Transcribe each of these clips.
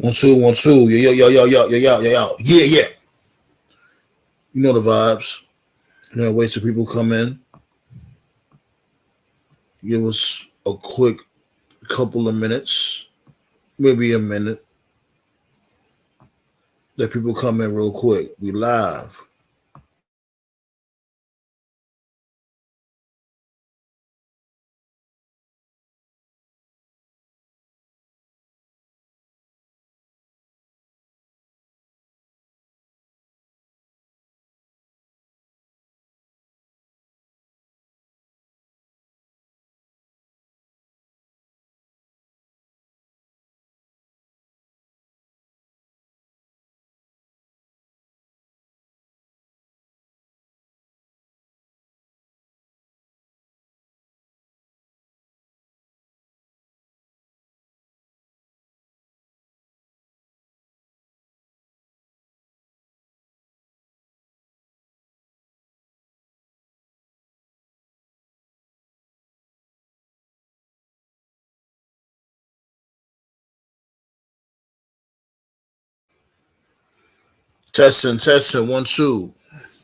1 2 1 2. Yeah. You know the vibes. Wait till people come in. Give us a quick couple of minutes, maybe a minute. Let people come in real quick. We live. Testing 1 2.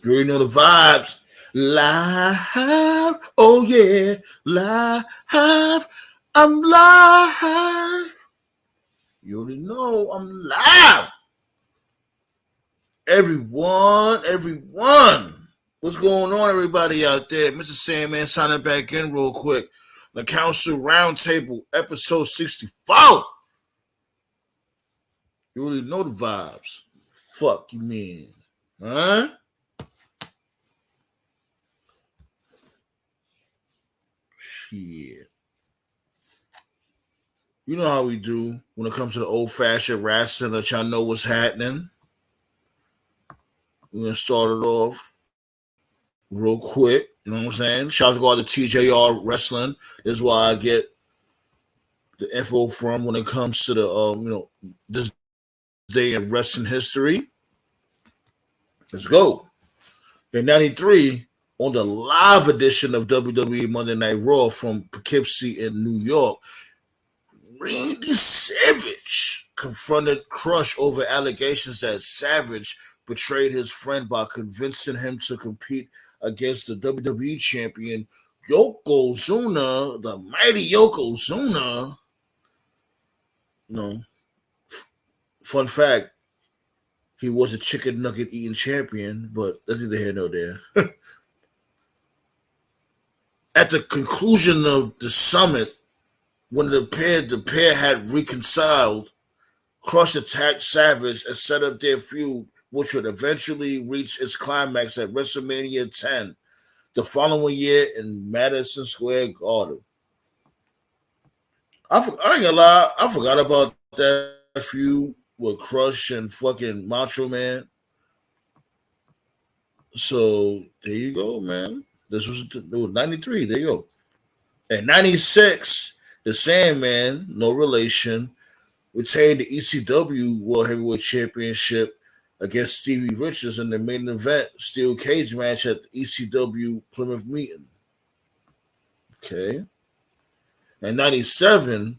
You already know the vibes. Live. Oh yeah. Live. I'm live. You already know I'm live. Everyone. What's going on, everybody out there? Mr. Sandman signing back in real quick. The Council Roundtable, episode 64. You already know the vibes. Fuck you mean? Huh? Shit. You know how we do when it comes to the old-fashioned wrestling, let y'all know what's happening. We're going to start it off real quick. You know what I'm saying? Shout out to all the TJR Wrestling. This is why I get the info from when it comes to the, this day in wrestling history. Let's go. In 93, on the live edition of WWE Monday Night Raw from Poughkeepsie in New York, Randy Savage confronted Crush over allegations that Savage betrayed his friend by convincing him to compete against the WWE champion Yokozuna, the mighty Yokozuna. Fun fact, he was a chicken nugget eating champion, but that's neither here nor there. At the conclusion of the summit, when the pair had reconciled, Crush attacked Savage and set up their feud, which would eventually reach its climax at WrestleMania 10 the following year in Madison Square Garden. I ain't gonna lie, I forgot about that feud with Crush and fucking Macho Man. So there you go, man. This was 93. There you go. At 96, the Sandman, no relation, retained the ECW World Heavyweight Championship against Stevie Richards in the main event steel cage match at the ECW Plymouth meeting. Okay. In 97,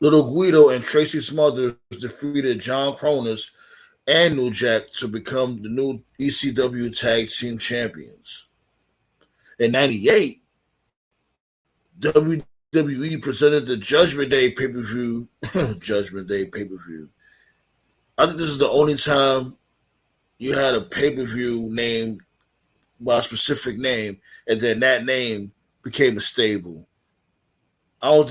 Little Guido and Tracy Smothers defeated John Cronus and New Jack to become the new ECW Tag Team Champions. In 98, WWE presented the Judgment Day pay-per-view. Judgment Day pay-per-view. I think this is the only time you had a pay-per-view named by a specific name, and then that name became a stable. I don't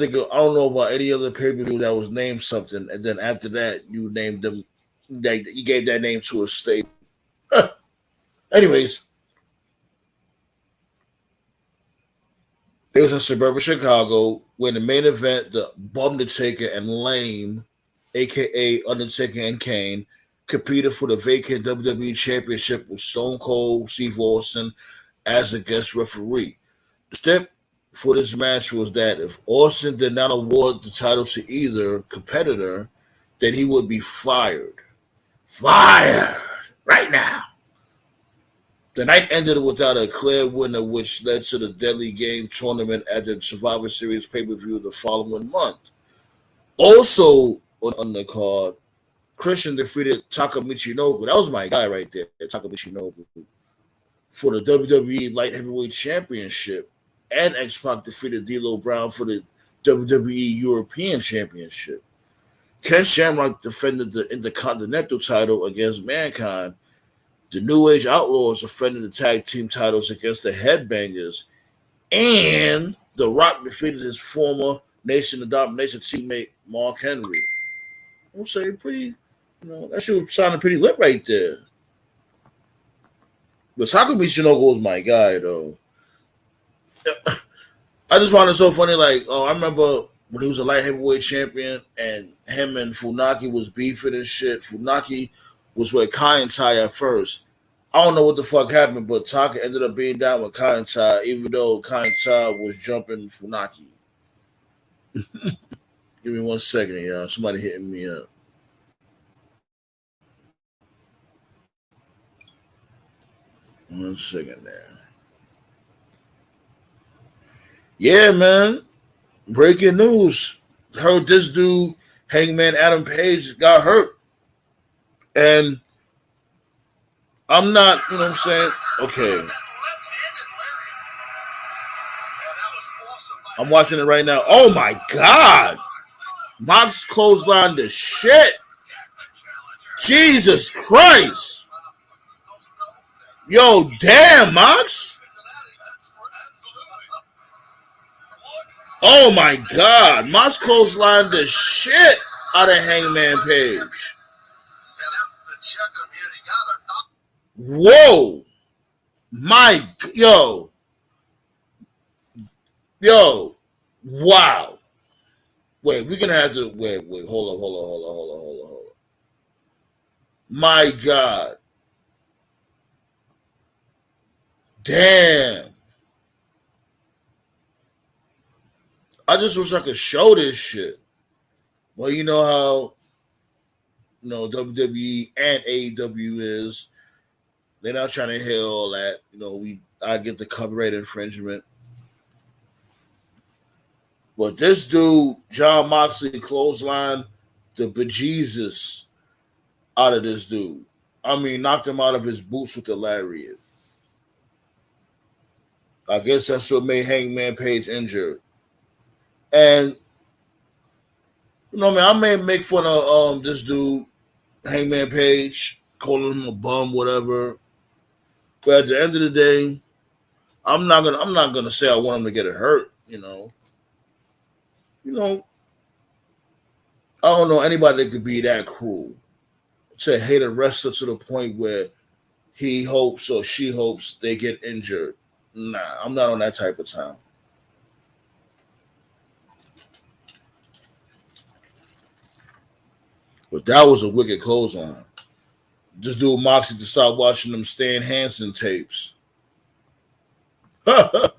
know about any other pay-per-view that was named something, and then after that you named them. You gave that name to a stable. Anyways, it was in suburban Chicago when the main event, the Undertaker and Lame, aka Undertaker and Kane, competed for the vacant WWE Championship with Stone Cold Steve Austin as a guest referee. The step for this match was that if Austin did not award the title to either competitor, then he would be fired. Fired right now. The night ended without a clear winner, which led to the Deadly Game tournament at the Survivor Series pay-per-view the following month. Also on the card. Christian defeated Taka Michinoku. That was my guy right there, Taka Michinoku, for the WWE Light Heavyweight Championship. And X-Pac defeated D'Lo Brown for the WWE European Championship. Ken Shamrock defended the Intercontinental title against Mankind. The New Age Outlaws defended the tag team titles against the Headbangers. And The Rock defeated his former Nation of Domination teammate, Mark Henry. I'm saying pretty, that shit was sounding pretty lit right there. But Takumi Shinobu was my guy, though. I just found it so funny. Like, I remember when he was a light heavyweight champion and him and Funaki was beefing and shit. Funaki was with Kai and Tai at first. I don't know what the fuck happened, but Taka ended up being down with Kai and Tai, even though Kai and Tai was jumping Funaki. Give me 1 second, y'all. Somebody hitting me up. One second there. Yeah, man. Breaking news. Heard this dude, Hangman Adam Page, got hurt. And I'm not, you know what I'm saying? Okay. I'm watching it right now. Oh my God. Mox clotheslined the shit. Jesus Christ. Yo, damn, Mox. Oh my God. Mox clotheslined the shit out of Hangman Page. Whoa. Yo. Wow. Wait, we're gonna have to wait. Hold on. My God. Damn. I just wish I could show this shit. Well, you know how WWE and AEW is. They're not trying to hear all that. I get the copyright infringement. But this dude, John Moxley, clotheslined the bejesus out of this dude. I mean, knocked him out of his boots with the lariat. I guess that's what made Hangman Page injured. And, man, I may make fun of this dude, Hangman Page, calling him a bum, whatever. But at the end of the day, I'm not gonna say I want him to get hurt, I don't know anybody that could be that cruel to hate a wrestler to the point where he hopes or she hopes they get injured. Nah, I'm not on that type of time. But that was a wicked clothesline. This dude Moxie to stop watching them Stan Hansen tapes. I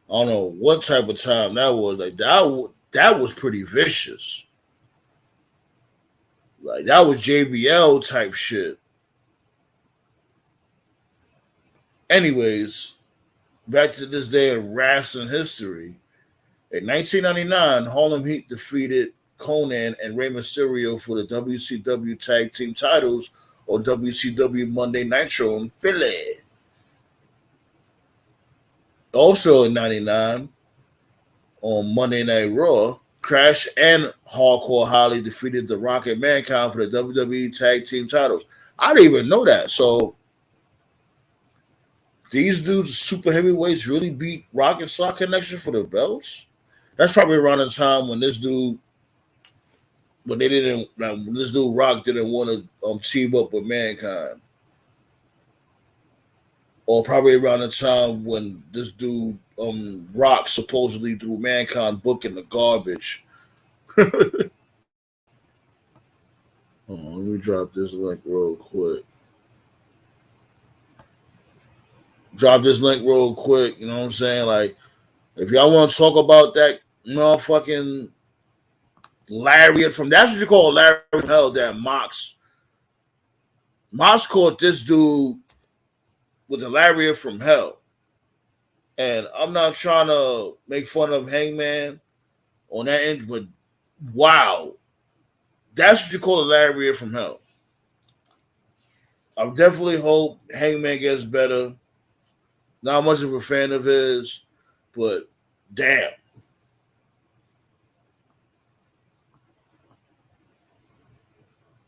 don't know what type of time that was. Like that was pretty vicious. Like that was JBL type shit. Anyways, back to this day of wrestling history. In 1999, Harlem Heat defeated Conan and Rey Mysterio for the WCW Tag Team titles on WCW Monday Nitro in Philly. Also in 99, on Monday Night Raw, Crash and Hardcore Holly defeated The Rock and Mankind for the WWE Tag Team titles. I didn't even know that. So these dudes, super heavyweights, really beat Rock and Sock Connection for the belts? That's probably around the time when this dude, when this dude Rock didn't want to team up with Mankind. Or probably around the time when this dude Rock supposedly threw Mankind book in the garbage. Hold on, let me drop this link real quick. You know what I'm saying? Like, if y'all want to talk about that motherfucking lariat from, that's what you call lariat from hell, that Mox caught this dude with a lariat from hell. And I'm not trying to make fun of Hangman on that end, but wow. That's what you call a lariat from hell. I definitely hope Hangman gets better. Not much of a fan of his, but damn.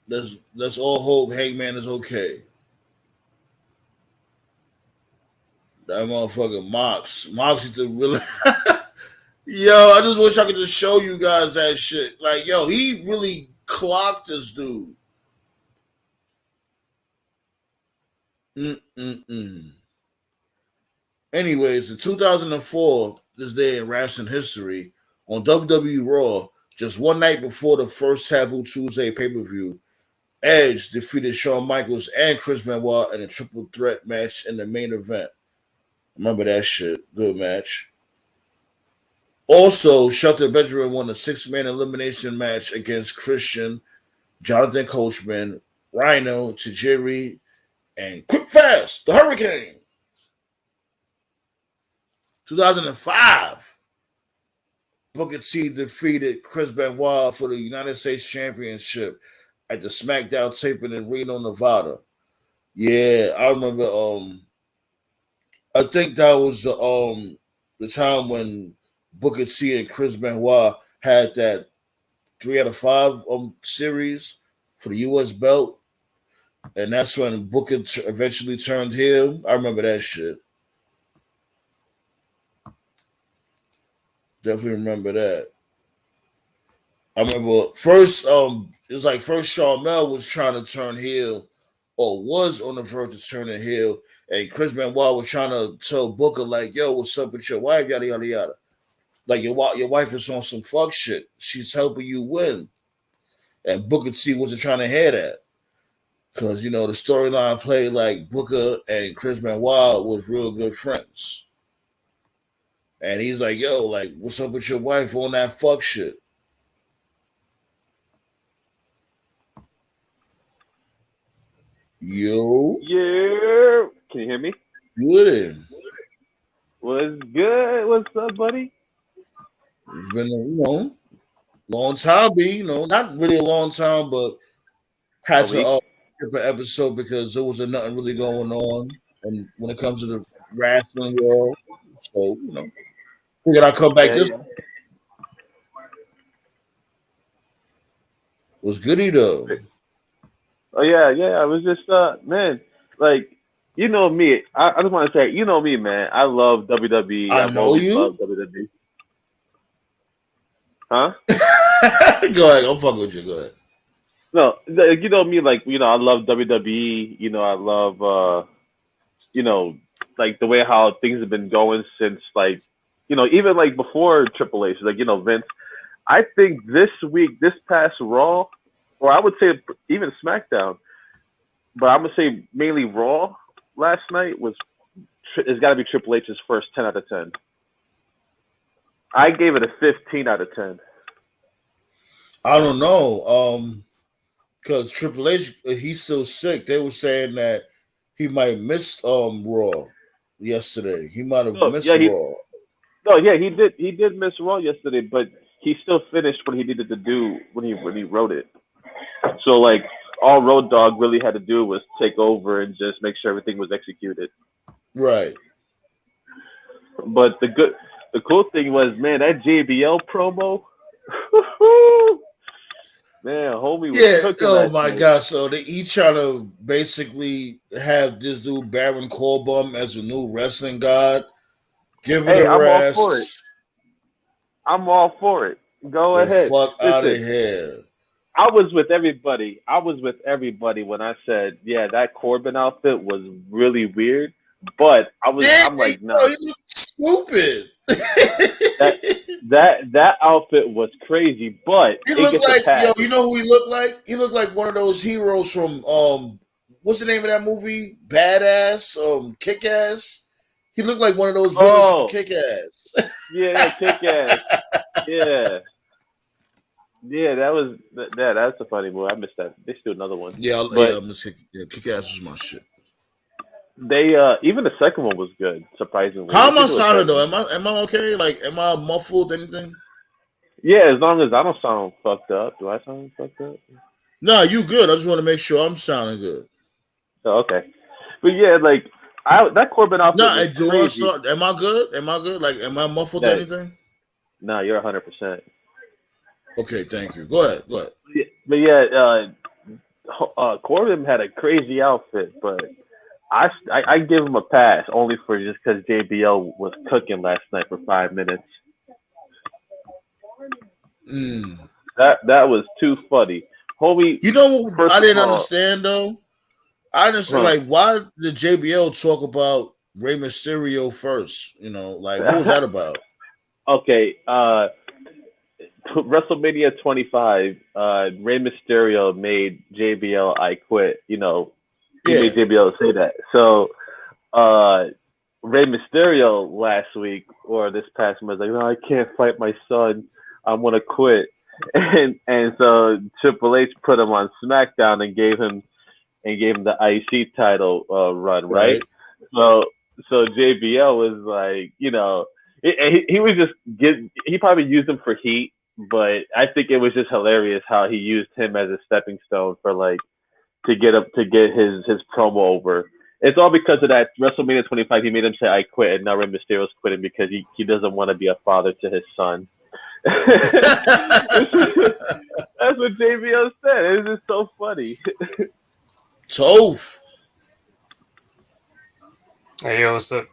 Let's all hope Hangman is okay. That motherfucker Mox used to really. Yo, I just wish I could just show you guys that shit. Like, yo, he really clocked this dude. Mm-mm-mm. Anyways, in 2004, this day in wrestling history, on WWE Raw, just one night before the first Taboo Tuesday pay-per-view, Edge defeated Shawn Michaels and Chris Benoit in a triple threat match in the main event. Remember that shit. Good match. Also, Shelton Benjamin won a six-man elimination match against Christian, Jonathan Coachman, Rhino, Tajiri, and Quick Fast, the Hurricane. 2005, Booker T defeated Chris Benoit for the United States Championship at the SmackDown taping in Reno, Nevada. Yeah, I remember. I think that was the time when Booker T and Chris Benoit had that 3 out of 5 series for the U.S. belt, and that's when Booker eventually turned heel. I remember that shit. Definitely remember that. I remember first, it was like first Shawn Mel was trying to turn heel, or was on the verge of turning heel, and Chris Benoit was trying to tell Booker like, "Yo, what's up with your wife? Yada yada yada. Like your wife is on some fuck shit. She's helping you win." And Booker T wasn't trying to hear that because the storyline played like Booker and Chris Benoit was real good friends, and he's like, "Yo, like, what's up with your wife on that fuck shit?" Yo, Yeah. Can you hear me? good. What's good? What's up, buddy? It's been long time, be not really a long time, but A had to week? skip an episode because there wasn't nothing really going on, and when it comes to the wrestling world, so figured I'd come back. Yeah, This yeah. was goody though. Oh yeah, yeah. I was just man, like you know me. I just want to say, you know me, man. I love WWE. I I've know always you. loved WWE. Huh? Go ahead, I'm fucking with you. Go ahead. No, you know me. Like I love WWE. I love you know, like the way how things have been going since like even like before Triple H. Like Vince. I think this week, this past Raw, or I would say even SmackDown, but I'm gonna say mainly Raw last night it's got to be Triple H's first 10 out of 10. I gave it a 15 out of 10. I don't know, because Triple H he's still sick. They were saying that he might miss Raw yesterday. He might have No, missed yeah, Raw. he did miss Raw yesterday, but he still finished what he needed to do when he wrote it. So like all Road Dogg really had to do was take over and just make sure everything was executed. Right. But the cool thing was, man, that JBL promo, man, homie was Yeah. cooking Oh last my night. God. So they each trying to basically have this dude Baron Corbin as a new wrestling god. Give it Hey, a I'm all for it. rest. I'm all for it. Go The ahead. fuck out of Listen, here. I was with everybody. I was with everybody when I said, yeah, that Corbin outfit was really weird. But Yeah, I'm like, yo, nah, he look stupid. that that outfit was crazy, but He it looked gets a like, yo, pass. you know who he looked like? He looked like one of those heroes from what's the name of that movie? Badass, Kick Ass. He looked like one of those villains from Oh, Kick Ass. yeah, kick ass. Yeah. Yeah, that's a funny movie. I missed that. They still another one. Yeah, But I'm just Kick Ass was my shit. they even the second one was good, surprisingly. How They am I should do a sounding third though? one. Am I okay? Like, am I muffled? Anything? Yeah, as long as I don't sound fucked up. Do I sound fucked up? No, you good. I just want to make sure I'm sounding good. Oh, okay. But yeah, like that Corbin outfit No, was do I crazy. start? Am I good? Am I good? Like, am I muffled or Yeah, anything? no, you're 100%. Okay, thank you. Go ahead. Go ahead. But yeah, Corbin had a crazy outfit, but I give him a pass only for just because JBL was cooking last night for 5 minutes. Mm. That was too funny, homie. You know what First I of didn't all, understand though? I understand, huh. like, why did JBL talk about Rey Mysterio first? You know, like, what was that about? Okay, WrestleMania 25, Rey Mysterio made JBL I quit. He made Yeah, JBL say that. So, uh, Rey Mysterio last week or this past month was like, no, I can't fight my son. I'm gonna quit. And so Triple H put him on SmackDown and gave him the IC title run, right? right. So JBL was like, he was just he probably used him for heat, but I think it was just hilarious how he used him as a stepping stone for like to get his promo over. It's all because of that WrestleMania 25. He made him say I quit, and now Rey Mysterio's quitting because he doesn't want to be a father to his son. That's what JBL said. It's just so funny. Toph, Hey, yo, what's up?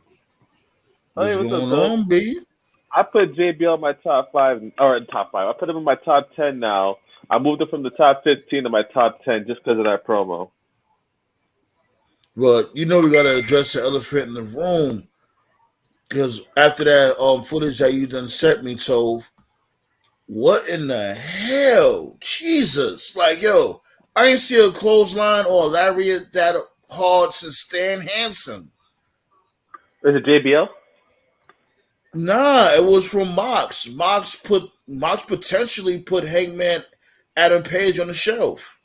Oh, what's hey, what's up, going Toad? on, B? I put JBL in my top five, or top five. I put him in my top 10 now. I moved him from the top 15 to my top 10 just because of that promo. But you know we gotta address the elephant in the room because after that footage that you done sent me, Toph, what in the hell? Jesus. Like, yo, I ain't see a clothesline or a lariat that hard since Stan Hansen. Is it JBL? Nah, it was from Mox. Mox potentially put Hangman Adam Page on the shelf.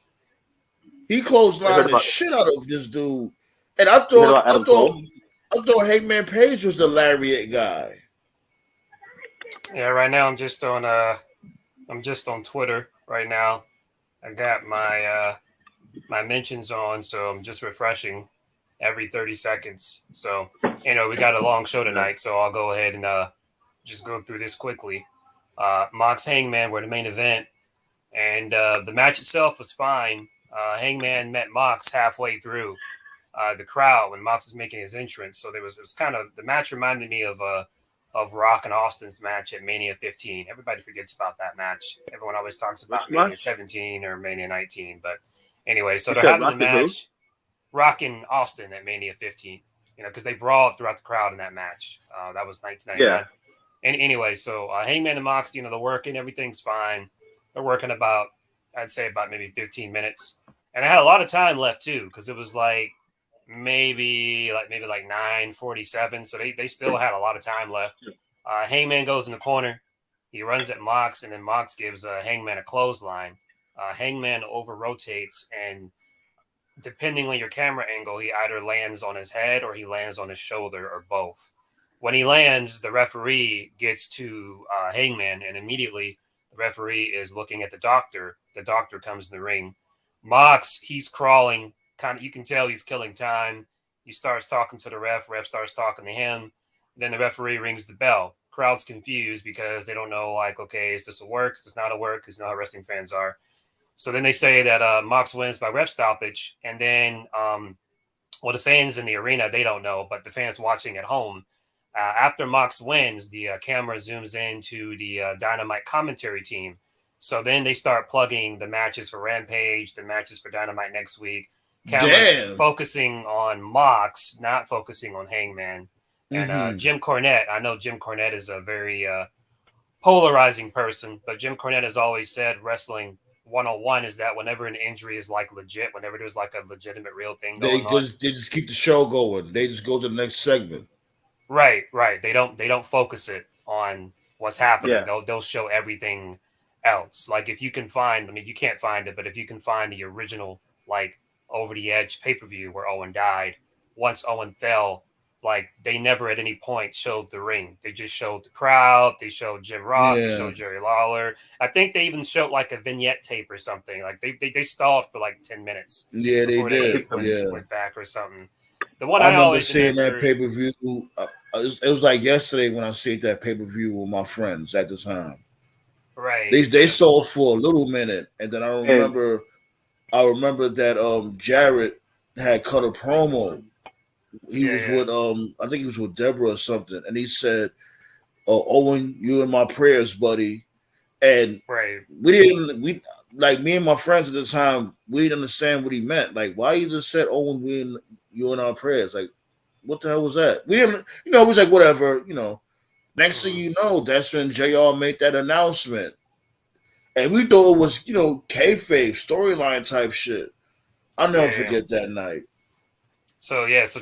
He You heard clotheslined the about shit out of this dude. And I you heard thought about I Adam thought Cole? I thought Hangman Page was the lariat guy. Yeah, right now I'm just on Twitter right now. I got my mentions on, so I'm just refreshing every 30 seconds. So, we got a long show Yeah. tonight, so I'll go ahead and just go through this quickly. Mox Hangman were the main event, and the match itself was fine. Hangman met Mox halfway through the crowd when Mox was making his entrance. So it was kind of the match reminded me of Rock and Austin's match at Mania 15. Everybody forgets about that match. Everyone always talks Which about Mania match? 17 or Mania 19. But anyway, so You they're said having the Rocket who? match Rock and Austin at Mania 15. Because they brawled throughout the crowd in that match. That was Yeah. 1999. And anyway, so Hangman and Mox, they're working. Everything's fine. They're working about, I'd say about maybe 15 minutes. And I had a lot of time left too, because it was like maybe like 9:47. So they still had a lot of time left. Hangman goes in the corner. He runs at Mox, and then Mox gives Hangman a clothesline. Hangman over rotates, and depending on your camera angle, he either lands on his head or he lands on his shoulder or both. When he lands, the referee gets to Hangman, and immediately the referee is looking at the doctor. The doctor comes in the ring. Mox, he's crawling. Kind of, you can tell he's killing time. He starts talking to the ref. Ref starts talking to him. Then the referee rings the bell. Crowd's confused because they don't know, like, okay, is this a work? Is this not a work? Because you know how wrestling fans are. So then they say that Mox wins by ref stoppage, and then the fans in the arena, they don't know, but the fans watching at home, after Mox wins, the camera zooms into the Dynamite commentary team. So then they start plugging the matches for Rampage, the matches for Dynamite next week. Cameras Damn. focusing on Mox, not focusing on Hangman. And Mm-hmm. Jim Cornette, I know Jim Cornette is a very polarizing person, but Jim Cornette has always said wrestling 101 is that whenever an injury is like legit, whenever there's like a legitimate real thing They going on, just they just keep the show going. They just go to the next segment. right, they don't focus it on what's happening. Yeah. They'll show everything else. Like if you can find, I mean, you can't find it, but if you can find the original like Over the Edge pay per view where Owen died, once Owen fell, like they never at any point showed the ring. They just showed the crowd. They showed Jim Ross. They Yeah, showed Jerry Lawler. I think they even showed like a vignette tape or something. Like they stalled for like 10 minutes yeah, they before they did. Some- Yeah, went back or something. The one I I remember always seeing that remember, pay per view. It was like yesterday when I seen that pay per view with my friends at the time. right? They sold for a little minute, and then And I remember that Jarrett had cut a promo. He Yeah, was yeah, with I think he was with Deborah or something, and he said, Owen, you in my prayers, buddy. And right. we like me and my friends at the time, we didn't understand what he meant. Like, why you just said Owen, you in our prayers? Like, what the hell was that? We didn't, it was like whatever, Next thing Mhm. you know, that's when JR made that announcement. And we thought it was, kayfabe, storyline type shit. I'll never Yeah, yeah. forget that night. So yeah, so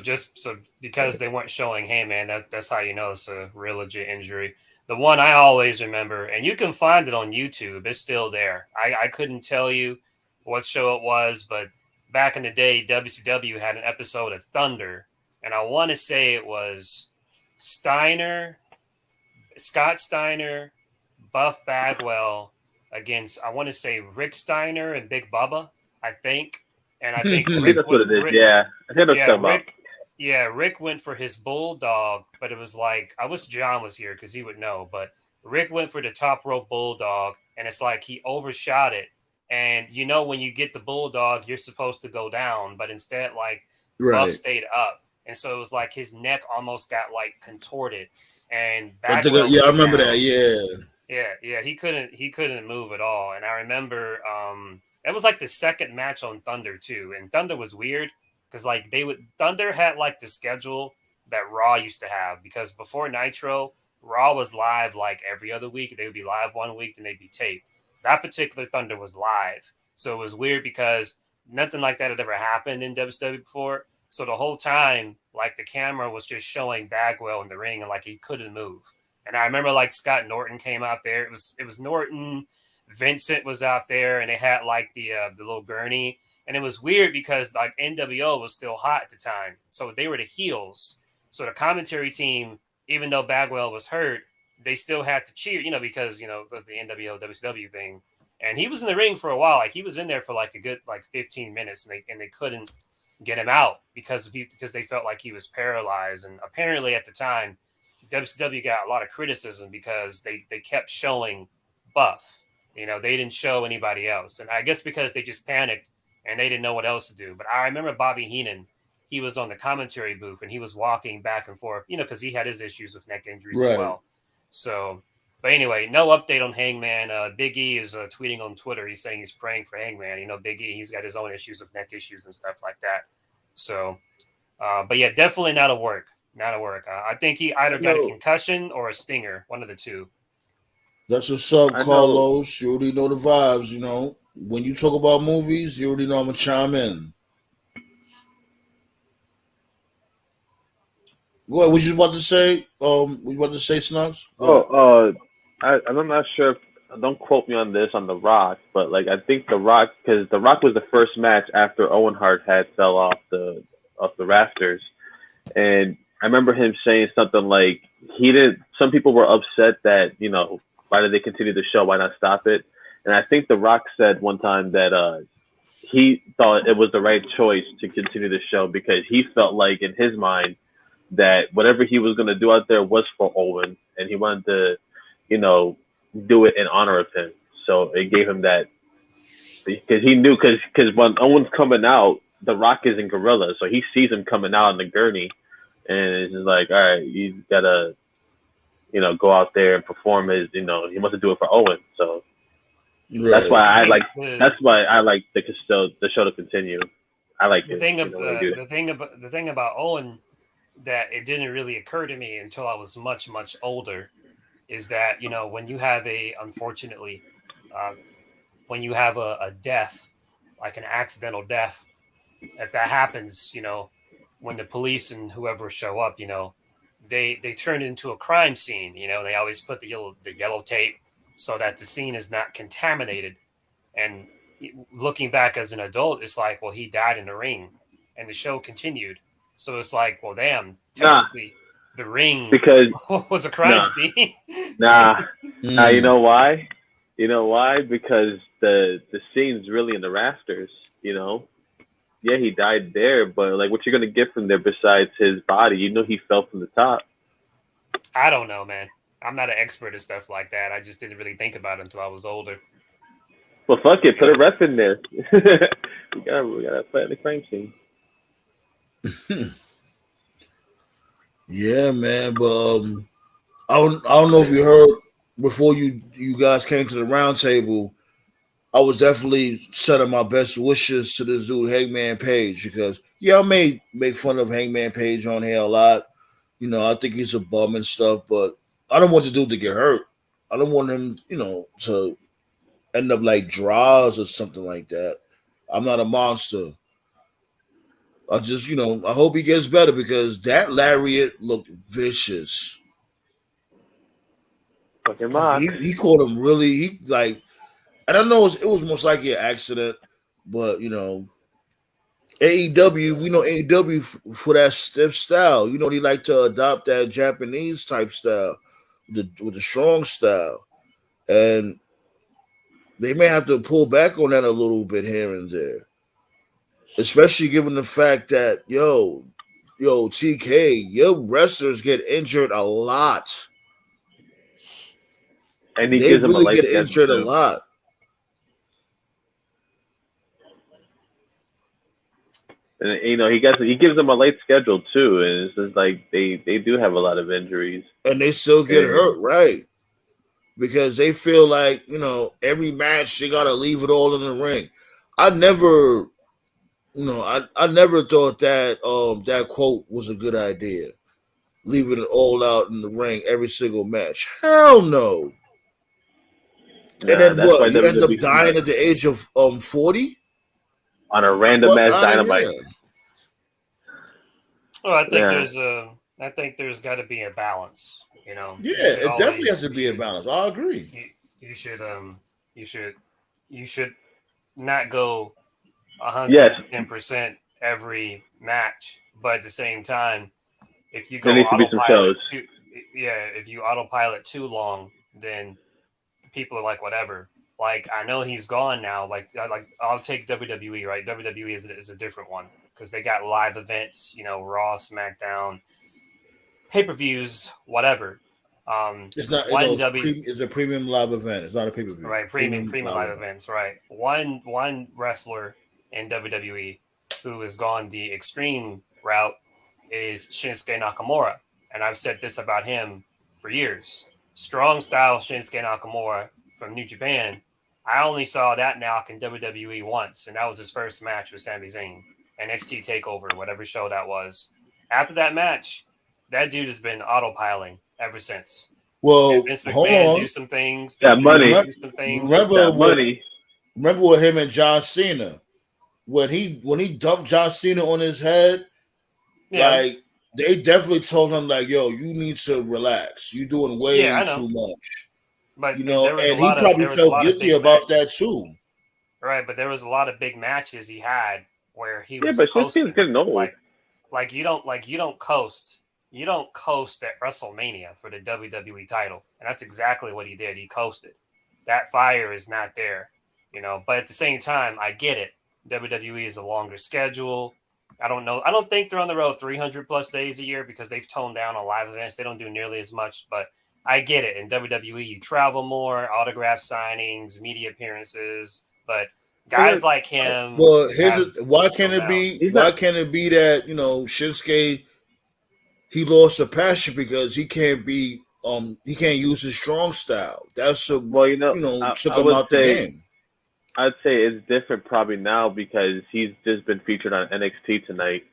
because they weren't showing, hey man, that's how you know it's a real legit injury. The one I always remember, and you can find it on YouTube, it's still there. I couldn't tell you what show it was, but back in the day, WCW had an episode of Thunder, and I want to say it was Steiner, Scott Steiner, Buff Bagwell against, I want to say, Rick Steiner and Big Bubba, I think. And I think I think that's what it is. Yeah, I think that's Yeah, talking about. Rick went for his bulldog, but it was like, I wish John was here because he would know. But Rick went for the top rope bulldog, and it's like he overshot it. And when you get the bulldog, you're supposed to go down, but instead, like Buff Right. stayed up, and so it was like his neck almost got like contorted, and I think, Bagwell yeah, I went remember that. down. Yeah. Yeah, he couldn't move at all. And I remember it was like the second match on Thunder too. And Thunder was weird because like Thunder had like the schedule that Raw used to have, because before Nitro, Raw was live like every other week. They would be live one week, then they'd be taped. That particular Thunder was live. So it was weird because nothing like that had ever happened in WWE before. So the whole time, like the camera was just showing Bagwell in the ring and like he couldn't move. And I remember like Scott Norton came out there. It was Norton, Vincent was out there, and they had like the little gurney. And it was weird because like NWO was still hot at the time, so they were the heels. So the commentary team, even though Bagwell was hurt, they still had to cheer, because the NWO WCW thing. And he was in the ring for a while. Like he was in there for like a good like 15 minutes, and they couldn't get him out because they felt like he was paralyzed. And apparently at the time, WCW got a lot of criticism because they kept showing Buff. They didn't show anybody else. And I guess because they just panicked and they didn't know what else to do. But I remember Bobby Heenan, he was on the commentary booth and he was walking back and forth, because he had his issues with neck injuries as Right. well. So, but anyway, no update on Hangman. Big E is tweeting on Twitter. He's saying he's praying for Hangman. Big E, he's got his own issues with neck issues and stuff like that. So, but yeah, definitely not a work. Not a work. I think he either got a concussion or a stinger, one of the two. That's what's up, I know. Carlos. You already know the vibes. When you talk about movies, you already know I'm gonna chime in. Go ahead. What you about to say? What you about to say, Snugs? Go ahead. I'm not sure. Don't quote me on this on The Rock, but like I think The Rock, because The Rock was the first match after Owen Hart had fell off the rafters, and I remember him saying something like he didn't. Some people were upset that why did they continue the show? Why not stop it? And I think The Rock said one time that he thought it was the right choice to continue the show because he felt like in his mind that whatever he was going to do out there was for Owen, and he wanted to, you know, do it in honor of him. So it gave him that because he knew because when Owen's coming out, The Rock is in Gorilla, so he sees him coming out on the gurney, and it's just like, all right, you gotta, go out there and perform his, he wants to do it for Owen. So that's Right. why I think like that's why I like the show to continue. I like the it, thing of when they do that. the thing about Owen that it didn't really occur to me until I was much older is that when you have unfortunately uh, when you have a death, like an accidental death, if that happens, when the police and whoever show up, they turn it into a crime scene. They always put the yellow tape so that the scene is not contaminated. And looking back as an adult, it's like, well, he died in the ring, and the show continued. So it's like, well, damn, Nah, technically the ring because was a crime nah, scene. nah. You Mm. know why? You know why? Because the scene's really in the rafters. You know, yeah, he died there, but like, what you're gonna get from there besides his body? You know, he fell from the top. I don't know, man. I'm not an expert at stuff like that. I just didn't really think about it until I was older. Well, fuck it, You put a know, ref in there. We gotta play in the crime scene. Yeah, man. But I don't know if you heard before you guys came to the round table. I was definitely sending my best wishes to this dude Hangman Page because I may make fun of Hangman Page on here a lot. I think he's a bum and stuff, but I don't want the dude to get hurt. I don't want him, to end up like draws or something like that. I'm not a monster. I just, I hope he gets better because that lariat looked vicious. Fucking Mox. He caught him really. He like I don't know. It was most likely an accident, but AEW. We know AEW for that stiff style. They like to adopt that Japanese type style, with the strong style, and they may have to pull back on that a little bit here and there, especially given the fact that TK, your wrestlers get injured a lot. And he They gives him a really light get schedule injured a too. lot. And he gives them a late schedule too, and it's just like they do have a lot of injuries. And they still get And hurt, right? Because they feel like, every match they gotta leave it all in the ring. I never I never thought that quote was a good idea. Leaving it all out in the ring every single match. Hell no. And then that's why what? You end up WWE dying at the age of 40? on a random Fuck ass out of dynamite. here. well, Yeah, I think there's got to be a balance. Yeah, You should it definitely has always, to be a balance. I agree. you, you should, you should, you should not go yes. 110% every match, but at the same time, if you There go needs to be some autopilot shows. too, yeah, if you autopilot too long, then people are like, whatever. Like I know he's gone now. Like I'll take WWE, right? WWE is a different one because they got live events, Raw, SmackDown, pay-per-views, whatever. It's not, One W it's a premium live event. It's not a pay-per-view. right, premium Live live event. events, right? One wrestler in WWE who has gone the extreme route is Shinsuke Nakamura, and I've said this about him for years. Strong style Shinsuke Nakamura from New Japan. I only saw that knock in WWE once, and that was his first match with Sami Zayn, NXT Takeover, whatever show that was. After that match, that dude has been autopiling ever since. Had Well, Vince hold McMahon do on. some things, That money. WWE Remember, do some things. remember That what money. remember with him and John Cena when he dumped John Cena on his head. Yeah, Like they definitely told him, like, yo, you need to relax. You doing yeah, way I know. too much. But there was a And he lot of probably there was a felt lot of guilty big about matches. that too. Right, but there was a lot of big matches he had where he Yeah, was but Shinsuke's coasting. getting old. Like you don't coast. You don't coast at WrestleMania for the WWE title. And that's exactly what he did. He coasted. That fire is not there, but at the same time, I get it. WWE is a longer schedule. I don't know. I don't think they're on the road 300 plus days a year because they've toned down on live events. They don't do nearly as much, but I get it. In WWE, you travel more, autograph signings, media appearances, but guys like him Well, have why can't toned it down. be? He's Why not. can't it be that Shinsuke he lost the passion because he can't use his strong style. That's Well, took I him would out the say game. I'd say it's different probably now because he's just been featured on NXT tonight.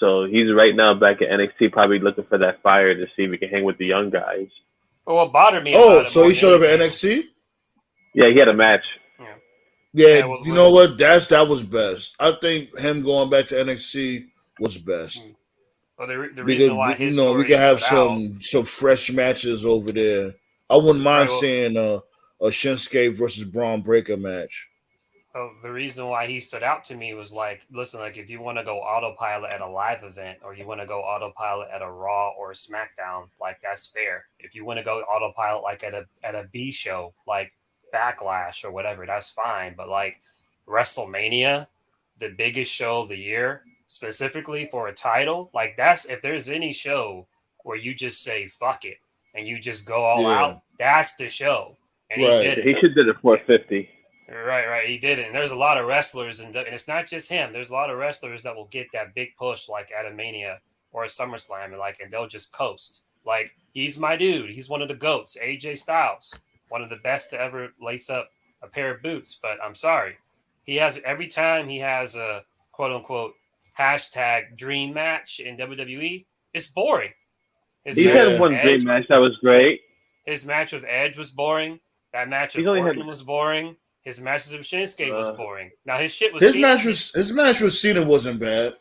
So he's right now back at NXT, probably looking for that fire to see if he can hang with the young guys. But what bothered me Oh, about it so more he than showed up at anything, NXT. Yeah, he had a match. yeah, Yeah, yeah. you know what? That was best. I think him going back to NXT was best Well, the because reason why his we story can have stood out, some fresh matches over there. I wouldn't right? mind Well, seeing a Shinsuke versus Braun Breaker match. Well, the reason why he stood out to me was like, listen, like if you want to go autopilot at a live event or you want to go autopilot at a Raw or a SmackDown, like that's fair. If you want to go autopilot like at a B show, like Backlash or whatever, that's fine. But like WrestleMania, the biggest show of the year, specifically for a title, like that's if there's any show where you just say fuck it and you just go all out, that's the show. And he did it. He should did it 450. Right. He did it. And there's a lot of wrestlers, and it's not just him. There's a lot of wrestlers that will get that big push, like at a Mania or a SummerSlam, and they'll just coast. Like he's my dude. He's one of the goats. AJ Styles, one of the best to ever lace up a pair of boots. But I'm sorry, he has every time he has a quote unquote hashtag dream match in WWE, it's boring. He had one great match that was great. His match with Edge was boring. That match with Orton was boring. His matches with Shinsuke was boring. Now his shit was his match with Cena wasn't bad.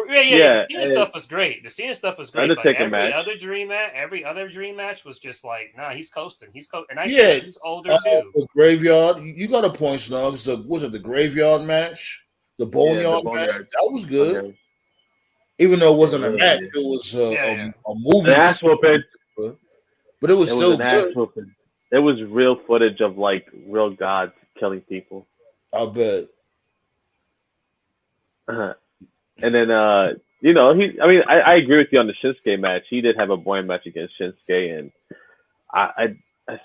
Yeah. The Cena stuff was great. The Cena stuff was great. But every other dream match was just like, nah, he's coasting. And I think he's older too. The Graveyard, you got a point, Snugs. Was it the Graveyard match? The Boneyard match? That was good. Okay. Even though it wasn't a match, it was a movie. Ass whooping. But it was still good. There was real footage of like real gods killing people. I bet. And then I agree with you on the Shinsuke match. He did have a boring match against Shinsuke, and I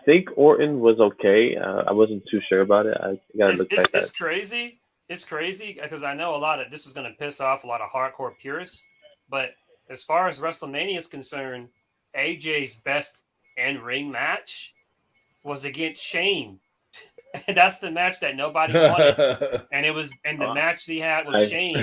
think Orton was okay. I wasn't too sure about it. I gotta look back at it. It's crazy. It's crazy because I know this is going to piss off a lot of hardcore purists, but as far as WrestleMania is concerned, AJ's best in-ring match was against Shane. That's the match that nobody wanted. And the match he had with Shane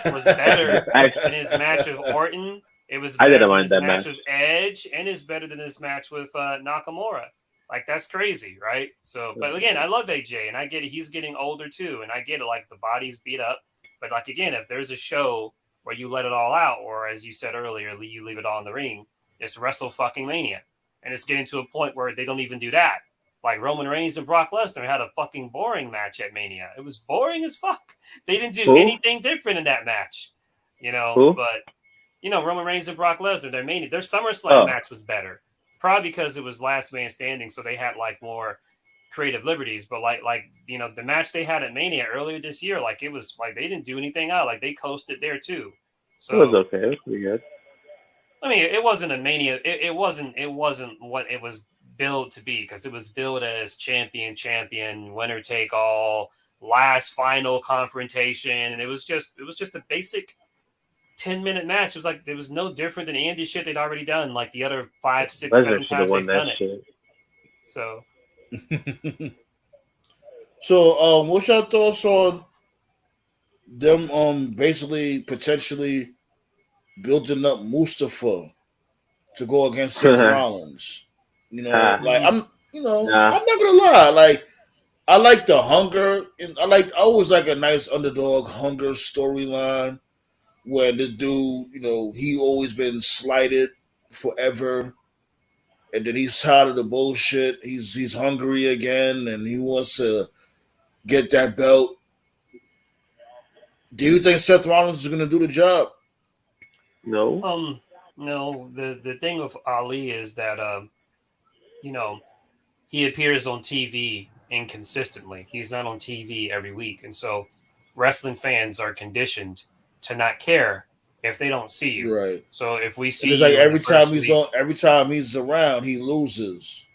was better than his match with Orton. It was better than his match with Edge, and it's better than his match with Nakamura. Like, that's crazy, right? So, but again, I love AJ, and I get it. He's getting older too, and I get it. Like, the body's beat up. But like, again, if there's a show where you let it all out, or as you said earlier, you leave it all in the ring, it's WrestleMania. And it's getting to a point where they don't even do that. Like Roman Reigns and Brock Lesnar had a fucking boring match at Mania. It was boring as fuck. They didn't do anything different in that match, But Roman Reigns and Brock Lesnar, their SummerSlam match was better, probably because it was last man standing, so they had like more creative liberties. But the match they had at Mania earlier this year, like it was like they didn't do anything out. Like they coasted there too. So it was okay. It was pretty good. I mean, it wasn't a Mania. It wasn't what it was built to be, because it was billed as champion, winner take all, last final confrontation, and it was just a basic 10-minute match. It was like it was no different than Andy shit they'd already done like the other 5, 6, 7 times they've done it. Shit. So what's your thoughts on them basically potentially building up Mustafa to go against Seth Rollins? I'm not gonna lie. Like, I like the hunger, and I always like a nice underdog hunger storyline where the dude, he always been slighted forever, and then he's tired of the bullshit. He's hungry again, and he wants to get that belt. Do you think Seth Rollins is gonna do the job? No. No. The thing with Ali is that he appears on TV inconsistently. He's not on TV every week. And so wrestling fans are conditioned to not care if they don't see you. Right. So if we see it's like every time he's around, he loses.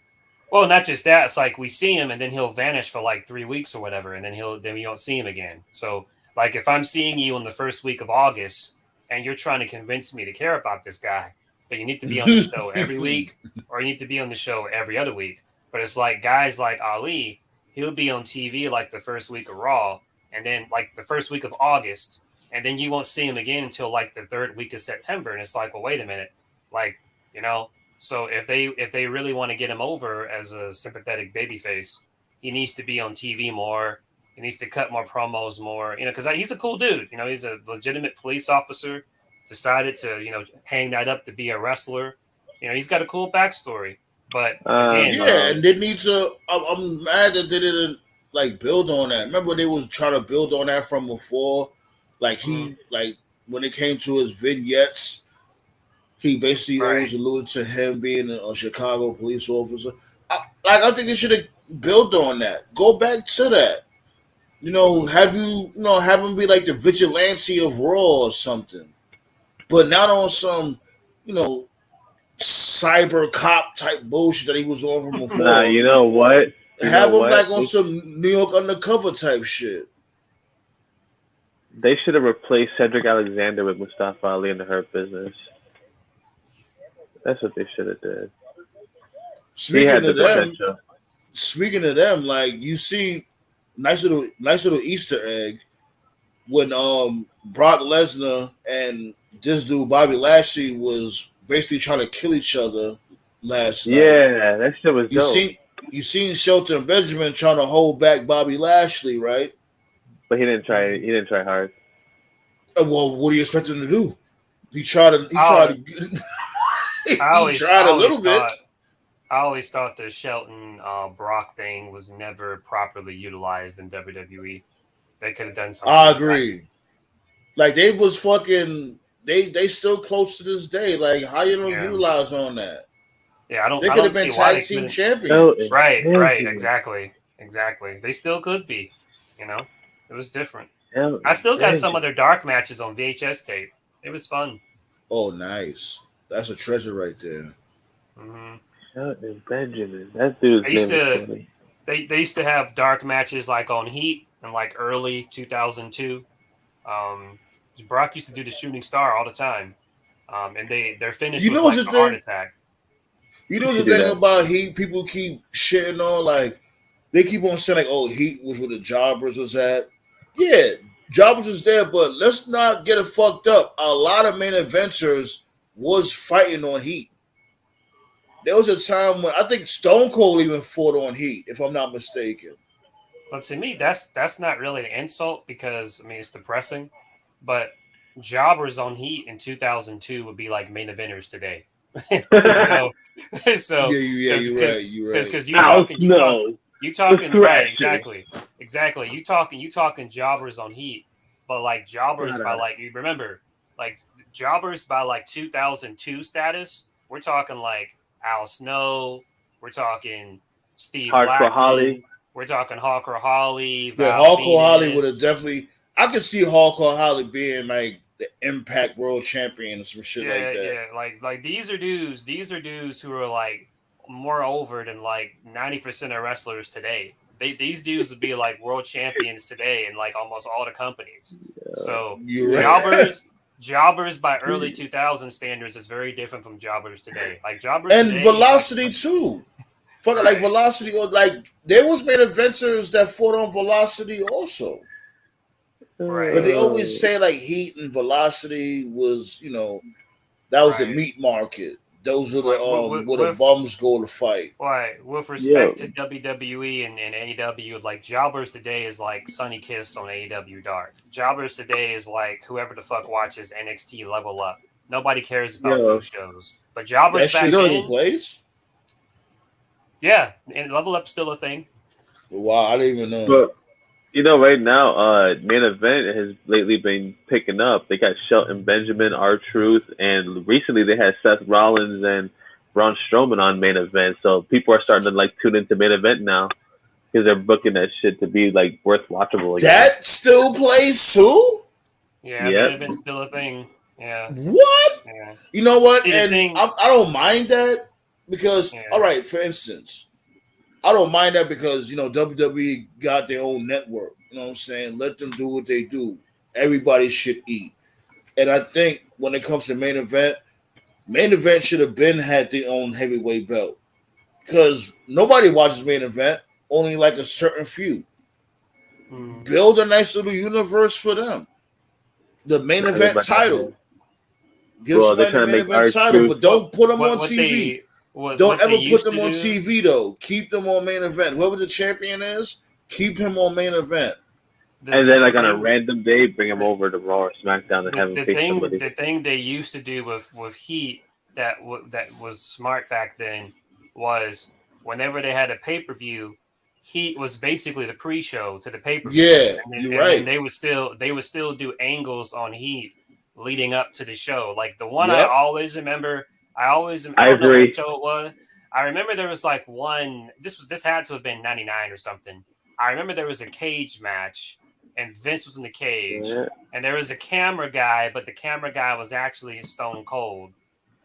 Well, not just that. It's like we see him and then he'll vanish for like 3 weeks or whatever. And then we don't see him again. So like if I'm seeing you in the first week of August and you're trying to convince me to care about this guy, but you need to be on the show every week or you need to be on the show every other week. But it's like guys like Ali, he'll be on TV like the first week of Raw and then like the first week of August, and then you won't see him again until like the third week of September. And it's like, well, wait a minute. Like, so if they really want to get him over as a sympathetic babyface, he needs to be on TV more. He needs to cut more promos more, because he's a cool dude. He's a legitimate police officer, decided to, hang that up to be a wrestler. He's got a cool backstory. But again, and they need to. I'm mad that they didn't like build on that. Remember they was trying to build on that from before. Like Mm, like when it came to his vignettes, he basically right. always alluded to him being a Chicago police officer. I think they should have built on that. Go back to that. Have him be like the vigilante of Raw or something, but not on some, you know, cyber cop type bullshit that he was on from Nah, before. you know what? You know Have him what? like on some New York undercover type shit. They should have replaced Cedric Alexander with Mustafa Ali in the Hurt Business. That's what they should have did. He Speaking had the of them, potential. like you see, nice little Easter egg when Brock Lesnar and this dude Bobby Lashley was basically trying to kill each other last night. Yeah, that shit was You dope. seen you seen Shelton Benjamin trying to hold back Bobby Lashley, right? But he didn't try. He didn't try hard. Well, what do you expect him to do? He tried to. He tried I, to. I he always, I tried a always little bit. thought, I always thought the Shelton Brock thing was never properly utilized in WWE. They could have done something. I agree. Like they was fucking. They still close to this day. Like how you don't utilize on that? Yeah, I don't. They I could don't have been see why they tag team couldn't. champions. Right, right, exactly. They still could be. You know, it was different. I still got some of their dark matches on VHS tape. It was fun. Oh, nice. That's a treasure right there. Mm-hmm. Shelton Benjamin. That dude's name is funny. They used to have dark matches like on Heat in like early 2002. Brock used to do the shooting star all the time. And their finish You was know like what's a the heart thing? attack. You know should the do thing that. about Heat? People keep shitting on like they keep on saying like, "Oh, Heat was where the Jobbers was at." Yeah, Jobbers was there, but let's not get it fucked up. A lot of main eventers was fighting on Heat. There was a time when I think Stone Cold even fought on Heat, if I'm not mistaken. But to me, that's not really an insult because I mean it's depressing. But jobbers on Heat in 2002 would be like main eventers today. so so Yeah, because you're right. You're right. because Al Snow. you The talking right Thrasher. exactly you talking jobbers on Heat, but like jobbers by like you remember like jobbers by like 2002 status. We're talking like Al Snow. We're talking Steve Hardcore Blackman. Holly. We're talking Hawker Holly, Yeah, Val Hardcore Holly would have Venus. definitely. I could see Hardcore Holly being like the Impact World Champion or some shit like that. Yeah. Like these are dudes. These are dudes who are like more over than like 90% of wrestlers today. These dudes would be like world champions today in like almost all the companies. So You're right. jobbers by early 2000 standards is very different from jobbers today. Like jobbers And today, Velocity too. Fucking like right. Velocity, or like there was main eventers that fought on Velocity also. Right. But they always say like Heat and Velocity was, that was the Right. meat market. Those are the Like, where the bums go to fight. Right. With respect to WWE and AEW, like jobbers today is like Sunny Kiss on AEW Dark. Jobbers today is like whoever the fuck watches NXT Level Up. Nobody cares about those shows. But jobbers That back shit still then, plays? yeah, and Level Up's still a thing. Wow, I didn't even know. But right now, main event has lately been picking up. They got Shelton Benjamin, R-Truth, and recently they had Seth Rollins and Braun Strowman on main event. So people are starting to like tune into main event now because they're booking that shit to be like worth watchable again. That still plays too? Yeah, main event's still a thing. Yeah. What? Yeah. You know what? See, And I don't mind that because, all right, for instance, I don't mind that because, WWE got their own network. You know what I'm saying? Let them do what they do. Everybody should eat. And I think when it comes to main event should have been had their own heavyweight belt. Because nobody watches main event, only like a certain few. Build a nice little universe for them. The main event title. Give somebody the main event title, but don't put them on TV. Don't ever put them on TV though. Keep them on main event. Whoever the champion is, keep him on main event. And then like on a random day, bring him over to Raw or SmackDown and have him face somebody. The thing they used to do with Heat that was smart back then was whenever they had a pay-per-view, Heat was basically the pre-show to the pay-per-view. Yeah, and you're then right. they would still do angles on Heat leading up to the show. Like the one I Yep. always remember, I don't know agree. what show it was. I remember there was like one. This had to have been '99 or something. I remember there was a cage match, and Vince was in the cage, and there was a camera guy, but the camera guy was actually Stone Cold,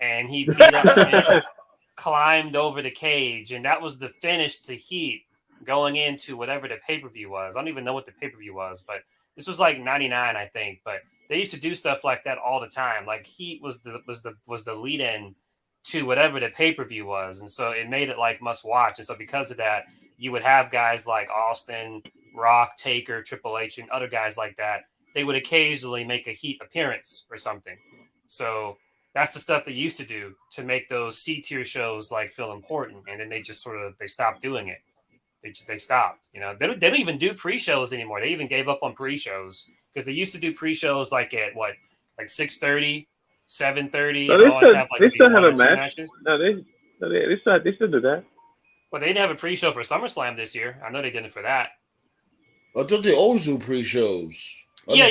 and he beat up Vince, climbed over the cage, and that was the finish to Heat going into whatever the pay-per-view was. I don't even know what the pay-per-view was, but this was like '99, I think. But they used to do stuff like that all the time. Like Heat was the lead-in to whatever the pay-per-view was, and so it made it like must watch. And so because of that, you would have guys like Austin, Rock, Taker, Triple H, and other guys like that. They would occasionally make a Heat appearance or something. So that's the stuff they used to do to make those C-tier shows like feel important, and then they just they stopped doing it. They stopped. You know, they don't even do pre-shows anymore. They even gave up on pre-shows because they used to do pre-shows like at like 6:30, 7:30, No, and always have like they still one have or a two match. matches. No, they still do that. Well, they didn't have a pre-show for SummerSlam this year. I know they didn't for that. I thought they always do pre-shows. They'll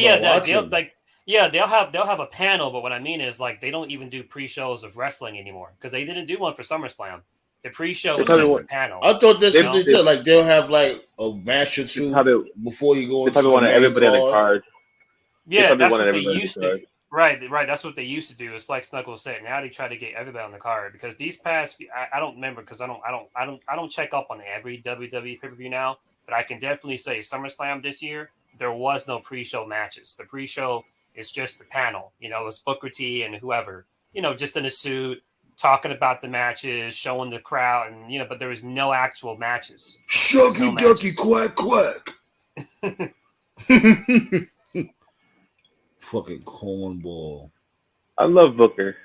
have a panel, but what I mean is like they don't even do pre-shows of wrestling anymore because they didn't do one for SummerSlam. The pre-show is just a panel. I thought that's what they did. Like they'll have like a match or two before you go. They probably wanted everybody on the card. Yeah, that's what they used to. Right. That's what they used to do. It's like Snuggles said. Now they try to get everybody on the card because these past, I don't remember because I don't check up on every WWE pay-per-view now. But I can definitely say SummerSlam this year there was no pre-show matches. The pre-show is just the panel. You know, it's Booker T and whoever. You know, just in a suit, talking about the matches, showing the crowd, and but there was no actual matches. Shucky ducky quack quack. Fucking cornball. I love Booker.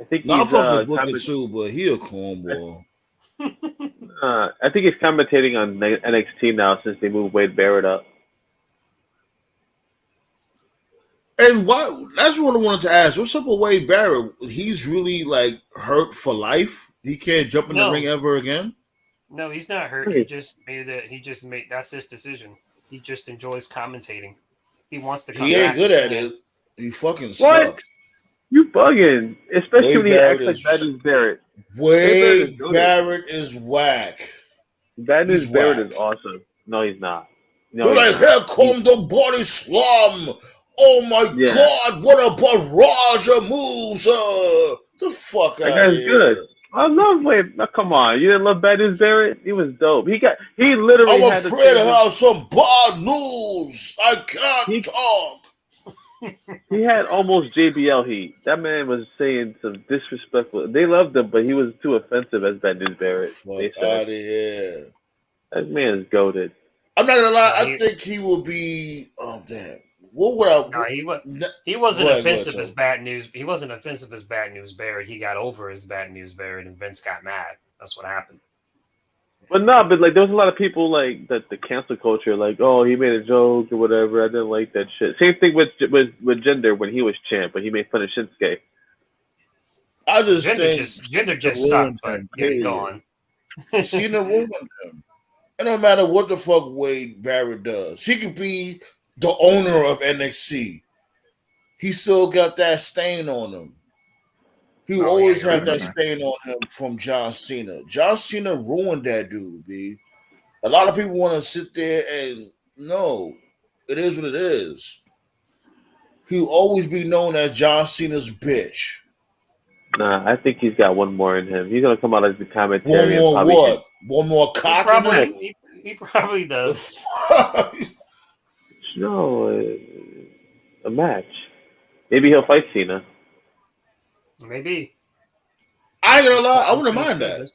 I think I fuck with Booker too, but he a cornball. I think he's commentating on NXT now since they moved Wade Barrett up. And why? That's what I wanted to ask. What's up with Wade Barrett? He's really like hurt for life. He can't jump in the ring ever again. No, he's not hurt. He just made that's his decision. He just enjoys commentating. He wants to. He ain't good at it. He fucking sucks. You bugging, especially when he acts like Bad News Barrett. Wade Barrett is whack. Bad News Barrett is awesome. No, he's not. No, like, here come the body slam. Oh my God, what a barrage of moves. The fuck out of here. Good. I love Wade. Oh, come on. You didn't love Bad News Barrett? He was dope. He literally I'm afraid to have some bad news. I can't talk. He had almost JBL heat. That man was saying some disrespectful. They loved him, but he was too offensive as Bad News Barrett. Fuck out of here. That man is goated. I'm not gonna lie. I think he will be. Oh damn. What would I? No, he wasn't offensive as Bad News. He wasn't offensive as Bad News Barrett. He got over as Bad News Barrett, and Vince got mad. That's what happened. But like there was a lot of people like that the cancel culture, like, oh, he made a joke or whatever. I didn't like that shit. Same thing with Jinder when he was champ, when he made fun of Shinsuke. I just think Jinder just sucked. But go on. Cena ruined him. It don't matter what the fuck Wade Barrett does. He could be the owner of NXT. He still got that stain on him. He always had that stain on him from John Cena. John Cena ruined that dude, B. A lot of people want to sit there and no, it is what it is. He'll always be known as John Cena's bitch. Nah, I think he's got one more in him. He's gonna come out as the commentary. One more what? One more cock in him? He probably does. No, a match. Maybe he'll fight Cena. Maybe. I ain't gonna lie, I wouldn't mind that.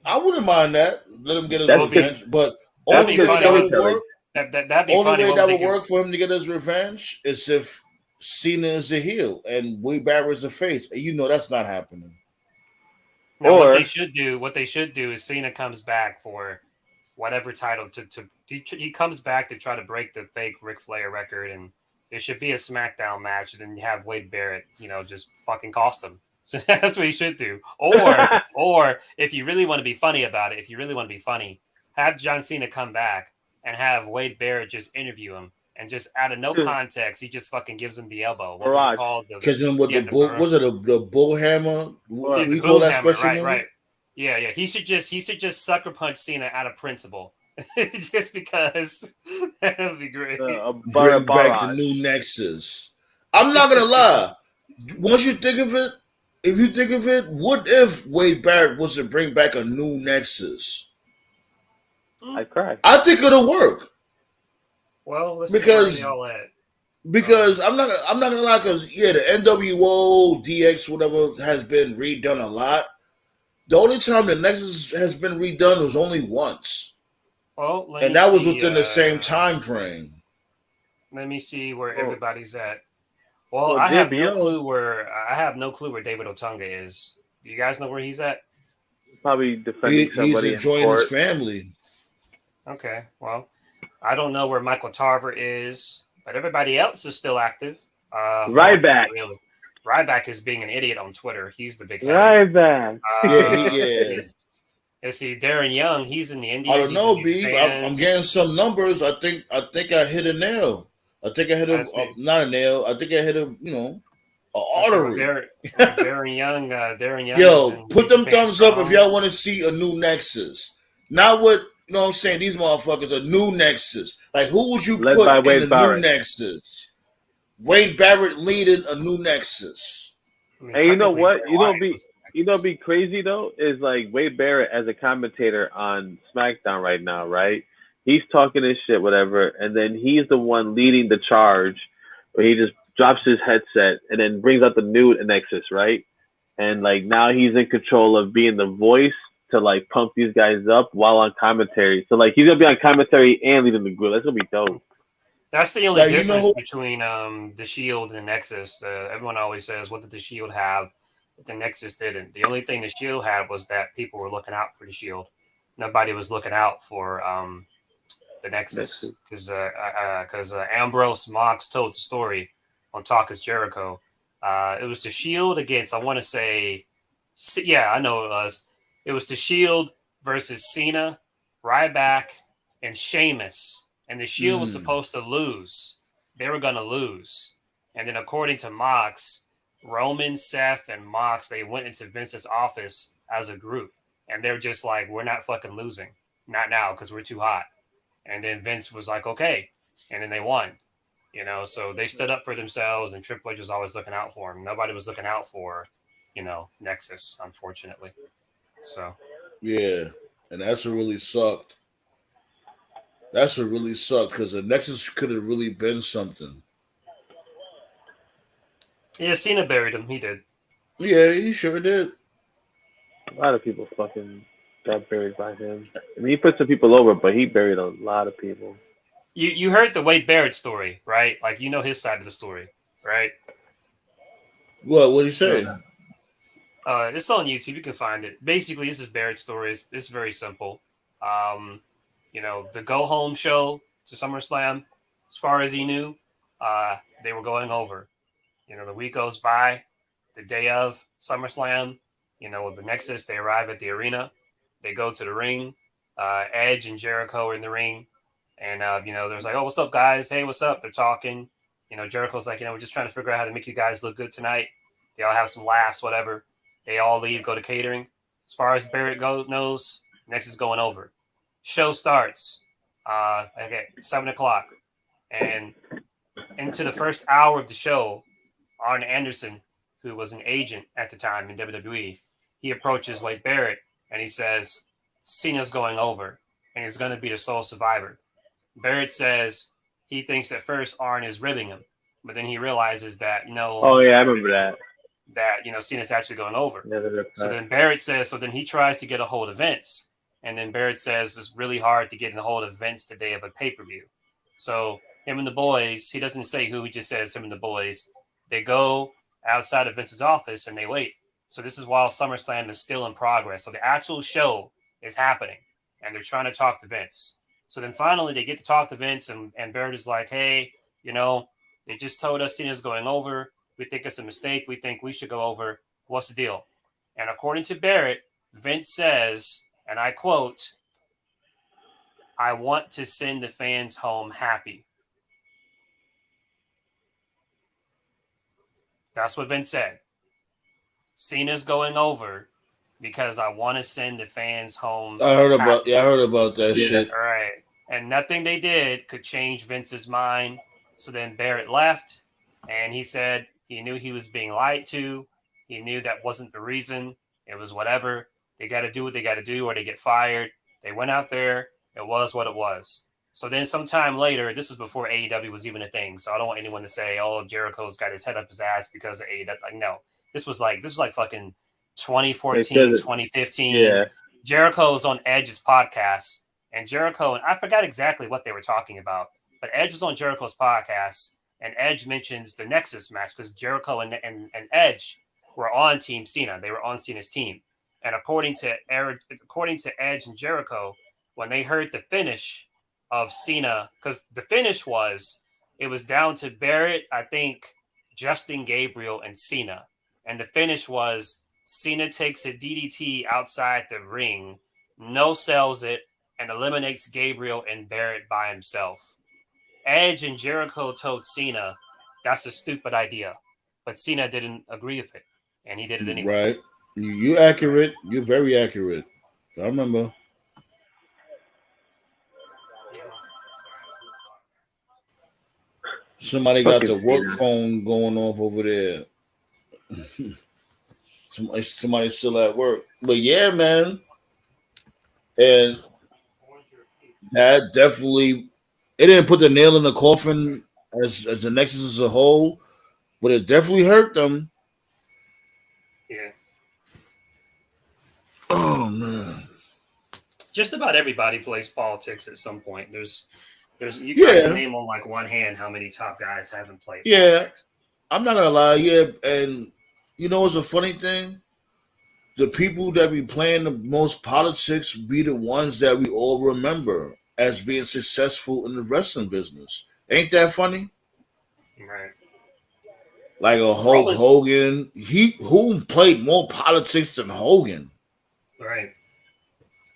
I wouldn't mind that. Let him get his revenge. But only way that would work. Only way that would work for him to get his revenge is if Cena is a heel and Wade Barrett is a face. And you know that's not happening. Now, what they should do is Cena comes back for whatever title he comes back to try to break the fake Ric Flair record, and it should be a SmackDown match. And then you have Wade Barrett, just fucking cost him. So that's what he should do. Or if you really want to be funny about it, have John Cena come back and have Wade Barrett just interview him and just out of no context, he just fucking gives him the elbow. What was it called? Because then with the bull, was it the bull hammer? What do you call that special move? Right. Yeah. He should just sucker punch Cena out of principle, just because that would be great. Bring back the new Nexus. I'm not gonna lie. Once you think of it, if you think of it, what if Wade Barrett was to bring back a new Nexus? I cry. I think it'll work. Well, let's see where they all at. Because I'm not gonna lie, because the NWO DX whatever has been redone a lot. The only time the Nexus has been redone was only once. Well, and that was within the same time frame. Let me see where everybody's at. Well, I have no clue where David Otunga is. Do you guys know where he's at? Probably defending somebody. He's enjoying his family. Okay, well, I don't know where Michael Tarver is, but everybody else is still active. Ryback. Really. Ryback is being an idiot on Twitter. He's the big Ryback. Yeah. Let's see, Darren Young, he's in the Indies. I don't know, B. I'm getting some numbers. I think I hit a nail. I think I hit not a nail. I think I hit an artery. Darren Young. Yo, put them thumbs up if y'all want to see a new Nexus. Not what, you know what I'm saying, these motherfuckers, a new Nexus. Like, who would you put in the new Nexus? Wade Barrett leading a new Nexus. And you know what? You know, be crazy though is like Wade Barrett as a commentator on SmackDown right now, right? He's talking his shit, whatever, and then he's the one leading the charge, where he just drops his headset and then brings out the new Nexus, right? And like now he's in control of being the voice to like pump these guys up while on commentary. So like he's gonna be on commentary and leading the group. That's gonna be dope. That's the only difference between the Shield and the Nexus. Everyone always says, "What did the Shield have?" The Nexus didn't. The only thing the Shield had was that people were looking out for the Shield. Nobody was looking out for the Nexus because Ambrose Mox told the story on Talk is Jericho. It was the Shield against, I want to say, I know it was. It was the Shield versus Cena, Ryback, and Sheamus. And the Shield was supposed to lose. They were going to lose. And then according to Mox, Roman, Seth, and Mox, they went into Vince's office as a group. And they're just like, we're not fucking losing. Not now, because we're too hot. And then Vince was like, okay. And then they won. You know, so they stood up for themselves, and Triple H was always looking out for them. Nobody was looking out for, Nexus, unfortunately. So. Yeah, and that's what really sucked. That's what really sucked, because the Nexus could have really been something. Yeah, Cena buried him. He did. Yeah, he sure did. A lot of people fucking got buried by him. I mean, he put some people over, but he buried a lot of people. You heard the Wade Barrett story, right? Like, you know his side of the story, right? What did he say? It's on YouTube. You can find it. Basically, this is Barrett's story. It's very simple. The go-home show to SummerSlam, as far as he knew, they were going over. The week goes by, the day of SummerSlam, the Nexus, they arrive at the arena. They go to the ring. Edge and Jericho are in the ring. And, there's like, oh, what's up, guys? Hey, what's up? They're talking. Jericho's like, we're just trying to figure out how to make you guys look good tonight. They all have some laughs, whatever. They all leave, go to catering. As far as Barrett knows, Nexus is going over. Show starts at 7 o'clock. And into the first hour of the show, Arn Anderson, who was an agent at the time in WWE, he approaches Wade Barrett and he says, Cena's going over and he's going to be the sole survivor. Barrett says he thinks at first Arn is ribbing him, but then he realizes that, Oh, yeah, I remember that. That, Cena's actually going over. Yeah, so then Barrett says, so then he tries to get a hold of Vince. And then Barrett says it's really hard to get a hold of Vince the day of a pay-per-view. So him and the boys, he doesn't say who, he just says him and the boys. They go outside of Vince's office and they wait. So this is while SummerSlam is still in progress. So the actual show is happening and they're trying to talk to Vince. So then finally they get to talk to Vince and Barrett is like, hey, they just told us Cena's going over. We think it's a mistake. We think we should go over. What's the deal? And according to Barrett, Vince says, and I quote, I want to send the fans home happy. That's what Vince said. Cena's going over because I want to send the fans home. I heard happy. about that shit. All right. And nothing they did could change Vince's mind. So then Barrett left, and he said he knew he was being lied to. He knew that wasn't the reason. It was whatever. They got to do what they got to do or they get fired. They went out there. It was what it was. So then sometime later, this was before AEW was even a thing. So I don't want anyone to say, oh, Jericho's got his head up his ass because of AEW. Like, no, this was like fucking 2014, 2015. Yeah. Jericho was on Edge's podcast, and Jericho, and I forgot exactly what they were talking about, but Edge was on Jericho's podcast, and Edge mentions the Nexus match because Jericho and Edge were on Team Cena. They were on Cena's team. And according to Edge and Jericho, when they heard the finish of Cena, because the finish was, it was down to Barrett, I think, Justin Gabriel, and Cena. And the finish was Cena takes a DDT outside the ring, no sells it, and eliminates Gabriel and Barrett by himself. Edge and Jericho told Cena that's a stupid idea, but Cena didn't agree with it, and he did it anyway. Right. You accurate. You're very accurate. I remember. Somebody got the work phone going off over there. Somebody's still at work. But yeah, man. And that definitely, it didn't put the nail in the coffin as the Nexus as a whole, but it definitely hurt them. Yeah. Oh man. Just about everybody plays politics at some point. There's you can name on like one hand how many top guys haven't played politics. I'm not gonna lie, and you know what's a funny thing? The people that be playing the most politics be the ones that we all remember as being successful in the wrestling business. Ain't that funny? Right. Like a Hulk Hogan. Who played more politics than Hogan? Right.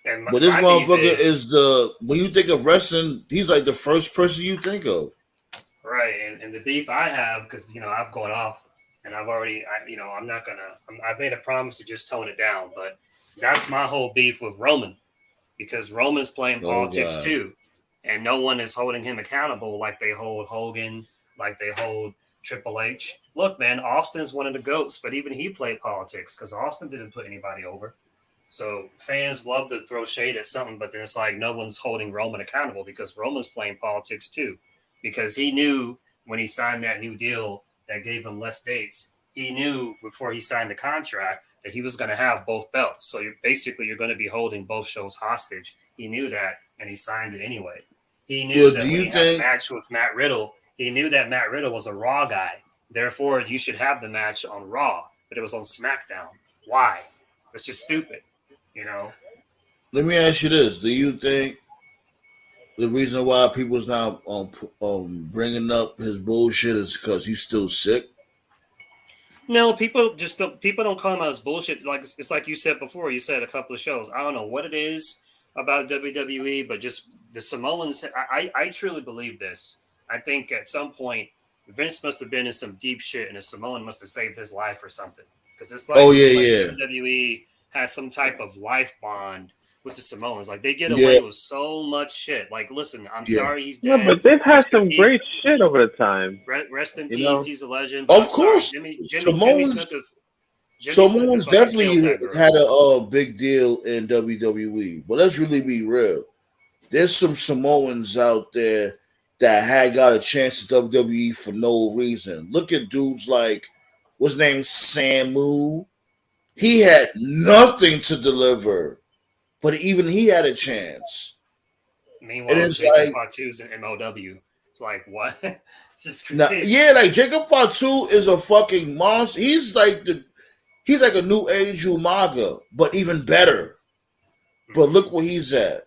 But this motherfucker is when you think of wrestling, he's like the first person you think of. Right. And the beef I have, because, I've gone off and I've already, I've made a promise to just tone it down, but that's my whole beef with Roman, because Roman's playing politics too. And no one is holding him accountable like they hold Hogan, like they hold Triple H. Look, man, Austin's one of the GOATs, but even he played politics because Austin didn't put anybody over. So fans love to throw shade at something, but then it's like no one's holding Roman accountable because Roman's playing politics too. Because he knew when he signed that new deal that gave him less dates, he knew before he signed the contract that he was going to have both belts. So you're going to be holding both shows hostage. He knew that, and he signed it anyway. He knew that when he had a match with Matt Riddle, he knew that Matt Riddle was a Raw guy. Therefore, you should have the match on Raw, but it was on SmackDown. Why? It's just stupid, Let me ask you this. Do you think the reason why people's not bringing up his bullshit is because he's still sick? No, people don't call him out as bullshit. Like it's like you said before. You said a couple of shows. I don't know what it is about WWE, but just the Samoans. I truly believe this. I think at some point Vince must have been in some deep shit, and a Samoan must have saved his life or something. Because it's like, WWE has some type of life bond with the Samoans. Like they get away with so much shit. Like, listen, I'm sorry he's dead. Yeah, but they've had some great shit over the time. Rest in peace. He's a legend. Of course, Samoans definitely had a big deal in WWE. But let's really be real. There's some Samoans out there that had got a chance at WWE for no reason. Look at dudes like, what's his name, Samu. He had nothing to deliver, but even he had a chance. Meanwhile, Jacob Fatu's in MLW. It's like, what? It's just crazy. Like Jacob Fatu is a fucking monster. He's like a new age Umaga, but even better. But look where he's at.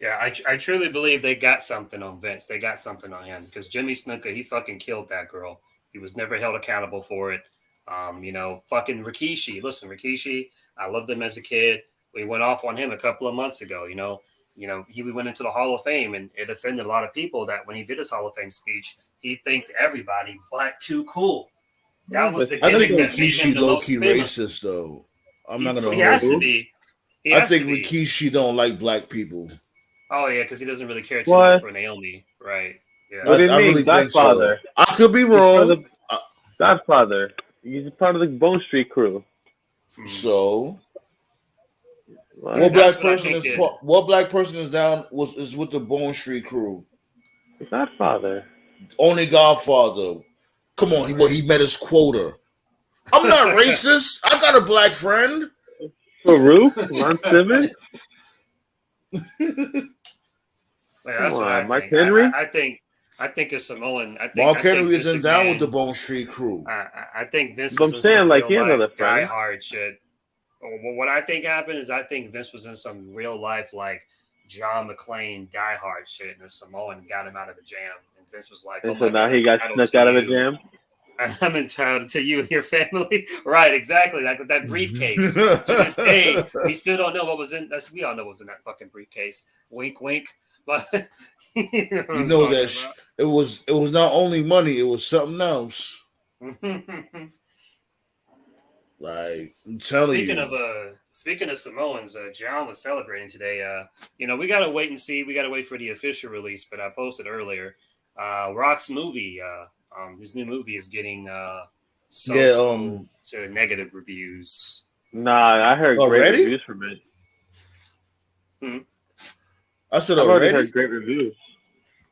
Yeah, I truly believe they got something on Vince. They got something on him because Jimmy Snuka, he fucking killed that girl. He was never held accountable for it. Fucking Rikishi. Listen, Rikishi, I loved him as a kid. We went off on him a couple of months ago. he went into the Hall of Fame, and it offended a lot of people that when he did his Hall of Fame speech, he thanked everybody but Too Cool. That was the I think gimmick that made him Rikishi the low most key famous. racist though. I'm He, not gonna he hold has to you. be. He I has think to be. Rikishi don't like black people. Oh yeah, because he doesn't really care too much What? for Naomi, right? Yeah. What do you I mean, really think so. Godfather? I could be He's part of wrong. the Godfather. He's part of the Bone Street crew. So What? That's what I think. what black person is with the Bone Street crew? Godfather. Only Godfather. Come on, he met his quota. I'm not racist. I got a black friend. Farouk? Ron Simmons? That's what I Mark think. Henry? I think a Samoan. Mark I think Henry Vince isn't down with the McMahon. Bone Street crew. I think Vince But was I'm in saying, some like, real he had life other friends. diehard shit. What I think happened is I think Vince was in some real life like John McClane diehard shit, and the Samoan got him out of the jam, and Vince was like, And "Oh so my now god, he I'm got entitled snuck to out of a you. jam? I'm entitled to you and your family." Right, exactly. Like that briefcase. To this day, we still don't know what was in. We all know what was in that fucking briefcase. Wink, wink. But you know what You I'm know talking that it was not only money, it was something else. about. Like I'm telling you. Speaking of Samoans, John was celebrating today. We gotta wait and see. We gotta wait for the official release. But I posted earlier, Rock's movie, his new movie is getting Yeah, to negative reviews. Nah, I heard great already? reviews from it. Hmm. I said I've already already? heard great reviews.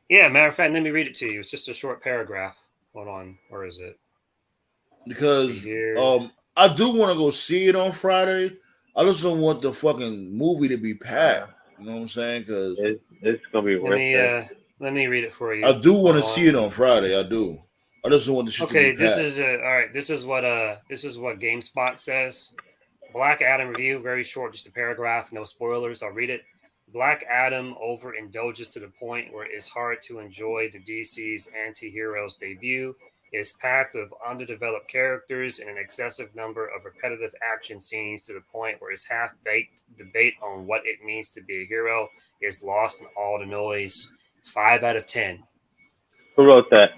Yeah, matter of fact, let me read it to you. It's just a short paragraph. Hold on, where is it? Because See here. I do want to go see it on Friday. I just don't want the fucking movie to be packed. You know what I'm saying? Because It's gonna be worth it. Let me read it for you. I do want Hold to see it on. on Friday. I do. I just don't want the shit to be Okay, this packed. is all right. This is what GameSpot says. Black Adam review, very short, just a paragraph, no spoilers. I'll read it. Black Adam overindulges to the point where it's hard to enjoy the DC's anti-heroes debut. It's packed with underdeveloped characters and an excessive number of repetitive action scenes to the point where its half-baked debate on what it means to be a hero is lost in all the noise. 5 out of 10. Who wrote that?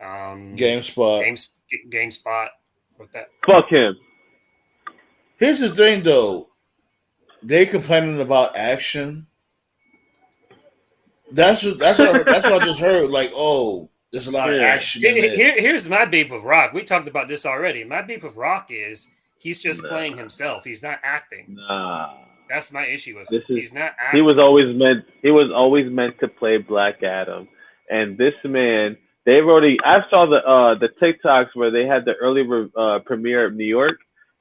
GameSpot. GameSpot with that. Fuck him. Here's the thing, though. They complaining about action. That's what I just heard. Like, oh, there's a lot of action in it. Here's my beef with Rock. We talked about this already. My beef with Rock is he's just playing himself. He's not acting. Nah. That's my issue with him. He's not acting. He was always meant to play Black Adam. And this man, they've already. I saw the TikToks where they had the early premiere of New York.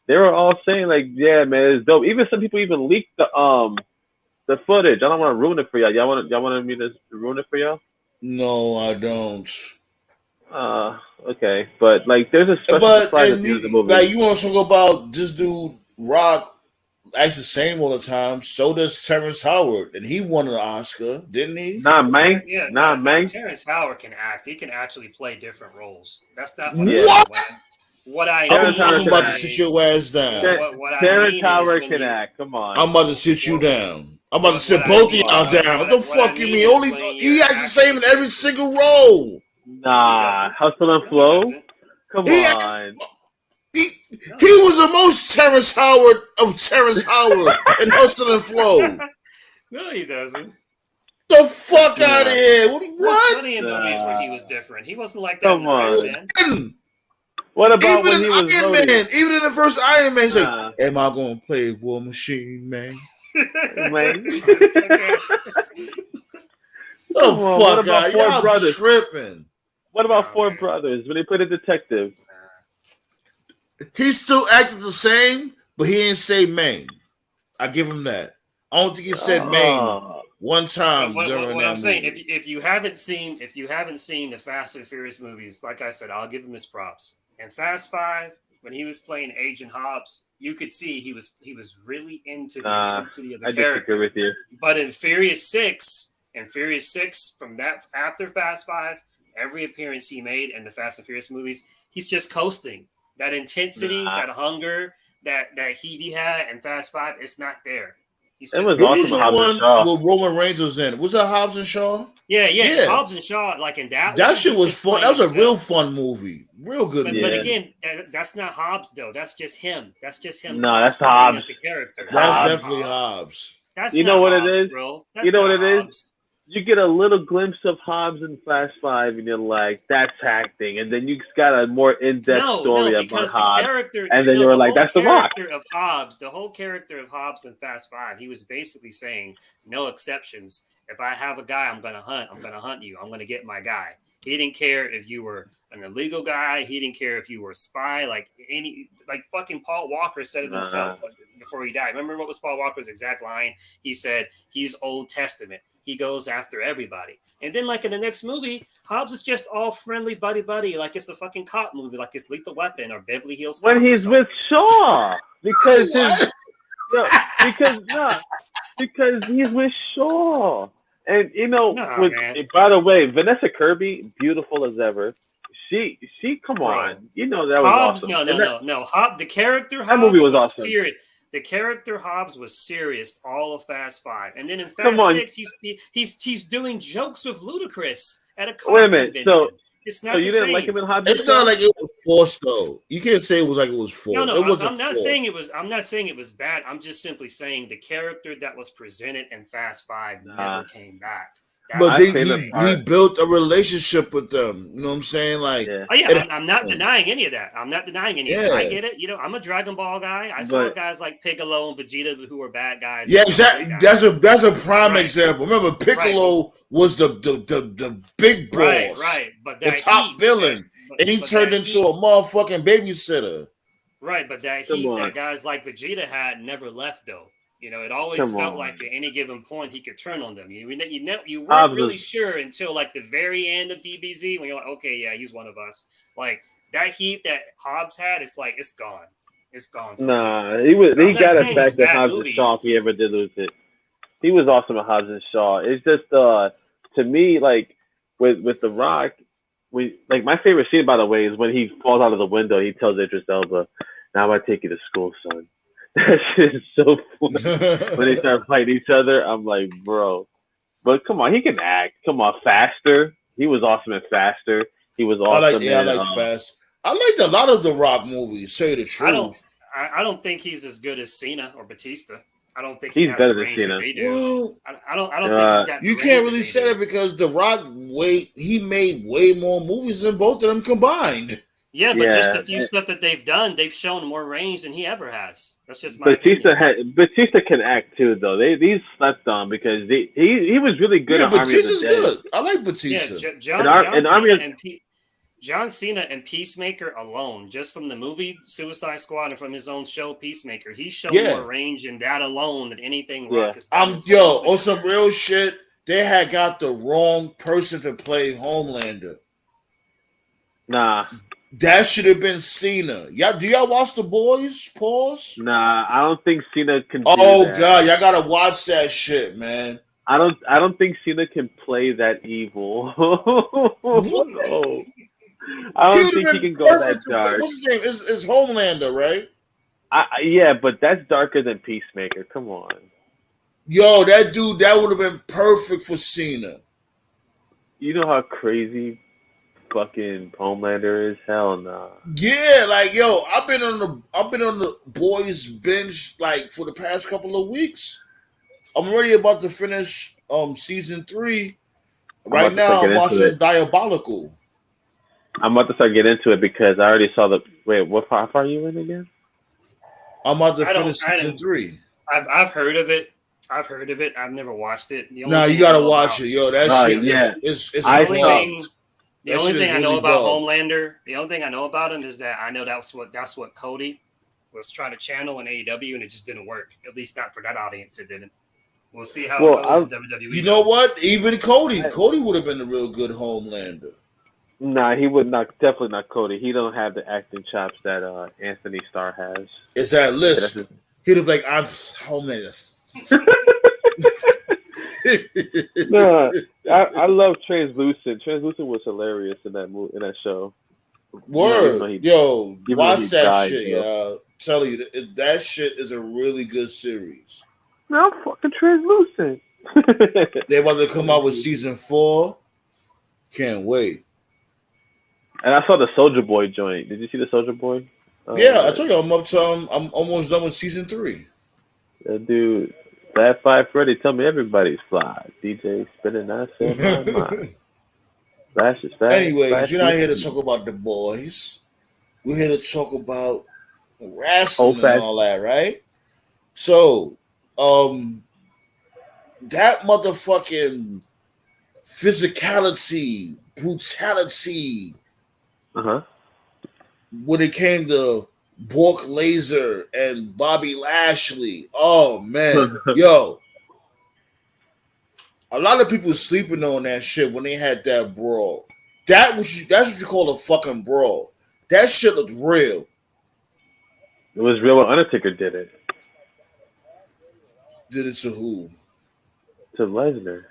They were all saying like, "Yeah, man, it's dope." Even some people even leaked the footage. I don't want to ruin it for y'all. Y'all want me to ruin it for y'all? No, I don't. Okay, but like, there's a special surprise at the end of the movie. Like, you want to talk about this dude Rock acts the same all the time. So does Terrence Howard, and he won an Oscar, didn't he? Nah, man. Yeah, nah, man. Terrence Howard can act. He can actually play different roles. That's not what I mean. I'm about to sit your ass down. Terrence Howard can act. Come on. I'm about to sit you down. I'm about to sit both of y'all down. What the fuck you mean? Only he acts the same in every single role. Nah, Hustle and Flow. Come on. He was the most Terrence Howard of Terrence Howard in Hustle and Flow. No, he doesn't. The fuck out of here! What? There's plenty of movies where he was different. He wasn't like that. Come on, man. What about even when in he was Iron Man? Even in the first Iron Man, he's like, "Am I gonna play War Machine, man?" Man. Oh fuck out! Y'all brothers? Tripping. What about Four Brothers when they played a detective? He still acted the same, but he didn't say Maine. I give him that. I don't think he said Maine one time during that I'm saying, movie. if you haven't seen the Fast and Furious movies, like I said, I'll give him his props. And Fast 5, when he was playing Agent Hobbs, you could see he was really into the intensity of the character. I disagree with you. But in Furious 6, from that after Fast 5, every appearance he made in the Fast and Furious movies, he's just coasting. That intensity, that hunger, that heat he had in Fast 5, it's not there. He's It just was What awesome was the Hobbs and one Shaw. where Roman Reigns was in? Was that Hobbs and Shaw? yeah. Hobbs and Shaw, like in that That one, shit he's was just fun. playing That was a real himself. fun movie. Real good movie. But again, that's not Hobbs though. That's just him. That's just him. No, that's cosplaying Hobbs. as the character. That's Hobbs. definitely Hobbs. That's You not know what Hobbs, it is? bro. That's You know not what it is? Hobbs. You get a little glimpse of Hobbs in Fast Five, and you're like, "That's acting," and then you got a more in-depth story about because the Hobbs, character, and then you were like, "That's the Rock." of Hobbs, the whole character of Hobbs in Fast Five, he was basically saying, no exceptions. If I have a guy, I'm gonna hunt you. I'm gonna get my guy. He didn't care if you were an illegal guy. He didn't care if you were a spy. Like fucking Paul Walker said it himself before he died. Remember what was Paul Walker's exact line? He said, "He's Old Testament. He goes after everybody." And then, like in the next movie, Hobbs is just all friendly, buddy, like it's a fucking cop movie, like it's Lethal Weapon or Beverly Hills Cop. When he's with Shaw, because because he's with Shaw, and by the way, Vanessa Kirby, beautiful as ever. She, come on, that Hobbs, was awesome. No. The character Hobbs that movie was awesome. Serious. The character Hobbs was serious all of Fast Five, and then in Fast Six, he's doing jokes with Ludacris at a Wait a minute, convention. It's not. So you didn't like him in Hobbs? It's not like it was forced though. You can't say it was like it was forced. No, it wasn't I'm not forced. saying it was. I'm not saying it was bad. I'm just simply saying the character that was presented in Fast Five never came back. But he built a relationship with them. You know what I'm saying? Like, I'm not denying any of that. I'm not denying any of that. I get it. I'm a Dragon Ball guy. I saw guys like Piccolo and Vegeta who were bad guys. Yeah, exactly. That's a prime example. Remember, Piccolo was the big boss, right? But the top villain, and he turned into a motherfucking babysitter. Right, but that heat that guys like Vegeta had never left though. It always felt like at any given point he could turn on them. You weren't really sure until like the very end of DBZ when you're like, okay, yeah, he's one of us. Like that heat that Hobbs had, it's like it's gone. It's gone. Nah, he got us back to Hobbs and Shaw if he ever did lose it. He was awesome at Hobbs and Shaw. It's just to me, like with The Rock, my favorite scene by the way is when he falls out of the window, he tells Idris Elba, "Now I'm gonna take you to school, son." That shit is so funny. When they start fighting each other, I'm like, bro. But come on, he can act. Come on, Faster. He was awesome in Faster. He was awesome. I like Fast. I liked a lot of the Rock movies. Say the truth. I don't think he's as good as Cena or Batista. I don't think he's better than Cena. Well, I don't think he's got. You can't really say that because the Rock he made way more movies than both of them combined. Yeah, but just a few stuff that they've done, they've shown more range than he ever has. That's just my opinion. Batista can act too, though. These slept on because he was really good at Army of the Dead. Batista's good. I like Batista. Yeah, John Cena and Peacemaker alone, just from the movie Suicide Squad and from his own show Peacemaker, he's shown more range in that alone than anything Rock has done. On some real shit, they had got the wrong person to play Homelander. Nah. That should have been Cena. Do y'all watch The Boys? Pause. Nah, I don't think Cena can. God, y'all gotta watch that shit, man. I don't think Cena can play that evil. No. I don't think he can go that dark. What's his name? It's Homelander, right? Yeah, but that's darker than Peacemaker. Come on. Yo, that dude, that would have been perfect for Cena. You know how crazy fucking Homelander is? Hell nah. Yeah, like I've been on the Boys binge like for the past couple of weeks. I'm already about to finish season 3. Right now I'm watching Diabolical. I'm about to start getting into it because I already saw how far are you in again? I'm about to finish season 3. I've heard of it. I've never watched it. You gotta watch it, yo. That shit, it's the only thing I know about Homelander, the only thing I know about him is that I know that's what Cody was trying to channel in AEW, and it just didn't work. At least not for that audience, it didn't. We'll see how it goes in WWE. You know what? Even Cody would have been a real good Homelander. Nah, he would not. Definitely not Cody. He don't have the acting chops that Anthony Starr has. It's that list. He'd have like, I'm Homelander. No, I love Translucent. Translucent was hilarious in that show. Word, watch that shit, y'all. Tell you that shit is a really good series. Man, I'm fucking translucent. They about to come out with season 4. Can't wait. And I saw the Soldier Boy joint. Did you see the Soldier Boy? Yeah, I told you I'm up to. I'm almost done with season 3. Dude, Fat Five Freddy, tell me everybody's fly. DJ spinning that set my mind. Flash is fast. Anyways, you're not here to talk about the boys. We're here to talk about wrestling and all that, right? So, that motherfucking physicality, brutality, when it came to Bork Laser and Bobby Lashley. Oh man, yo. A lot of people sleeping on that shit when they had that brawl. That's what you call a fucking brawl. That shit looked real. It was real when Undertaker did it. Did it to who? To Lesnar.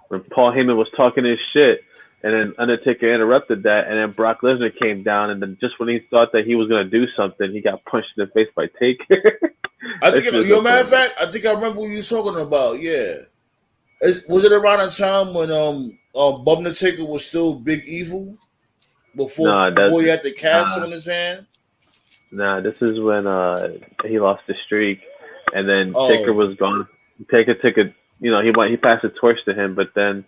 When Paul Heyman was talking his shit, and then Undertaker interrupted that, and then Brock Lesnar came down, and then just when he thought that he was going to do something, he got punched in the face by Taker. I think, matter of fact, I think I remember what you were talking about, yeah. Was it around the time when Bum Taker was still Big Evil? Before he had the cast on his hand? Nah, this is when he lost the streak, and then Taker was gone. Taker took a, he passed the torch to him, but then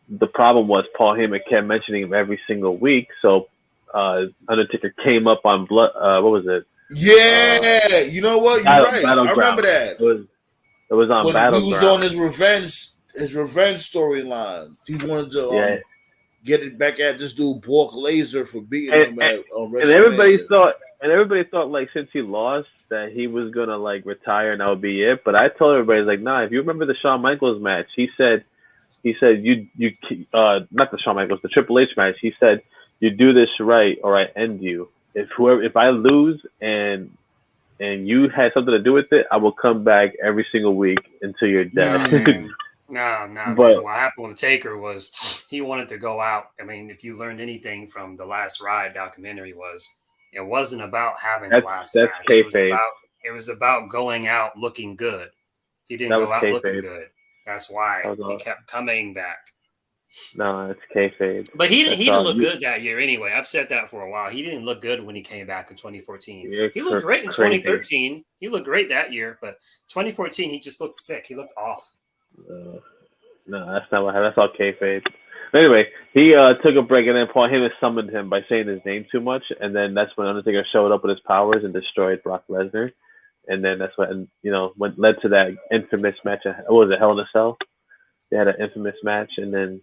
the problem was Paul Heyman kept mentioning him every single week, so Undertaker came up on blood. What was it? Yeah, you know what? You're right. I remember that. It was on when Battleground. He was on his revenge storyline. He wanted to get it back at this dude Bork Laser for beating him at WrestleMania. And everybody thought like since he lost that he was gonna like retire and that would be it. But I told everybody like, nah. If you remember the Shawn Michaels match, he said you not the Shawn Michaels, the Triple H match. He said you do this right or I end you. If I lose and you had something to do with it, I will come back every single week until you're dead. No. But what happened with Taker was he wanted to go out. I mean, if you learned anything from the Last Ride documentary, it wasn't about having the last match. It was about going out looking good. He didn't go out looking good. That's why he kept coming back. No, it's kayfabe. But he didn't look good that year anyway. I've said that for a while. He didn't look good when he came back in 2014. He looked great in 2013. He looked great that year, but 2014 he just looked sick. He looked off. No, that's not what happened. That's all kayfabe. But anyway, he took a break, and then Paul Heyman summoned him by saying his name too much, and then that's when Undertaker showed up with his powers and destroyed Brock Lesnar, and then that's what what led to that infamous match. What was it, Hell in a Cell? They had an infamous match, and then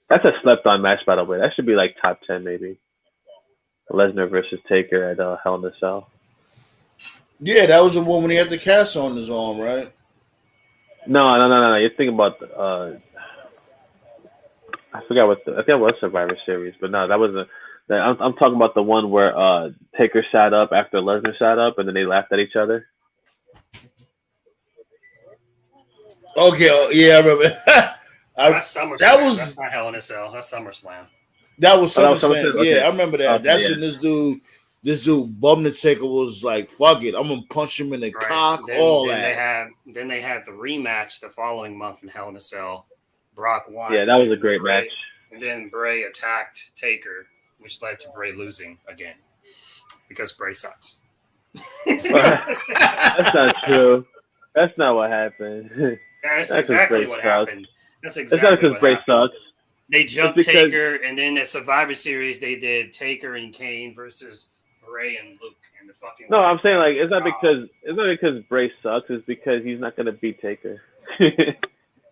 that's a slept-on match, by the way. That should be like top 10 maybe. Lesnar versus Taker at Hell in a Cell. Yeah, that was the one when he had the cast on his arm, right? No. You're thinking about I forgot I think it was Survivor Series, but no, that wasn't. I'm talking about the one where Taker sat up after Lesnar sat up, and then they laughed at each other. Okay, yeah, I remember. That's SummerSlam. That's not Hell in a Cell. That's SummerSlam. That was SummerSlam. Okay. Yeah, I remember that. That's when this dude Bum Taker was like, "Fuck it, I'm gonna punch him in the cock." Then they had the rematch the following month in Hell in a Cell. Brock won. Yeah, that was a great match. And then Bray attacked Taker, which led to Bray losing again because Bray sucks. That's not true. That's not what happened. That's exactly what happened. That's exactly. It's not because Bray sucks. They jumped Taker, and then at Survivor Series they did Taker and Kane versus Bray and Luke and the fucking. No, I'm saying like it's not because Bray sucks. It's because he's not going to beat Taker.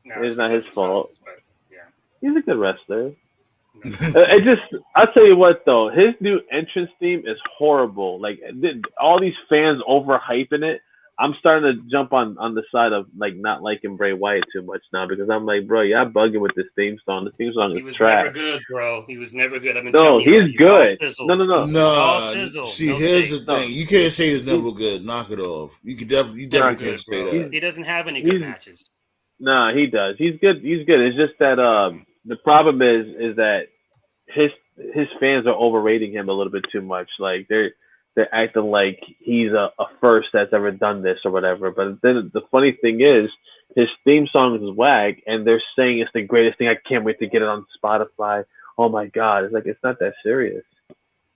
It's not his fault. Sucks, but, yeah. He's a good wrestler. I'll tell you what though, his new entrance theme is horrible. Like all these fans overhyping it. I'm starting to jump on the side of like not liking Bray Wyatt too much now because I'm like, bro, y'all bugging with this theme song. The theme song is trash. He was never good, bro. He was never good. He's good. No. See, here's the thing. You can't say he's never good. Knock it off. You definitely can't say that. He doesn't have any good matches. Nah, he does. He's good. It's just that the problem is that his fans are overrating him a little bit too much. Like they're acting like he's a first that's ever done this or whatever. But then the funny thing is, his theme song is whack, and they're saying it's the greatest thing. I can't wait to get it on Spotify. Oh my god, it's like it's not that serious.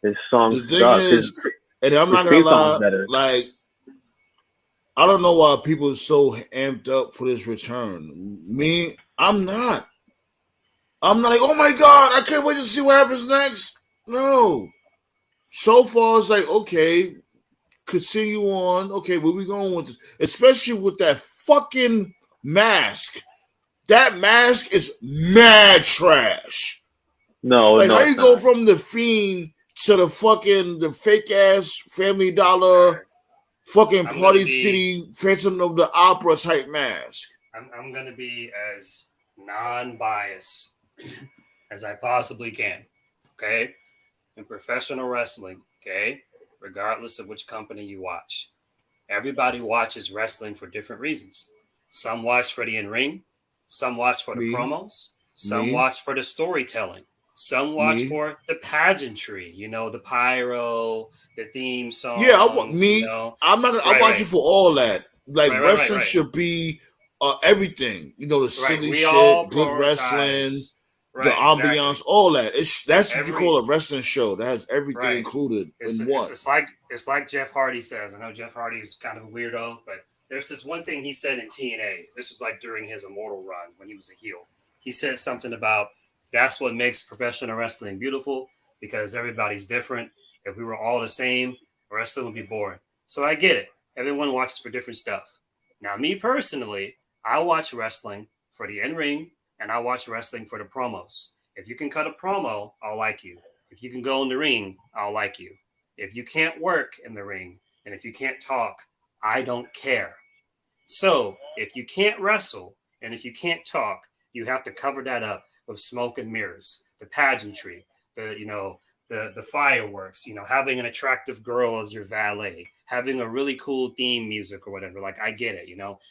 His songs The thing suck. is, and I'm His not gonna theme song lie, is better. like I don't know why people are so amped up for this return. Me, I'm not. I'm not like, oh my god, I can't wait to see what happens next. No. So far, it's like, okay, continue on. Okay, where we going with this? Especially with that fucking mask. That mask is mad trash. No, Like, no, how it's you go not. from the Fiend to the fake ass Family Dollar fucking I'm gonna Party be City Phantom of the Opera type mask? I'm gonna be as non-biased as I possibly can. Okay, in professional wrestling, okay, regardless of which company you watch, everybody watches wrestling for different reasons. Some watch for the in-ring, some watch for the Me, promos, some me, watch for the storytelling, some watch me. for the pageantry, the pyro, the theme Yeah, songs, I'm not. I Right, watch it right, for all that. Like right, right, right, wrestling right. should be everything. The Right. silly We shit, all good wrestling, prioritize. the Right, ambiance, exactly. all that. That's what you Every call a wrestling show. That has everything right. included It's in it's one. it's like it's like Jeff Hardy says. I know Jeff Hardy is kind of a weirdo, but there's this one thing he said in TNA. This was like during his Immortal run when he was a heel. He said something about that's what makes professional wrestling beautiful because everybody's different. If we were all the same, wrestling would be boring. So I get it. Everyone watches for different stuff. Now, me personally, I watch wrestling for the in ring and I watch wrestling for the promos. If you can cut a promo, I'll like you. If you can go in the ring, I'll like you. If you can't work in the ring and if you can't talk, I don't care. So if you can't wrestle and if you can't talk, you have to cover that up with smoke and mirrors, the pageantry, the fireworks, having an attractive girl as your valet, having a really cool theme music or whatever. Like I get it,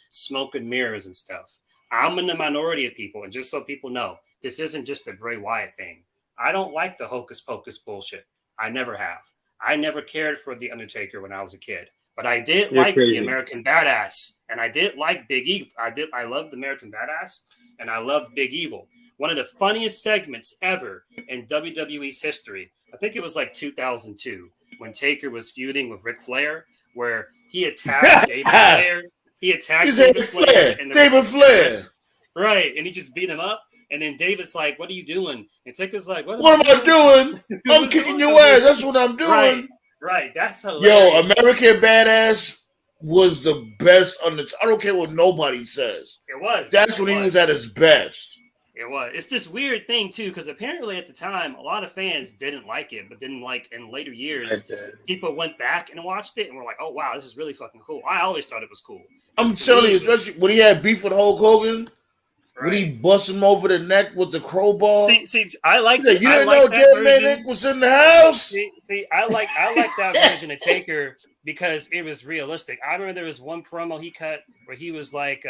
smoke and mirrors and stuff. I'm in the minority of people, and just so people know, this isn't just a Bray Wyatt thing. I don't like the hocus pocus bullshit. I never have. I never cared for the Undertaker when I was a kid. But I did You're like the crazy. American Badass, and I did like Big Evil. I loved the American Badass, and I loved Big Evil. One of the funniest segments ever in WWE's history. I think it was like 2002 when Taker was feuding with Ric Flair, where he attacked David Flair. He You attacked say David Flair Flair, David in the Flair. rest, right, and he just beat him up. And then David's like, "What are you doing?" And Taker's like, "What am I What am I doing? doing? I'm What's kicking going your on ass. here?" That's what I'm Right, doing. right. That's Yo, hilarious. American Badass was the best on the. I don't care what nobody says. It was. That's It when he was at was. his best. It was. It's this weird thing too, because apparently at the time a lot of fans didn't like it, but then like in later I years, did. people went back and watched it and were like, "Oh wow, this is really fucking cool." I always thought it was cool I'm because to telling you, me it was especially when he had beef with Hulk Hogan, when right. he bust him over the neck with the crowbar. See, I liked He's like, it. you I didn't know like that Dead Man version. Inc. was in the house? See, I like that version of Taker because it was realistic. I remember there was one promo he cut where he was like,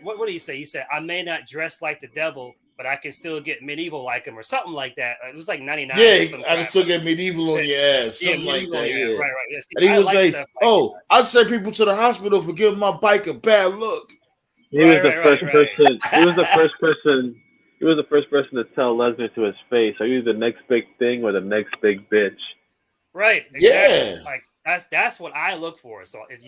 what did he say? He said, "I may not dress like the devil, but I can still get medieval like him," or something like that. It was like 99 Yeah, or some I can crap. still get medieval on But, your ass. yeah, Something like medieval. that, Yeah, yeah. right. Yes, And he I was like like, stuff like oh, I'd send people to the hospital for giving my bike a bad look. He was the first right. person. He was the first person. He was the first person to tell Lesnar to his face, "Are you the next big thing or the next big bitch?" Right, exactly. Yeah. Like that's what I look for. So if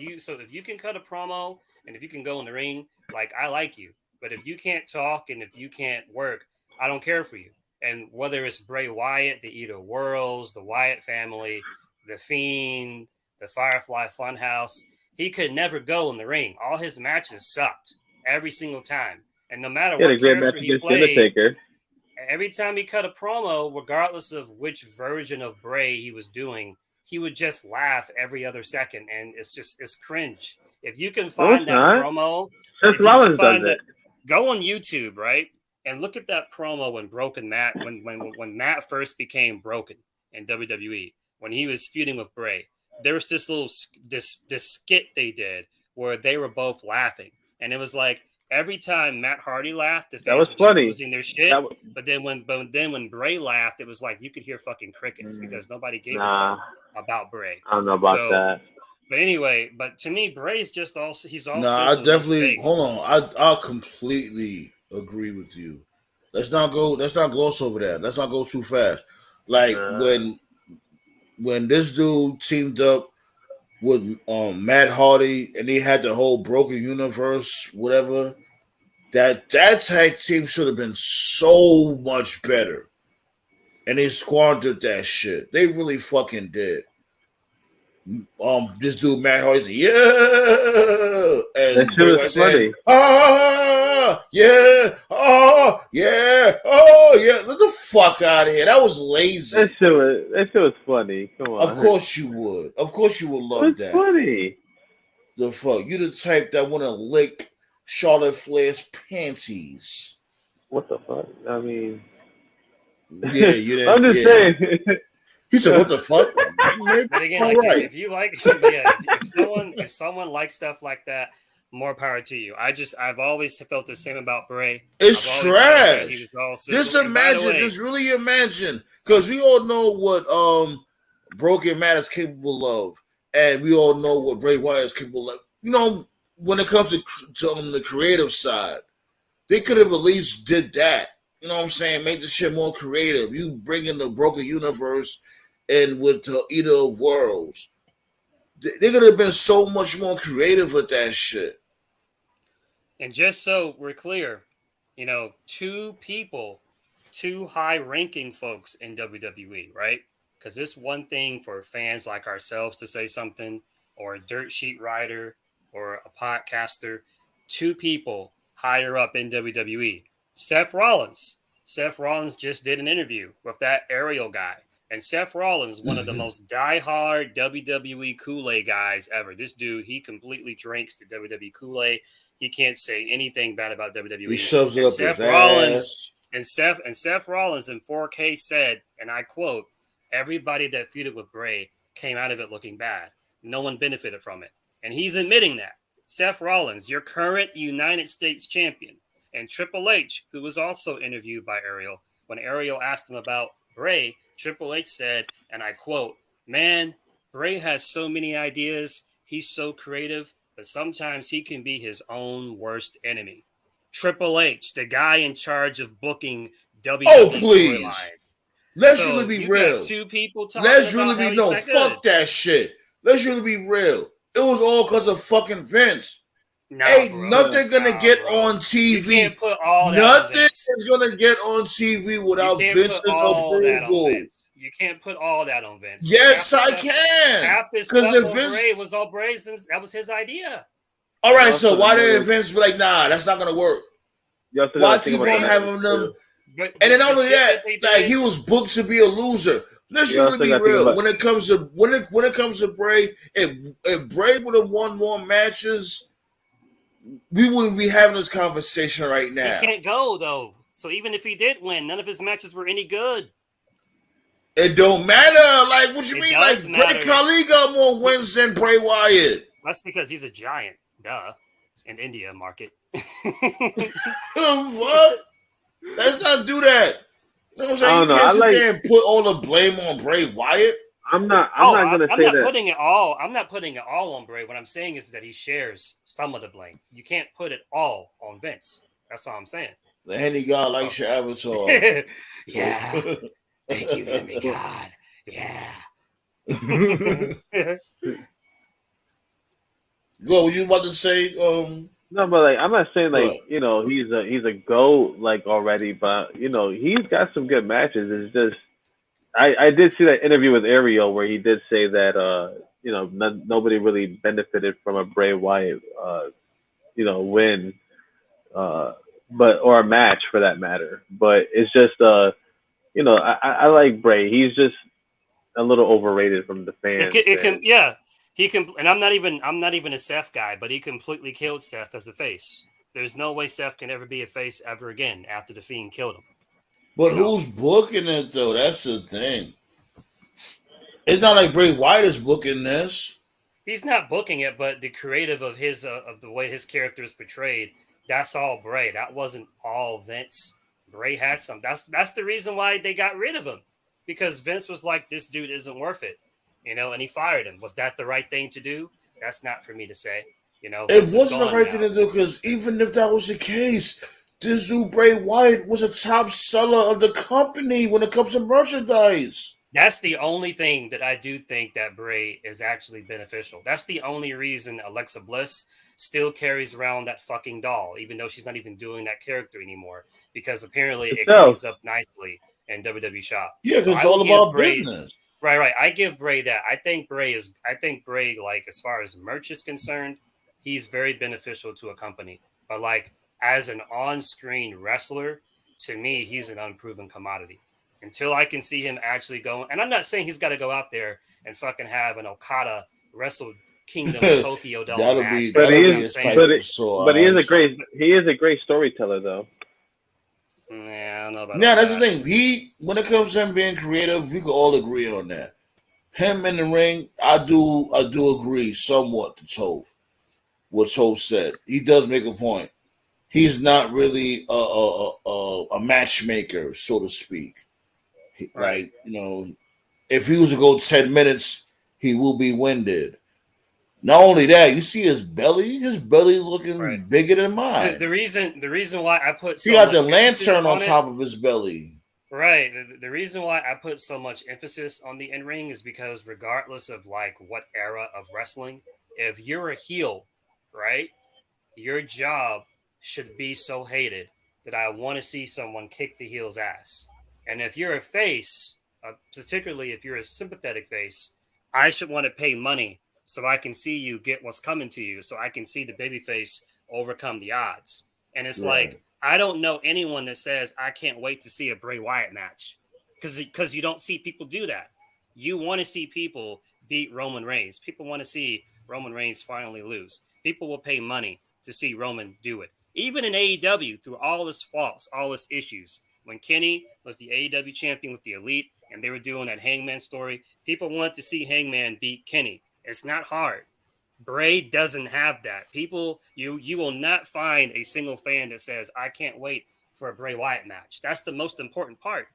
you can cut a promo and if you can go in the ring, like I like you. But if you can't talk and if you can't work, I don't care for you. And whether it's Bray Wyatt, the Eater Worlds, the Wyatt family, the Fiend, the Firefly Funhouse, he could never go in the ring. All his matches sucked every single time. And no matter He had a what great match character he against the played, Undertaker. every time he cut a promo, regardless of which version of Bray he was doing, he would just laugh every other second, and it's cringe. If you can No, it's find that not. promo, Seth if you can Rollins does find it. that, go on YouTube, right, and look at that promo when Broken Matt, when Matt first became Broken in WWE, when he was feuding with Bray. There was this little this skit they did where they were both laughing, and it was like every time Matt Hardy laughed, the That fans was were just funny. losing their shit. That was, But then when Bray laughed, it was like you could hear fucking crickets because nobody gave a nah, fuck about Bray. I don't know about So, that. but anyway, but to me, Bray's just also he's also Nah, I the definitely mistake. hold on. I completely agree with you. Let's not gloss over that. Let's not go too fast. Like Nah. when this dude teamed up with Matt Hardy and he had the whole Broken Universe, whatever. That tag team should have been so much better. And they squandered that shit. They really fucking did. This dude Matt Hardy's like, yeah, That and shit Bray was Wyatt saying, funny. yeah, yeah, oh yeah. Get the fuck out of here. That was lazy. That shit was funny. Come on. Of course you would. Of course you would It love was that. funny. The fuck, you the type that want to lick Charlotte Flair's panties. What the fuck? I mean, Yeah, you didn't. I'm just Yeah. saying. He said, "What the fuck?" Maybe But again, all like right. if you like, yeah, if someone likes stuff like that, more power to you. I've always felt the same about Bray. It's I've always felt that he trash. was also. Just And by the imagine, way, just really imagine, because we all know what Broken Matt is capable of, and we all know what Bray Wyatt is capable of. You know, when it comes to the creative side, they could have at least did that. You know what I'm saying? Make the shit more creative. You bring in the Broken Universe and with the Eater of Worlds. They could have been so much more creative with that shit. and just so we're clear, two people, two high-ranking folks in WWE, right? Because it's one thing for fans like ourselves to say something, or a dirt sheet writer, or a podcaster. Two people higher up in WWE. Seth Rollins. Seth Rollins just did an interview with that Ariel guy. And Seth Rollins, one of the most diehard WWE Kool-Aid guys ever. This dude, he completely drinks the WWE Kool-Aid. He can't say anything bad about WWE. He shoves it and up Seth his Rollins ass. and Seth Rollins in 4K said, and I quote, "Everybody that feuded with Bray came out of it looking bad. No one benefited from it." And he's admitting that. Seth Rollins, your current United States champion, and Triple H, who was also interviewed by Ariel, when Ariel asked him about Bray, Triple H said, and I quote, "Man, Bray has so many ideas. He's so creative, but sometimes he can be his own worst enemy." Triple H, the guy in charge of booking WWE Please. storylines. Let's So really be you real. got two people talking Let's about really how be he's no. not Fuck good. that shit. Let's really be real. It was all because of fucking Vince. Nah, Ain't bro. nothing gonna get bro. on TV. You can't put all that on Nothing Vince. is gonna get on TV You without can't Vince's put all that on approval. Vince. You can't put all that on Vince. Yes, I can. Half this Because stuff if on Vince, Bray was all Bray since that was his idea. all right, Also so why didn't notice- Vince be like, nah, that's not gonna work? You also Why gotta think keep about on the having matches, them? too. But And then not the only shit that, they like did- he was booked to be a loser. Let's You really also be gotta think real. about- When it comes to Bray, if Bray would have won more matches, we wouldn't be having this conversation right now. He can't go though. So even if he did win, none of his matches were any good. It don't matter. Like, what you It mean? does Like, Bray matter. Khali got more wins than Bray Wyatt. That's because he's a giant, duh, in India market. What? Let's not do that. You know what I'm saying? I You don't know. can't I sit like- there and put all the blame on Bray Wyatt. I'm not gonna say that. Putting it all. I'm not putting it all on Bray. What I'm saying is that he shares some of the blame. You can't put it all on Vince. That's all I'm saying. The Henny God likes your avatar. Yeah. Thank you, Henry God. Yeah. Go, what you about to say? No, but like I'm not saying like What? he's a GOAT like already, but he's got some good matches. It's just I did see that interview with Ariel where he did say that nobody really benefited from a Bray Wyatt win, or a match for that matter. But it's just I like Bray. He's just a little overrated from the fans. He can, and I'm not even a Seth guy, but he completely killed Seth as a face. There's no way Seth can ever be a face ever again after the Fiend killed him. But who's booking it though? That's the thing. It's not like Bray Wyatt is booking this. He's not booking it, but the creative of his of the way his character is portrayed that's all Bray. That wasn't all Vince. Bray had some. That's the reason why they got rid of him, because Vince was like, this dude isn't worth it, and he fired him. Was that the right thing to do? That's not for me to say. It Vince is wasn't the gone right now. thing to do, because even if that was the case, this dude Bray Wyatt was a top seller of the company when it comes to merchandise. That's the only thing that I do think that Bray is actually beneficial. That's the only reason Alexa Bliss still carries around that fucking doll, even though she's not even doing that character anymore, because apparently it So, cleans up nicely in WWE Shop. Yeah, So because it's I will all give about Bray business. right. I give Bray that. I think Bray, like, as far as merch is concerned, he's very beneficial to a company. But like, as an on-screen wrestler, to me, he's an unproven commodity. Until I can see him actually go, and I'm not saying he's got to go out there and fucking have an Okada Wrestle Kingdom Tokyo Dome that'll be match. but You he know that'll what be I'm is, his saying? fight but for it, sore but eyes. he is a great storyteller though. I don't know about Now all that's the that. thing. When it comes to him being creative, we can all agree on that. Him in the ring, I do agree somewhat to Tove. What Tove said, he does make a point. He's not really a matchmaker, so to speak. Right. If he was to go 10 minutes, he will be winded. Not only that, you see his belly. His belly Right. looking bigger than The, mine. the reason the reason why I put He so got the much emphasis lantern on on it. top of his belly. Right. The reason why I put so much emphasis on the in ring is because regardless of like what era of wrestling, if you're a heel, right, your job should be so hated that I want to see someone kick the heel's ass. And if you're a face, particularly if you're a sympathetic face, I should want to pay money so I can see you get what's coming to you, so I can see the babyface overcome the odds. And it's like, Right. I don't know anyone that says I can't wait to see a Bray Wyatt match, because you don't see people do that. You want to see people beat Roman Reigns. People want to see Roman Reigns finally lose. People will pay money to see Roman do it. Even in AEW, through all his faults, all his issues, when Kenny was the AEW champion with the Elite and they were doing that Hangman story, people wanted to see Hangman beat Kenny. It's not hard. Bray doesn't have that. People, you will not find a single fan that says, I can't wait for a Bray Wyatt match. That's the most important part.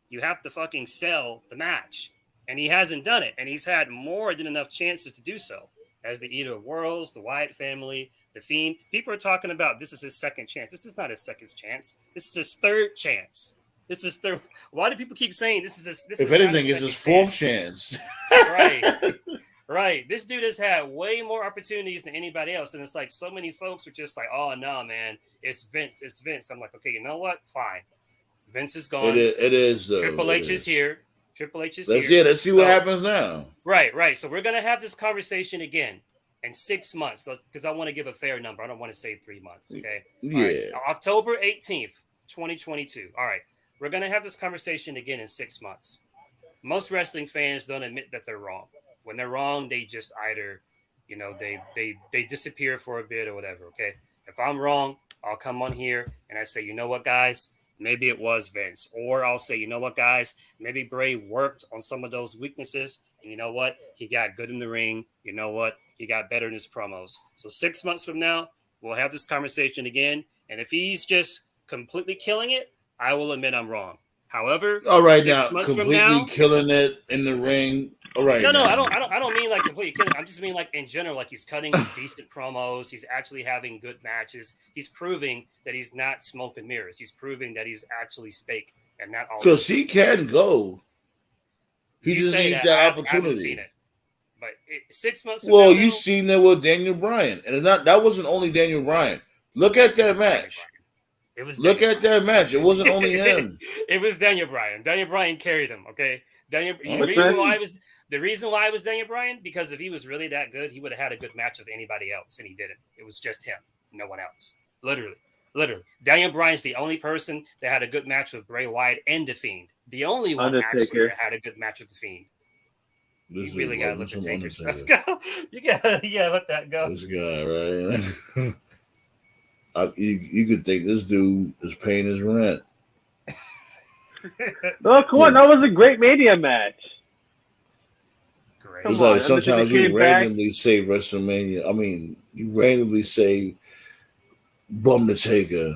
You have to fucking sell the match. And he hasn't done it. And he's had more than enough chances to do so. As the Eater of Worlds, the Wyatt family, the Fiend. People are talking about this is his second chance. This is not his second chance. This is his third chance. This is third. Why do people keep saying this is his, this If is not anything, his it's second his fourth chance? chance. Right. Right. This dude has had way more opportunities than anybody else. And it's like so many folks are just like, oh, no, man, it's Vince. It's Vince. I'm like, okay, you know what? Fine. Vince is gone. It is though. Triple It H is is. here. Triple H is Let's here. let's see So, what happens now. Right. So we're going to have this conversation again in 6 months because I want to give a fair number. I don't want to say 3 months. Okay. Yeah. All right. October 18th, 2022. All right. We're going to have this conversation again in 6 months. Most wrestling fans don't admit that they're wrong. When they're wrong, they just either, they disappear for a bit or whatever. Okay. If I'm wrong, I'll come on here and I say, you know what, guys? Maybe it was Vince. Or I'll say, you know what, guys? Maybe Bray worked on some of those weaknesses. And you know what? He got good in the ring. You know what? He got better in his promos. So 6 months from now, we'll have this conversation again. And if he's just completely killing it, I will admit I'm wrong. However, All right, 6 now months from completely now, killing it in the ring. All right, no, now. I don't mean like completely killing. I'm just mean like in general, like he's cutting decent promos. He's actually having good matches. He's proving that he's not smoke and mirrors. He's proving that he's actually steak and not all. Because he can go. He just needs that I haven't opportunity. seen it, but 6 months. Well, from now, you seen that with Daniel Bryan, and that wasn't only Daniel Bryan. Look at that match. It was. Look at that match. It wasn't only him. It was Daniel Bryan. Daniel Bryan carried him. Okay, Daniel. The reason why it was Daniel Bryan, because if he was really that good, he would have had a good match with anybody else, and he didn't. It was just him, no one else. Literally. Daniel Bryan's the only person that had a good match with Bray Wyatt and The Fiend. The only one actually that had a good match with The Fiend. You really gotta let the Taker stuff go. You gotta let that go. This guy, right? You could think this dude is paying his rent. No, come on, that was a great Mania match. It's like sometimes you randomly say WrestleMania. I mean, you randomly say Bum the Taker.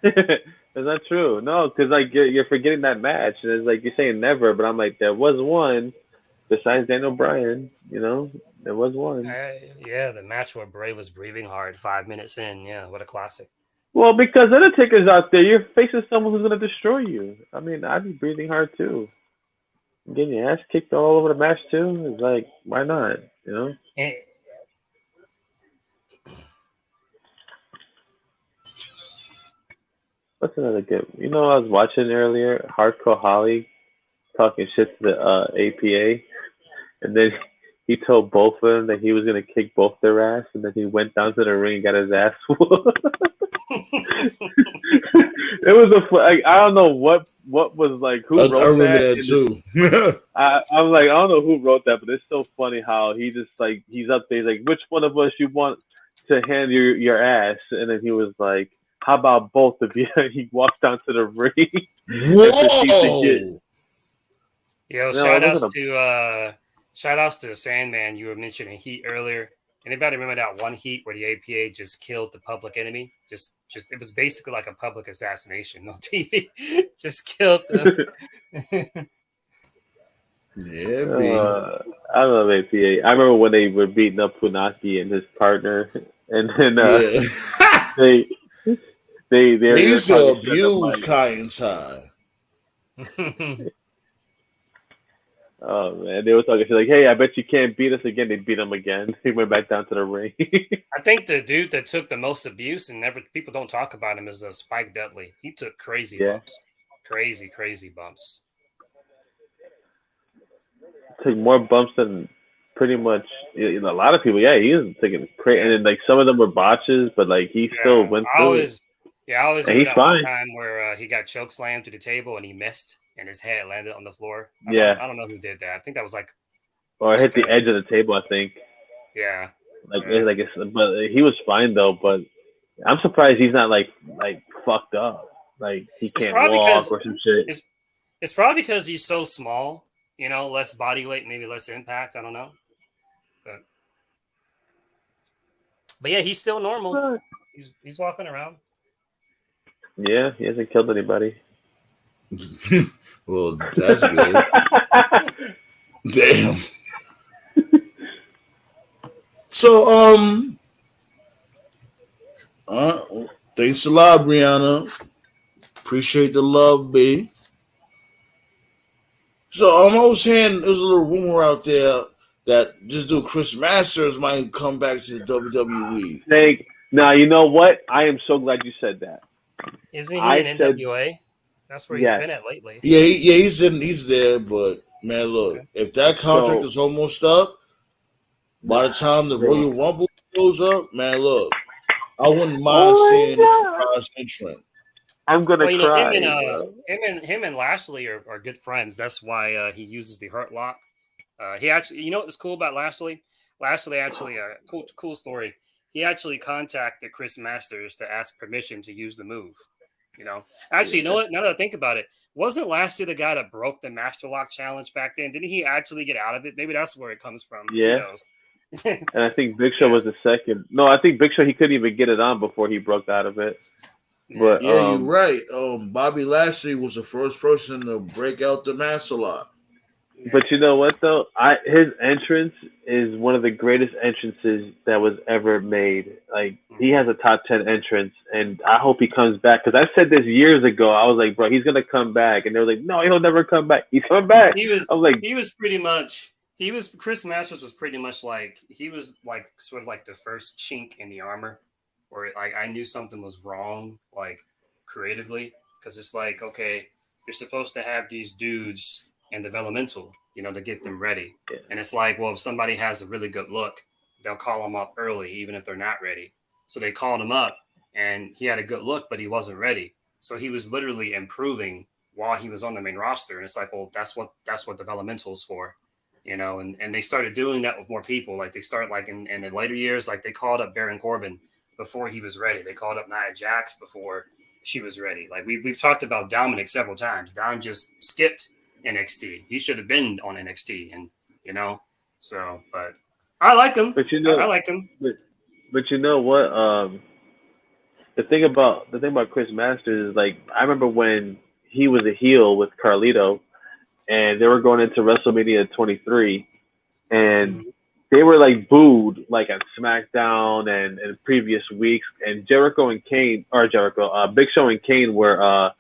Is that true? No, because like you're forgetting that match, and it's like you're saying never, but I'm like there was one besides Daniel Bryan. You know, there was one. Yeah, the match where Bray was breathing hard 5 minutes in. Yeah, what a classic. Well, because Undertaker's out there, you're facing someone who's gonna destroy you. I mean, I'd be breathing hard too. Getting your ass kicked all over the match too. It's like, why not? You know. And, What's another good? You know, I was watching earlier, Hardcore Holly talking shit to the APA, and then he told both of them that he was gonna kick both their ass, and then he went down to the ring and got his ass whooped. It was like, I don't know what was like who wrote I remember that too. I'm like, I don't know who wrote that, but it's so funny how he just like he's up there, he's like, which one of us you want to hand your ass? And then he was like, how about both of you? He walked down to the ring. Whoa! Yo, shout outs to Sandman. You were mentioning Heat earlier. Anybody remember that one Heat where the APA just killed the Public Enemy? Just it was basically like a public assassination on TV. Just killed them. Yeah, B. I love APA. I remember when they were beating up Funaki and his partner, and then they used to abuse Kai and Ty. Oh man, they were talking shit like, "Hey, I bet you can't beat us again." They beat him again. He went back down to the ring. I think the dude that took the most abuse and never people don't talk about him is Spike Dudley. He took crazy bumps, crazy bumps. Took more bumps than pretty much a lot of people. Yeah, he was taking crazy, and then like some of them were botches, but like he still went through it. I always remember that one time where he got choke slammed to the table and he missed and his head landed on the floor. I don't know who did that. I think that was like, or hit the edge of the table. I think. Yeah. But he was fine though. But I'm surprised he's not like fucked up. Like he can't walk or some shit. It's probably because he's so small. You know, less body weight, maybe less impact. I don't know. But yeah, he's still normal. He's walking around. Yeah, he hasn't killed anybody. Well, that's good. Damn. So, thanks a lot, Brianna. Appreciate the love, B. So, I was hearing there's a little rumor out there that this dude Chris Masters might come back to the WWE. Now, you know what? I am so glad you said that. Isn't he in NWA? That's where he's been at lately. Yeah, he's there. But man, look, if that contract is almost up, by the time the Royal Rumble goes up, man, look, I wouldn't mind seeing the surprise entrant. I'm gonna cry. Him and Lashley are good friends. That's why he uses the Hurt Lock. He actually, you know what's cool about Lashley? Lashley actually, cool story. He actually contacted Chris Masters to ask permission to use the move. You know, actually, you know what? Now that I think about it, wasn't Lashley the guy that broke the Master Lock challenge back then? Didn't he actually get out of it? Maybe that's where it comes from. Yeah. And I think Big Show was the second. No, I think Big Show, he couldn't even get it on before he broke out of it. But yeah, you're right. Bobby Lashley was the first person to break out the Master Lock. But you know what though? His entrance is one of the greatest entrances that was ever made. Like he has a top 10 entrance, and I hope he comes back. Because I said this years ago. I was like, bro, he's gonna come back, and they were like, no, he'll never come back. He's coming back. Chris Masters was pretty much like he was like sort of like the first chink in the armor, where like I knew something was wrong, like creatively, because it's like, okay, you're supposed to have these dudes and developmental, you know, to get them ready. Yeah. And it's like, well, if somebody has a really good look, they'll call them up early, even if they're not ready. So they called him up and he had a good look, but he wasn't ready. So he was literally improving while he was on the main roster. And it's like, well, that's what developmental is for, you know? And they started doing that with more people. Like they started like in the later years, like they called up Baron Corbin before he was ready. They called up Nia Jax before she was ready. Like we've talked about Dominic several times. Dom just skipped NXT. He should have been on NXT, and you know, so but I like him. But you know, I like him. But you know what? the thing about Chris Masters is like I remember when he was a heel with Carlito, and they were going into WrestleMania 23, and Mhm. they were like booed like at SmackDown and previous weeks, and Jericho and Kane or Jericho, Big Show and Kane were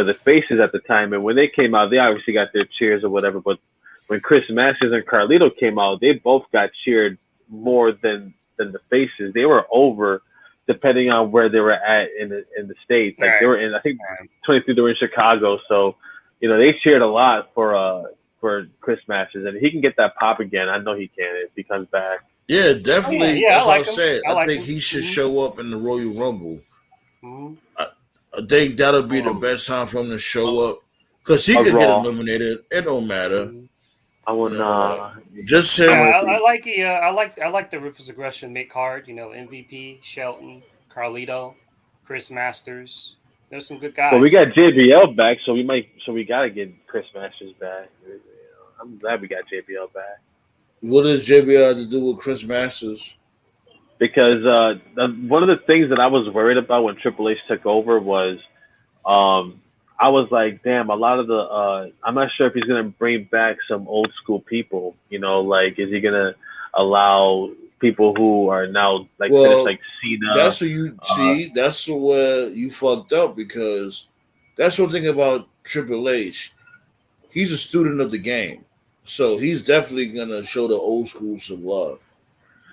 the faces at the time, and when they came out, they obviously got their cheers or whatever. But when Chris Masters and Carlito came out, they both got cheered more than the faces. They were over, depending on where they were at in the states. Like they Right. were in, I think Right. 23 they were in Chicago, so they cheered a lot for Chris Masters, and he can get that pop again. I know he can if he comes back. Yeah, Oh yeah, definitely. yeah. I That's what I like him. said. I I like think him. he should show up in the Royal Rumble. Hmm. I, I think that'll be the Um, best time for him to show a, up because he a could get Raw. eliminated. It don't matter. Hmm. I You want know, like just Yeah, I him. want to see. I like the Ruthless Aggression mid card. MVP, Shelton, Carlito, Chris Masters. There's some good Well, we guys. got JBL back, so we gotta get Chris Masters back. I'm glad we got JBL back What does JBL have to do with Chris Masters? because one of the things that I was worried about when Triple H took over was um, I was like, damn, a lot of the I'm not sure if he's gonna bring back some old school people. Like is he gonna allow people who are now like finished Well, like Cena? that's what you Uh, see. That's where you fucked up because that's one thing about Triple H. He's a student of the game, so he's definitely gonna show the old school some love.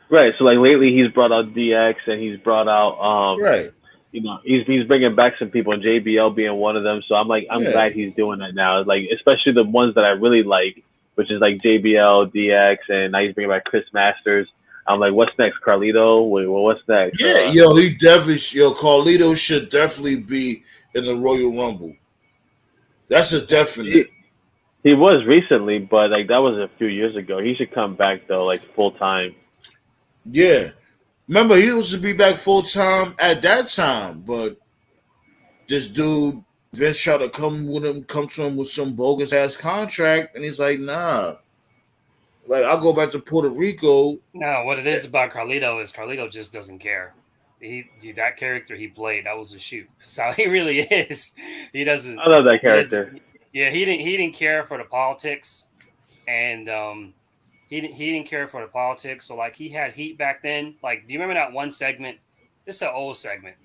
right. So like lately, he's brought out DX and he's brought out Right? he's bringing back some people, and JBL being one of them. So I'm Yeah, glad he's doing that now. Like especially the ones that I really like, which is like JBL, DX, and now he's bringing back Chris Masters. I'm like, what's next, Carlito? Wait, well, what's next? yeah. Yo, he definitely. Yo, Carlito should definitely be in the Royal Rumble. That's a He, definite. he was recently, but like that was a few years ago. He should come back though, like full time. Yeah. Remember, he was to be back full time at that time, but this dude Vince tried to come to him with some bogus ass contract, and he's like, nah. Like I'll go back to Puerto Rico. No, what it is about Carlito is Carlito just doesn't care. That character he played, that was a shoot. That's how he really is. He doesn't. I love that He doesn't. character. Yeah, he didn't care for the politics, and he didn't care for the politics. So like he had heat back then. Like, do you remember that one segment? This is an old segment.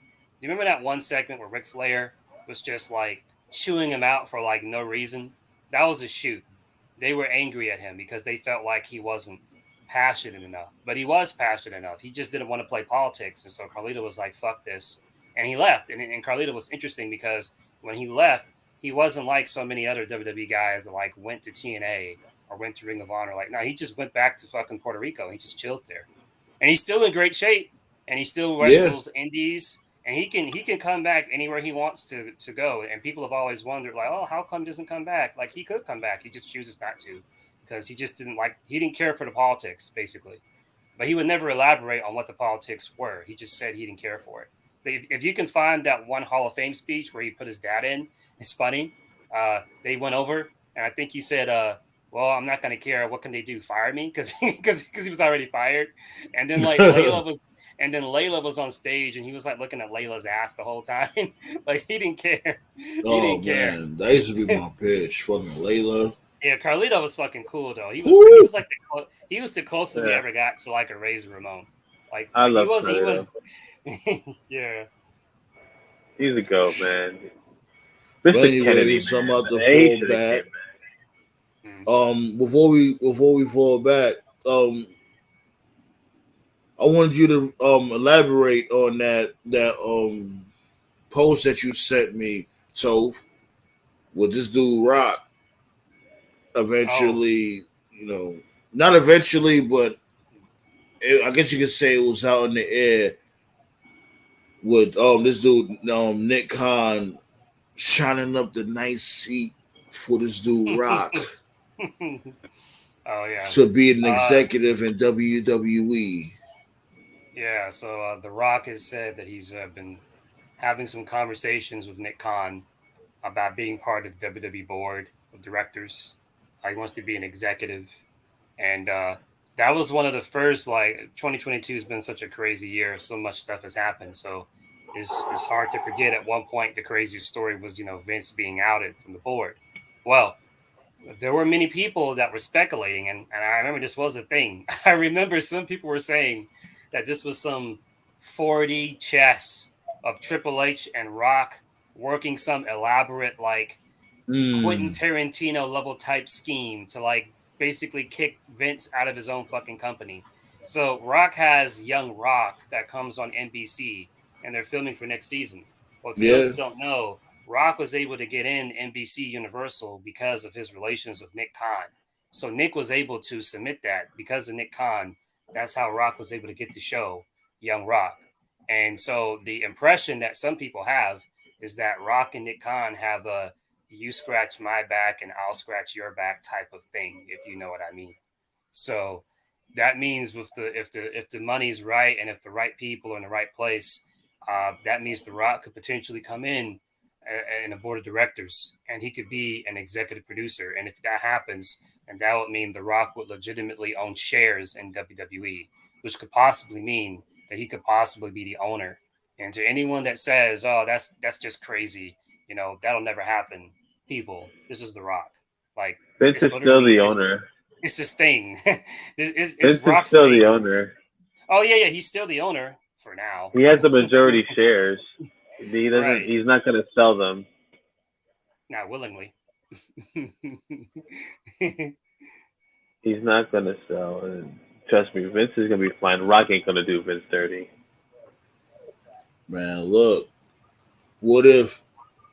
Do you remember that one segment where Ric Flair was just like chewing him out for like no reason? That was a shoot. They were angry at him because they felt like he wasn't passionate enough. But he was passionate enough. He just didn't want to play politics. And so Carlito was like, fuck this. And he left. And Carlito was interesting because when he left, he wasn't like so many other WWE guys that like went to TNA or went to Ring of Honor. Like, no, he just went back to fucking Puerto Rico. He just chilled there. And he's still in great shape. And he still Yeah, wrestles indies. And he can come back anywhere he wants to go. And people have always wondered, like, oh, how come he doesn't come back? Like he could come back. He just chooses not to because he didn't care for the politics, basically. But he would never elaborate on what the politics were. He just said he didn't care for it. If you can find that one Hall of Fame speech where he put his dad in, it's funny. They went over, and I think he said, "Well, I'm not going to care. What can they do? Fire me?" Because he was already fired. And then like Layla was on stage, and he was like looking at Layla's ass the whole time. Like he didn't care. He oh didn't care. man, that used to be my bitch. Fucking Layla. Yeah, Carlito was fucking cool though. He Woo! was like he was the closest we Yeah, ever got to like a Razor Ramon. I He love wasn't. He Carlito. was. Yeah. He's a goat, man. But Mr. Kennedy, anyways, I'm man. about to He fall should have came back. back. Mm. Before we fall back, I wanted you to elaborate on that post that you sent me, Toph, with this dude Rock Oh. eventually, not eventually, but I guess you could say it was out in the air with this dude Nick Khan shining up the nice seat for this dude Rock Oh yeah. to be an Uh, executive in WWE. yeah. So The Rock has said that he's been having some conversations with Nick Khan about being part of the WWE board of directors. He wants to be an executive, and that was one of the first. Like 2022 has been such a crazy year. So much stuff has happened. So it's hard to forget at one point the craziest story was, Vince being outed from the board. Well, there were many people that were speculating, and I remember this was a thing. I remember some people were saying that this was some 4D chess of Triple H and Rock working some elaborate, like, Quentin Tarantino level type scheme to, like, basically kick Vince out of his own fucking company. So Rock has Young Rock that comes on NBC, and they're filming for next season. Well, to those Yeah. that don't know, Rock was able to get in NBC Universal because of his relations with Nick Khan. So Nick was able to submit that because of Nick Khan. That's how Rock was able to get the show, Young Rock. And so the impression that some people have is that Rock and Nick Khan have a you scratch my back and I'll scratch your back type of thing, if you know what I mean. So that means with if the money's right and if the right people are in the right place, that means The Rock could potentially come in a board of directors, and he could be an executive producer. And if that happens, then that would mean The Rock would legitimately own shares in WWE, which could possibly mean that he could possibly be the owner. And to anyone that says, "Oh, that's just crazy," that'll never happen. People, this is The Rock. Like, Vince it's is still literally the owner. it's his thing. it's Vince is Rock's still thing. the owner. Oh yeah, he's still the owner for now. He has the majority shares. He doesn't. Right. He's not going to sell them. Not willingly. He's not going to sell. And trust me, Vince is going to be fine. Rock ain't going to do Vince dirty. Man, look. What if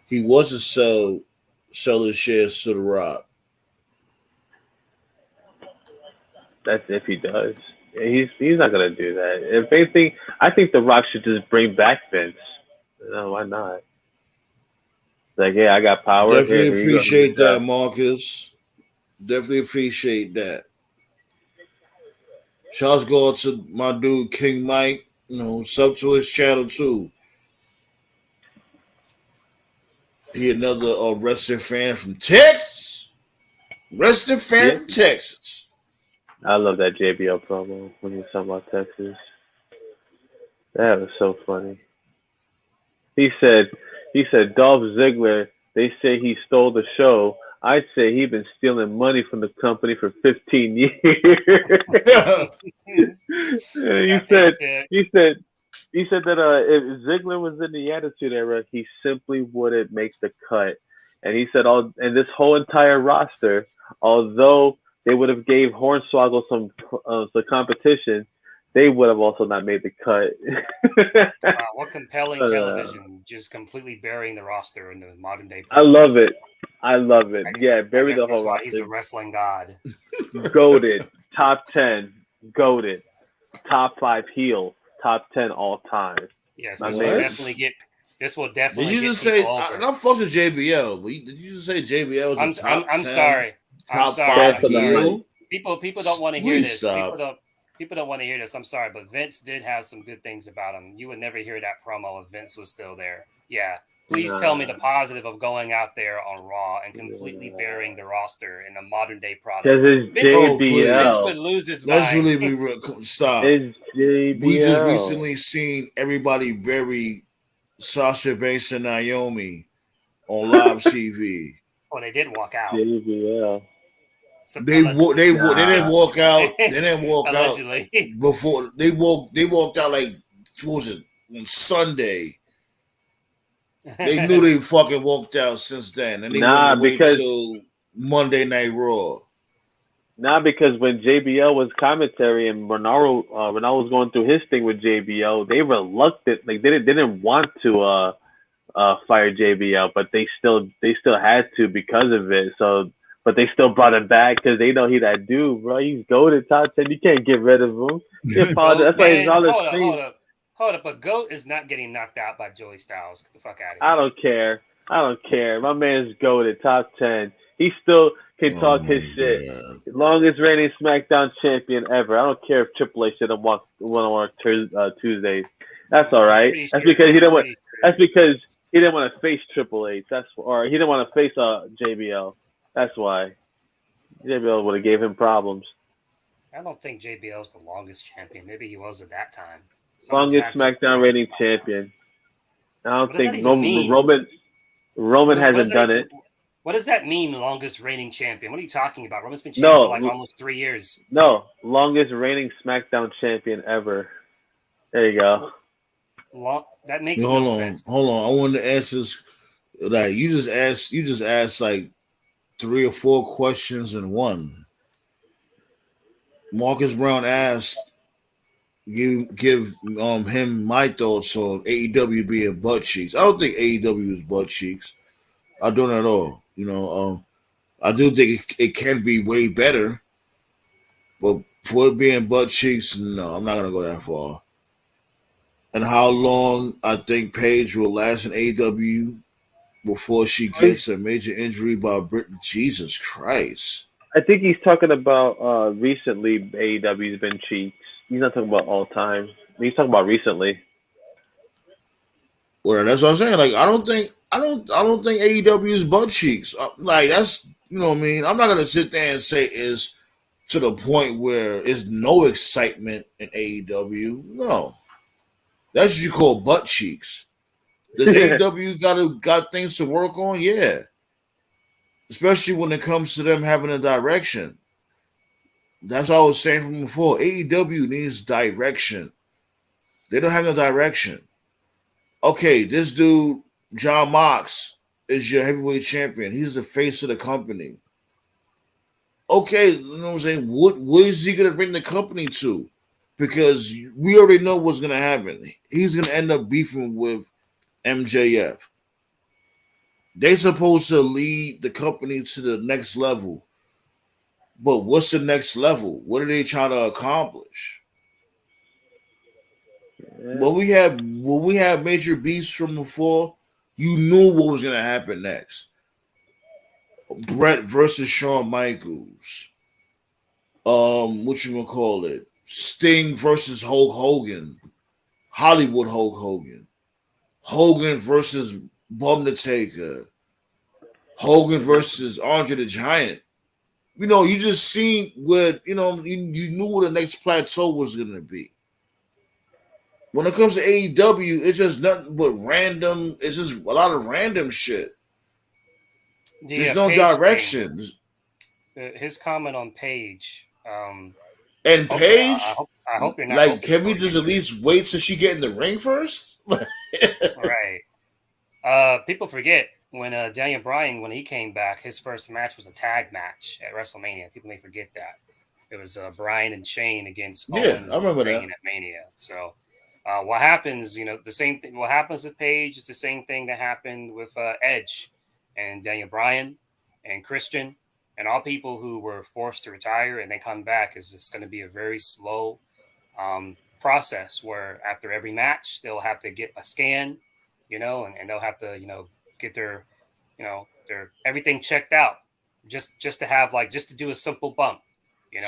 he was to sell his shares to The Rock? That's if he does. He's not going to do that. If anything, I think The Rock should just bring back Vince. No, why not? Like, yeah, I got power. Definitely Here you go. appreciate that, Marcus. Definitely appreciate that. Shouts go out to my dude King Mike. Sub to his channel too. He another wrestling fan from Texas. Wrestling fan from Texas. I love that JBL promo when he was talking about Texas. That was so funny. He said, Dolph Ziggler, they say he stole the show. I'd say he's been stealing money from the company for 15 years. He said that if Ziggler was in the Attitude Era, he simply wouldn't make the cut. And he said, and this whole entire roster, although they would have gave Hornswoggle some competition, they would have also not made the cut. Wow, what compelling television, just completely burying the roster in the modern day. I love it. Yeah, bury the whole roster. He's a wrestling god. Goated. Top 10. Goated. Top 5 heel. Top 10 all time. Yes, this will definitely get. Did you just say? I'm fucking with JBL. But did you just say JBL? I'm sorry. I'm sorry. People don't want to hear this. People don't want to hear this. I'm sorry, but Vince did have some good things about him. You would never hear that promo if Vince was still there. Yeah. Please tell me the positive of going out there on Raw and completely burying the roster in a modern day product. JBL. Vince would lose his mind. Let's really be real. Stop. We just recently seen everybody bury Sasha Banks and Naomi on live TV. Oh, they did walk out. JBL. They didn't walk out. They didn't walk out before they walked out like what was it on Sunday. They knew they fucking walked out since then, and they wouldn't wait till Monday Night Raw. Because when JBL was commentary and Ronaldo was going through his thing with JBL, they reluctant, like they didn't want to fire JBL, but they still had to because of it. So, but they still brought him back because they know he that dude, bro. He's goated top 10. You can't get rid of him. That's why he's all this. Hold up, but GOAT is not getting knocked out by Joey Styles. Get the fuck out of here. I don't care. My man's goated top 10. He still can talk his shit. Longest reigning SmackDown champion ever. I don't care if Triple H didn't want to work Tuesdays. That's all right. That's because he didn't want. That's because he didn't want to face Triple H. Or he didn't want to face JBL. That's why. JBL would have gave him problems. I don't think JBL is the longest champion. Maybe he was at that time. Longest SmackDown reigning champion. I don't What does that think even mean? Roman What does hasn't that? done it. What does that mean? Longest reigning champion? What are you talking about? Roman's been champ for like No, almost 3 years. no, longest reigning SmackDown champion ever. There you go. That makes no sense. Hold on. I wanted to answer this. Like you just asked like 3 or 4 questions in one. Marcus Brown asked, give him my thoughts on AEW being butt cheeks. I don't think AEW is butt cheeks. I don't at all. I do think it can be way better, but for it being butt cheeks, no, I'm not gonna go that far. And how long I think Paige will last in AEW before she gets a major injury by Britain? Jesus Christ. I think he's talking about recently AEW's been cheats. He's not talking about all time. He's talking about recently. Well, that's what I'm saying. Like, I don't think AEW is butt cheeks. Like, that's, what I mean. I'm not gonna sit there and say it's to the point where it's no excitement in AEW. No, that's what you call butt cheeks. Does AEW got things to work on? Yeah, especially when it comes to them having a direction. That's what I was saying from before. AEW needs direction. They don't have no direction. Okay, this dude, John Mox, is your heavyweight champion. He's the face of the company. Okay, you know what I'm saying? What is he gonna bring the company to? Because we already know what's gonna happen. He's gonna end up beefing with MJF. They supposed to lead the company to the next level. But what's the next level? What are they trying to accomplish? Yeah. When we had major beefs from before, you knew what was gonna happen next. Brett versus Shawn Michaels. What you gonna call it? Sting versus Hulk Hogan. Hollywood Hulk Hogan. Hogan versus Bum the Taker. Hogan versus Andre the Giant. You just seen what you knew what the next plateau was gonna be. When it comes to AEW, it's just nothing but random. It's just a lot of random shit. There's The no Page thing. direction. His comment on Page. And Okay, Paige, I hope you're not like, hoping can we for an just at injury. least wait till she get in the ring first? Right. People forget when Daniel Bryan, when he came back, his first match was a tag match at WrestleMania. People may forget that. It was Bryan and Shane against Yeah, I Owens and remember that. Zayn at Mania. So, what happens? The same thing. What happens with Paige is the same thing that happened with Edge and Daniel Bryan and Christian and all people who were forced to retire and they come back. Is it's going to be a very slow process where after every match they'll have to get a scan, and they'll have to get their everything checked out just to have just to do a simple bump,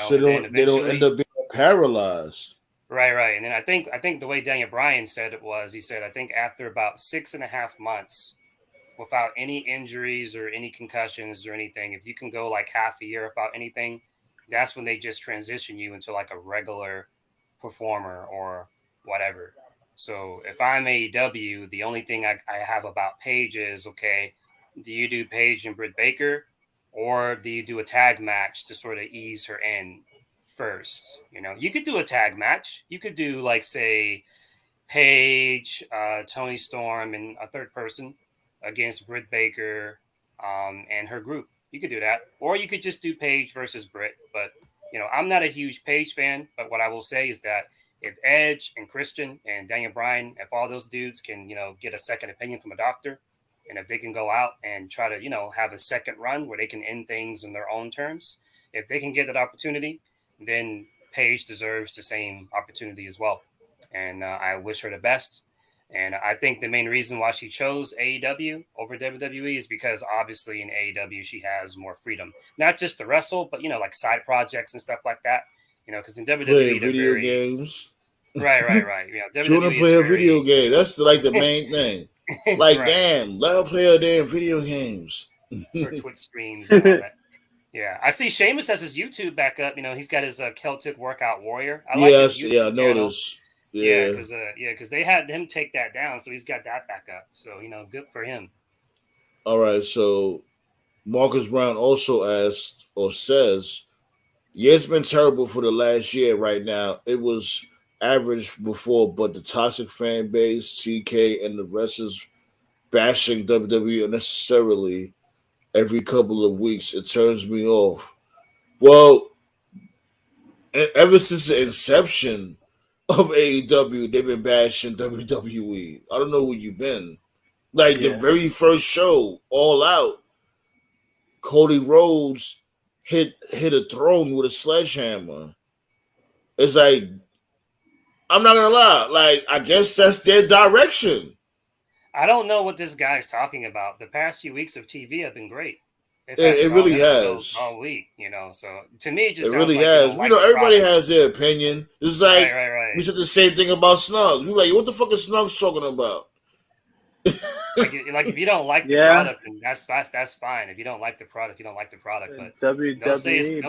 So and then they don't end eventually. up being paralyzed. Right. And then I think the way Daniel Bryan said it was, he said, I think after about 6.5 months without any injuries or any concussions or anything, if you can go like half a year without anything, that's when they just transition you into like a regular performer or whatever. So if I'm AEW, the only thing I have about Paige is, okay, do you do Paige and Britt Baker, or do you do a tag match to sort of ease her in first? You could do a tag match. You could do like say Paige, Tony Storm, and a third person against Britt Baker and her group. You could do that, or you could just do Paige versus Britt. But I'm not a huge Paige fan. But what I will say is that if Edge and Christian and Daniel Bryan, if all those dudes can get a second opinion from a doctor, and if they can go out and try to have a second run where they can end things in their own terms, if they can get that opportunity, then Paige deserves the same opportunity as well, and I wish her the best. And I think the main reason why she chose AEW over WWE is because obviously in AEW she has more freedom, not just to wrestle, but like side projects and stuff like that. Because in Playing WWE they're video very games. right. Children WWE is play a video very game. That's like the main thing. Like, right, damn, let her play her damn video games. or Twitch streams and all that. Yeah, I see Sheamus has his YouTube back up. He's got his Celtic Workout Warrior. I like his Yeah, I YouTube channel. noticed. Yeah, Yeah. because they had him take that down, so he's got that back up. So good for him. All right. So Marcus Brown also asked or says, yeah, it's been terrible for the last year right now. It was average before, but the toxic fan base, TK, and the rest is bashing WWE unnecessarily every couple of weeks. It turns me off. Well, ever since the inception of AEW, they've been bashing WWE. I don't know where you've been. Like the Yeah. very first show, All Out, Cody Rhodes hit a throne with a sledgehammer. It's like, I'm not gonna lie. Like, I guess that's their direction. I don't know what this guy's talking about. The past few weeks of TV have been great. They've It, had it solid really episodes has. all week, So to me, it It just sounds really like you has. don't You like know, the everybody product. has their opinion. It's Right, like right, we right. said the same thing about Snugs. We like, what the fuck is Snugs talking about? Like if you don't like the Yeah. product, then that's fine. If you don't like the product, you don't like the product. But WWE, baby.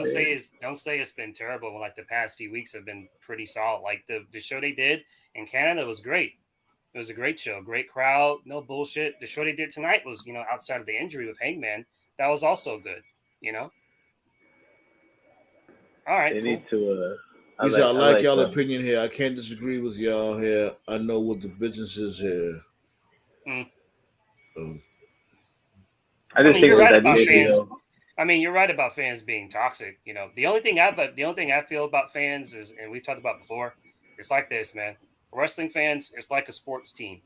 don't say it's been terrible when like the past few weeks have been pretty solid. Like the show they did in Canada was great. It was a great show, great crowd, no bullshit. The show they did tonight was, outside of the injury with Hangman, that was also good. You know. All right, They need cool. to. He said, I I like like y'all opinion here. I can't disagree with y'all here. I know what the business is here. Mm. Um, I I just mean, think you're with right that about fans. JBL. You're right about fans being toxic. The only thing I feel about fans is, and we've talked about before, it's like this, man. Wrestling fans, it's like a sports team.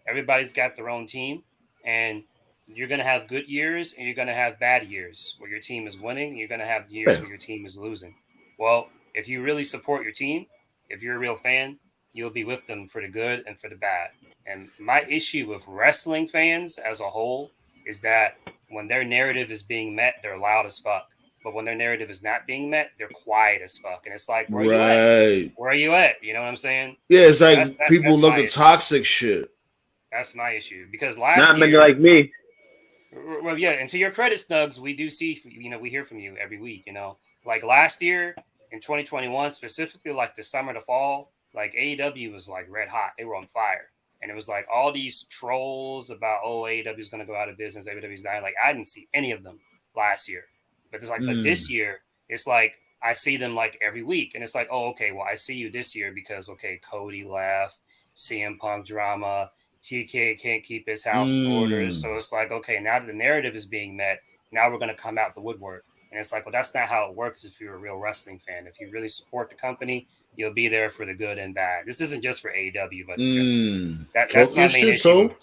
Everybody's got their own team, and you're gonna have good years and you're gonna have bad years where your team is winning. And you're gonna have years yeah. where your team is losing. Well, if you really support your team, if you're a real fan, you'll be with them for the good and for the bad. And my issue with wrestling fans as a whole is that when their narrative is being met, they're loud as fuck. But when their narrative is not being met, they're quiet as fuck. And it's like, where are you at? Right. Where are you at? You know what I'm saying? Yeah, it's So that's like that, people that's love my the issue. toxic shit. That's my issue because last Not many year, like me. well, yeah. And to your credit, Snugs, we do see, we hear from you every week. Like last year in 2021, specifically like the summer to fall, like AEW was like red hot. They were on fire. And it was like all these trolls about, oh, AEW is going to go out of business, AEW's dying. Like I didn't see any of them last year, but this Mm. year it's like I see them like every week, and it's like, oh, okay, well I see you this year because okay, Cody left, CM Punk drama, TK can't keep his house in order, Mm. so it's like, okay, now that the narrative is being met, now we're going to come out the woodwork, and it's like, well, that's not how it works if you're a real wrestling fan. If you really support the company, you'll be there for the good and bad. This isn't just for AEW, but in general. Mm. That's Talk my your main shit, issue with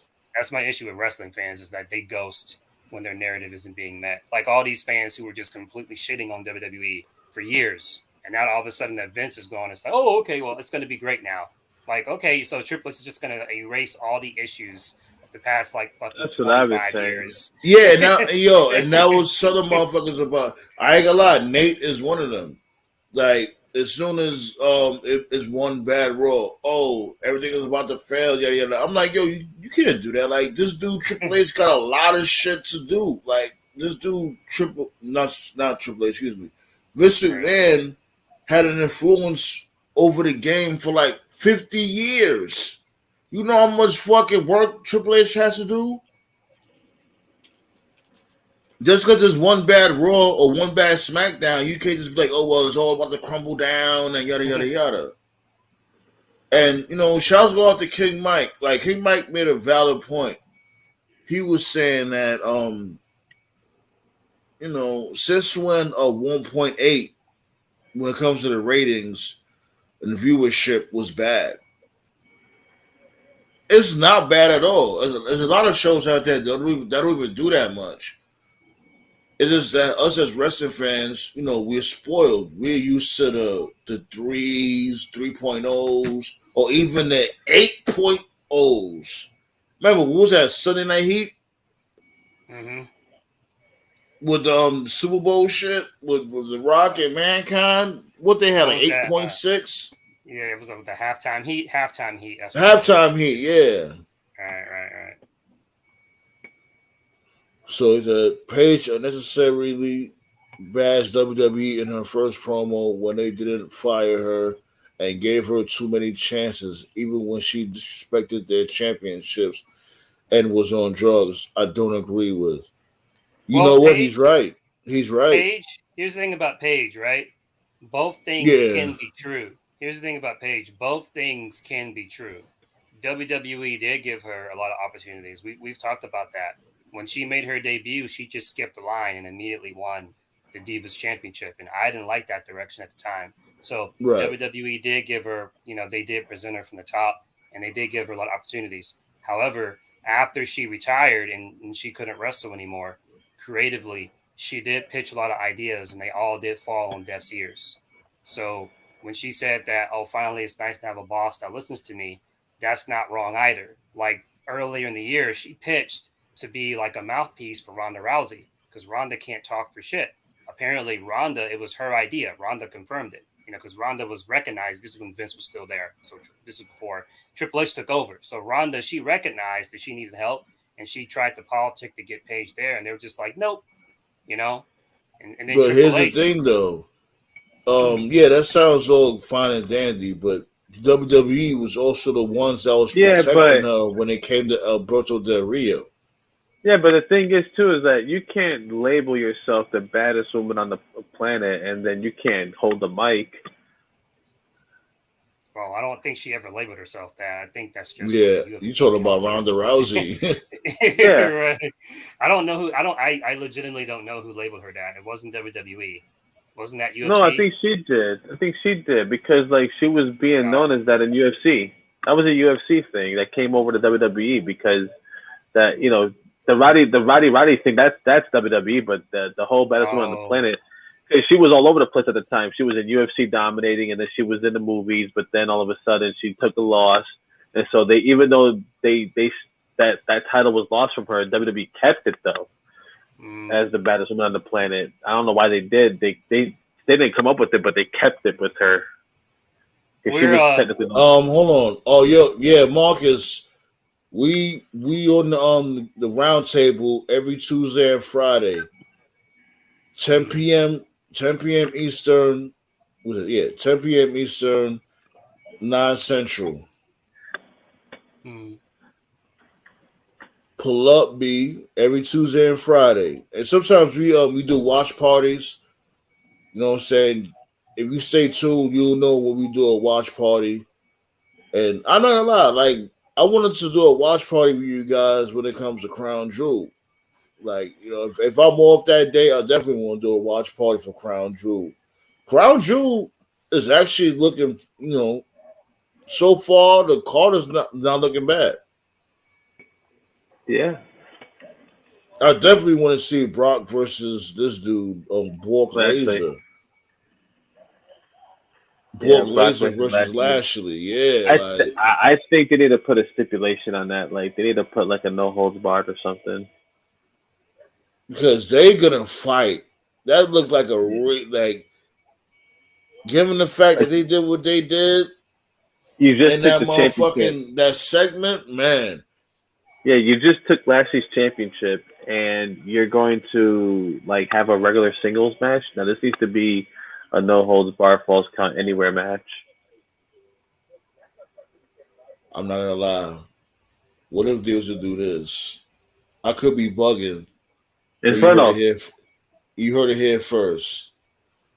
Toe. wrestling fans is that they ghost when their narrative isn't being met. Like all these fans who were just completely shitting on WWE for years, and now all of a sudden that Vince is gone. It's like, oh, okay, well, it's going to be great now. Like, okay, so Triple H is just going to erase all the issues of the past like fucking That's what I was 25 saying. years. Yeah, and that was some motherfuckers about. I ain't gonna lie, Nate is one of them. Like as soon as it's one bad Raw, oh everything is about to fail, yada yada. I'm like, yo, you can't do that. Like this dude Triple H got a lot of shit to do. Like this dude not Triple H, excuse me. Vince Right. McMahon had an influence over the game for like 50 years. You know how much fucking work Triple H has to do? Just because there's one bad Raw or one bad SmackDown, you can't just be like, oh, well, it's all about to crumble down and yada, yada, yada. And, shouts go out to King Mike. Like, King Mike made a valid point. He was saying that, since when a 1.8, when it comes to the ratings and viewership, was bad, it's not bad at all. There's a lot of shows out there that don't even do that much. It's just that us as wrestling fans, we're spoiled. We're used to the threes, 3.0s, or even the 8.0s. Remember, what was that Sunday Night Heat Mm-hmm. with Super Bowl shit with The Rock and Mankind? What they had, What like was that? 8.6? Yeah, it was the halftime heat. Halftime heat. That's what it was. Halftime Heat, yeah. Right. So the Paige unnecessarily bashed WWE in her first promo when they didn't fire her and gave her too many chances, even when she disrespected their championships and was on drugs. I don't agree with. You Well, know what? He's right. He's right. Paige, here's the thing about Paige, right? Both things Yeah, can be true. Here's the thing about Paige. Both things can be true. WWE did give her a lot of opportunities. We've talked about that. When she made her debut, she just skipped the line and immediately won the Divas Championship. And I didn't like that direction at the time. So right. WWE did give her, they did present her from the top and they did give her a lot of opportunities. However, after she retired and she couldn't wrestle anymore, creatively, she did pitch a lot of ideas and they all did fall on deaf's ears. So when she said that, oh, finally it's nice to have a boss that listens to me, that's not wrong either. Like earlier in the year, she pitched to be like a mouthpiece for Ronda Rousey because Ronda can't talk for shit. Apparently, Ronda, it was her idea. Ronda confirmed it, because Ronda was recognized. This is when Vince was still there. So this is before Triple H took over. So Ronda, she recognized that she needed help and she tried to politic to get Paige there. And they were just like, nope, you know? And then But Triple here's the H, thing, though. Yeah, that sounds all fine and dandy, but WWE was also the ones that was Yeah, protecting but her when it came to Alberto Del Rio. yeah, but the thing is too is that you can't label yourself the baddest woman on the planet and then you can't hold the mic. well, I don't think she ever labeled herself that. I think that's just what Yeah, the you UFC talking about calendar. Ronda Rousey? Yeah. Right. I don't know who. I legitimately don't know who labeled her that. It wasn't WWE. Wasn't that No, I UFC? think she did. I think she did because like she was being Oh, known as that in UFC. That was a UFC thing that came over to WWE because that the Roddy thing that's WWE, but the whole baddest woman on the oh, planet. 'Cause she was all over the place at the time. She was in UFC dominating, and then she was in the movies. But then all of a sudden, she took a loss, and so they even though they that title was lost from her, WWE kept it though mm. as the baddest woman on the planet. I don't know why they did. They didn't come up with it, but they kept it with her. 'Cause she We're was technically Hold on. Oh, yeah, Marcus. We on the roundtable every Tuesday and Friday, 10 mm, p.m. 10 p.m. Eastern. Was it? Yeah, 10 p.m. Eastern, 9 Central. mm. Pull up B every Tuesday and Friday, and sometimes we do watch parties. You know what I'm saying? If you stay tuned, you'll know when we do a watch party. And I'm not gonna lie, like I wanted to do a watch party with you guys when it comes to Crown Jewel. Like, if I'm off that day, I definitely want to do a watch party for Crown Jewel. Crown Jewel is actually looking, so far the card is not looking bad. yeah. I definitely want to see Brock versus this dude, Bork Lashley. Laser. Yeah, Bork Brock Laser versus versus Lashley. Lashley. Yeah, I like I think they need to put a stipulation on that. Like they need to put like a no holds barred or something. because they gonna fight. That looked like like given the fact that Like they did what they did you in just took that the championship. motherfucking that segment, man. Yeah, you just took Lashley's championship, and you're going to like have a regular singles match. Now this needs to be a no holds bar falls count anywhere match. I'm not gonna lie. What if they was to do this? I could be bugging, but you heard it Inferno. here. You heard it here first.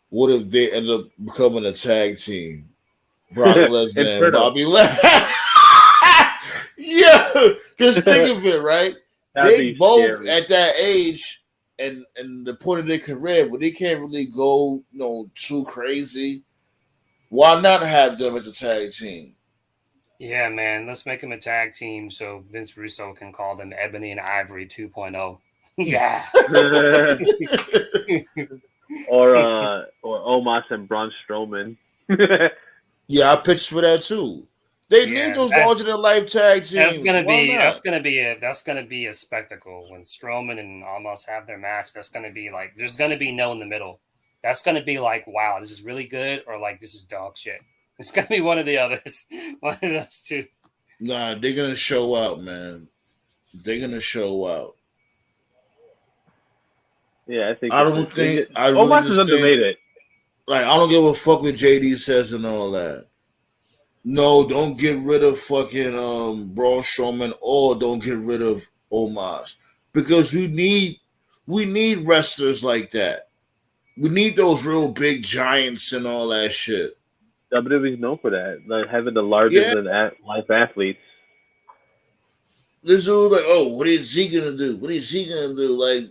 What if they end up becoming a tag team? Brock Lesnar and Inferno. Bobby Lashley. Yeah, just think of it, right? That'd They be both scary. at that age and the point of their career, but they can't really go, too crazy. Why not have them as a tag team? Yeah, man. Let's make them a tag team so Vince Russo can call them Ebony and Ivory 2.0. Yeah. or Omos and Braun Strowman. Yeah, I pitched for that too. They need Yeah, those larger than life tag that's teams. gonna Why be not? a spectacle when Strowman and Almost have their match. That's gonna be like there's gonna be no in the middle. That's gonna be like wow, this is really good or like this is dog shit. It's gonna be one of the others, one of those two. Nah, they're gonna show out, man. They're gonna show out. Yeah, I think I it's don't think. just, I really Omos is just think. underrated. Like, I don't give a fuck what JD says and all that. No, don't get rid of fucking Braun Strowman or don't get rid of Omos because we need wrestlers like that. We need those real big giants and all that shit. WWE's known for that, like having the larger Yeah, than life athletes. this dude like, oh, what is he gonna do? What is he gonna do? Like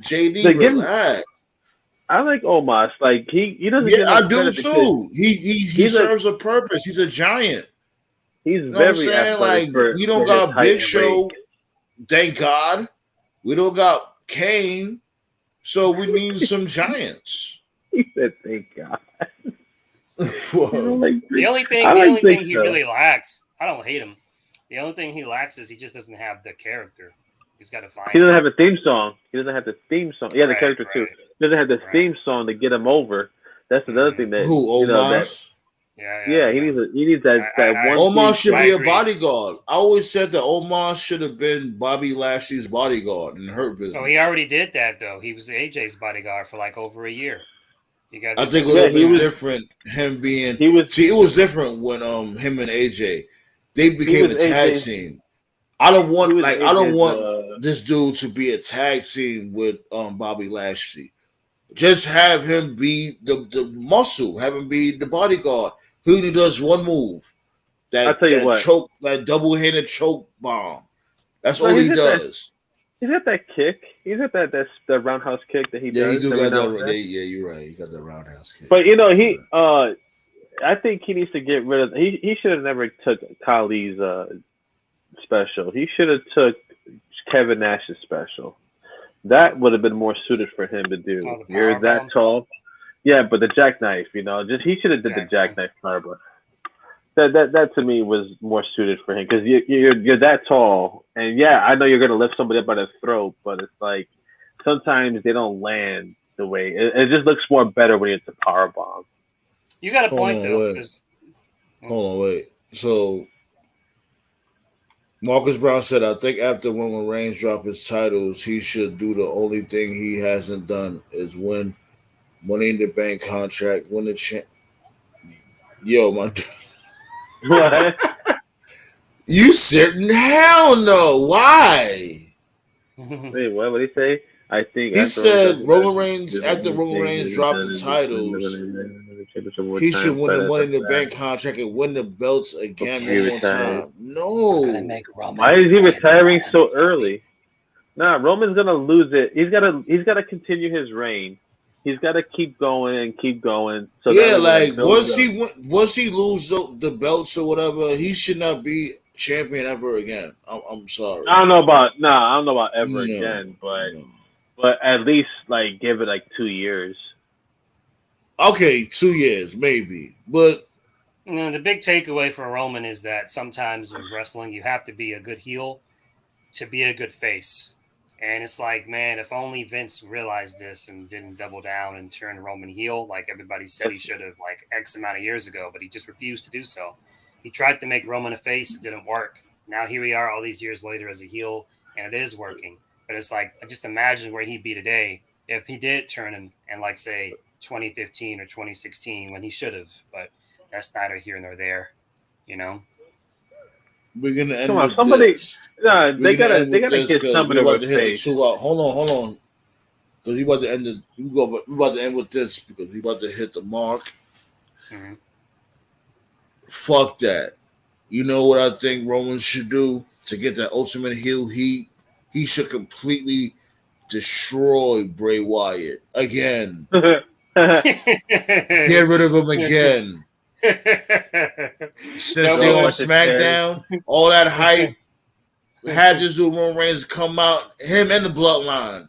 JD, They give. relax. I like Omos. Like he doesn't Yeah, get enough I do credit because too. He he's a serves a purpose. He's a giant. he's You know what I'm very saying? athletic Like we don't for his got height Big and weight. Show, thank God. We don't got Kane, so we need some giants. He said, "Thank God." You know, Whoa. like The only thing, I the like only Big thing he Show. really lacks, I don't hate him. The only thing he lacks is he just doesn't have the character. He's got to find. He doesn't have a theme song. He doesn't have the theme song. Yeah, the Right, character too. right, He doesn't have the right. theme song to get him over. That's another thing that Who? you know that. Omos? Yeah, he needs that I one. Omos should I be a agree. bodyguard. I always said that Omos should have been Bobby Lashley's bodyguard in Hurt Business. Oh, he already did that though. He was AJ's bodyguard for like over a year. You guys, I think it Yeah, would have he been was- different. Him being He was. see, it was different when him and AJ they became a was tag AJ's team. I don't He want was like I don't AJ's, want this dude to be a tag team with Bobby Lashley. Just have him be the muscle, have him be the bodyguard. He only does one move. I'll tell you That what. choke, that double-handed choke bomb. That's No, all he he's got does. He's got that kick. He's got that roundhouse kick that he Yeah, does. he do every got now and that. then. Yeah, you're right. He got that roundhouse kick. But you know, I think he needs to get rid of. He should have never took Kali's special. He should have took Kevin Nash's special. That would have been more suited for him to do. Oh, the You're that powerbomb? tall. Yeah, but the jackknife, just he should have did the jackknife fireball. That to me was more suited for him because you're that tall, and yeah, I know you're gonna lift somebody up by the throat, but it's like sometimes they don't land the way it just looks more better when it's a power bomb. You got a Hold point on, though. wait. 'Cause Hold on, wait. So Marcus Brown said, "I think after Roman Reigns drop his titles, he should do the only thing he hasn't done is win Money in the Bank contract, win the Yo, my What? you certain? Hell no. Why? Wait, what? What did he say? I think He after said all Roman that- Reigns after Roman Reigns dropped the titles, he should win the Money in the Bank contract and win the belts again He one more retired. time. No. Why is he retiring so early? Nah, Roman's gonna lose it. He's gotta continue his reign. He's gotta keep going and keep going. So Yeah, that way like that builds once he lose the belts or whatever, he should not be champion ever again. I'm sorry. I don't know about ever No, again, but no. at least like give it like 2 years. Okay, 2 years maybe, but the big takeaway for Roman is that sometimes in wrestling you have to be a good heel to be a good face. And it's like, man, if only Vince realized this and didn't double down and turn Roman heel like everybody said he should have like X amount of years ago, but he just refused to do so. He tried to make Roman a face, it didn't work. Now here we are all these years later as a heel, and it is working. But it's like, just imagine where he'd be today if he did turn him in, like, say, 2015 or 2016 when he should have. But that's neither here nor there, you know? we're gonna end Come on, with somebody. this. Nah, We're they gonna gotta end with this get 'cause somebody we're about with to hit the face. 2 hour. Hold on. Because we about to end we're about to end with this because we about to hit the mark. Mhm. Fuck that. You know what I think Roman should do to get that ultimate heel heat? He should completely destroy Bray Wyatt again. Get rid of him again. Since That they on was- SmackDown, all that hype had this dude Roman Reigns come out, him and the Bloodline,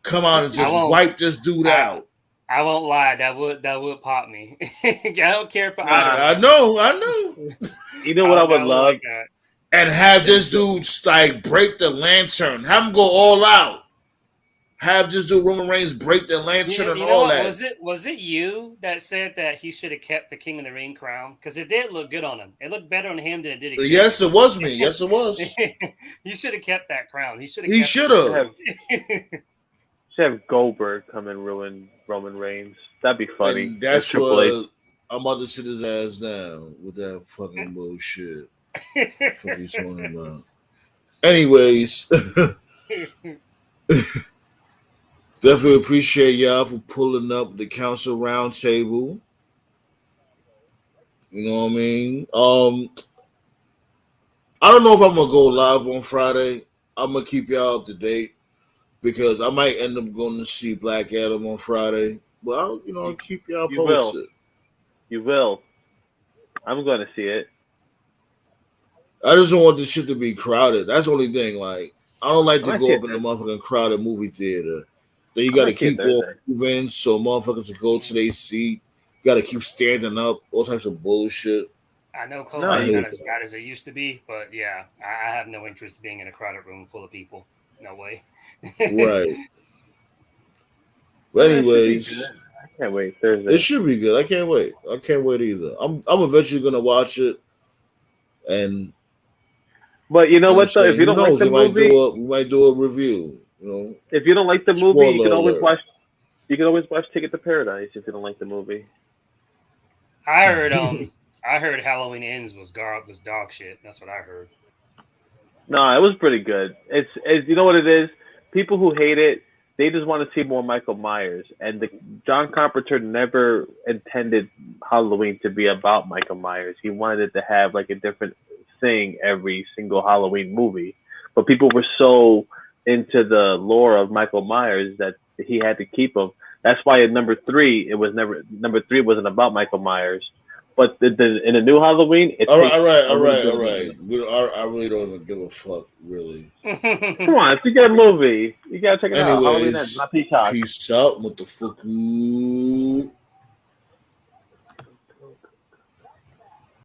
come out and just wipe this dude out. I won't lie, that would pop me. I don't care if I know. You know what I would love? like that. And have this dude like break the lantern, have him go all out. Have this dude Roman Reigns break the lantern and You know all what? that. Was it you that said that he should have kept the King of the Ring crown? Because it did look good on him. It looked better on him than it did. Yes, it was me. Yes, it was. He should have kept that crown. He should He should have. Should have Goldberg come and ruin Roman Reigns. That'd be funny. And that's Triple H. what I'm about to sit his ass down with that fucking bullshit. Fuck you talking about? Anyways, definitely appreciate y'all for pulling up the council roundtable. You know what I mean? I don't know if I'm gonna go live on Friday. I'm gonna keep y'all up to date because I might end up going to see Black Adam on Friday. But I'll keep y'all You will. posted. You will. I'm going to see it. I just don't want this shit to be crowded. That's the only thing. Like, I don't like I to might see go it up in the Thursday. motherfucking crowded movie theater. Then you I got to might see it keep on Thursday. moving so motherfuckers can go to their seat. You got to keep standing up. All types of bullshit. I know No, I COVID's not hate as that. bad as it used to be, but yeah, I have no interest in being in a crowded room full of people. No way. Right. But it should be good. anyways, I can't wait it Thursday. should be good. I can't wait. I can't wait either. I'm eventually gonna watch it, and But you know you know what I'm what though? If saying? you Who don't like knows? the movie, We might do a review. if you don't like the movie, you Spoiler can always alert. watch. You can always watch Ticket to Paradise if you don't like the movie. I heard I heard Halloween Ends was dog shit. That's what I heard. No, it was pretty good. It's you know what it is. People who hate it, they just want to see more Michael Myers. And John Carpenter never intended Halloween to be about Michael Myers. He wanted it to have like a different thing every single Halloween movie. But people were so into the lore of Michael Myers that he had to keep him. That's why in number three wasn't about Michael Myers. But in the new Halloween, it All right, takes all right, a all little right, bit all of right. I really don't even give a fuck, really. Come on, it's a good movie. You gotta check it out. Halloween Ends, Anyways, not Peacock. peace out, motherfucker.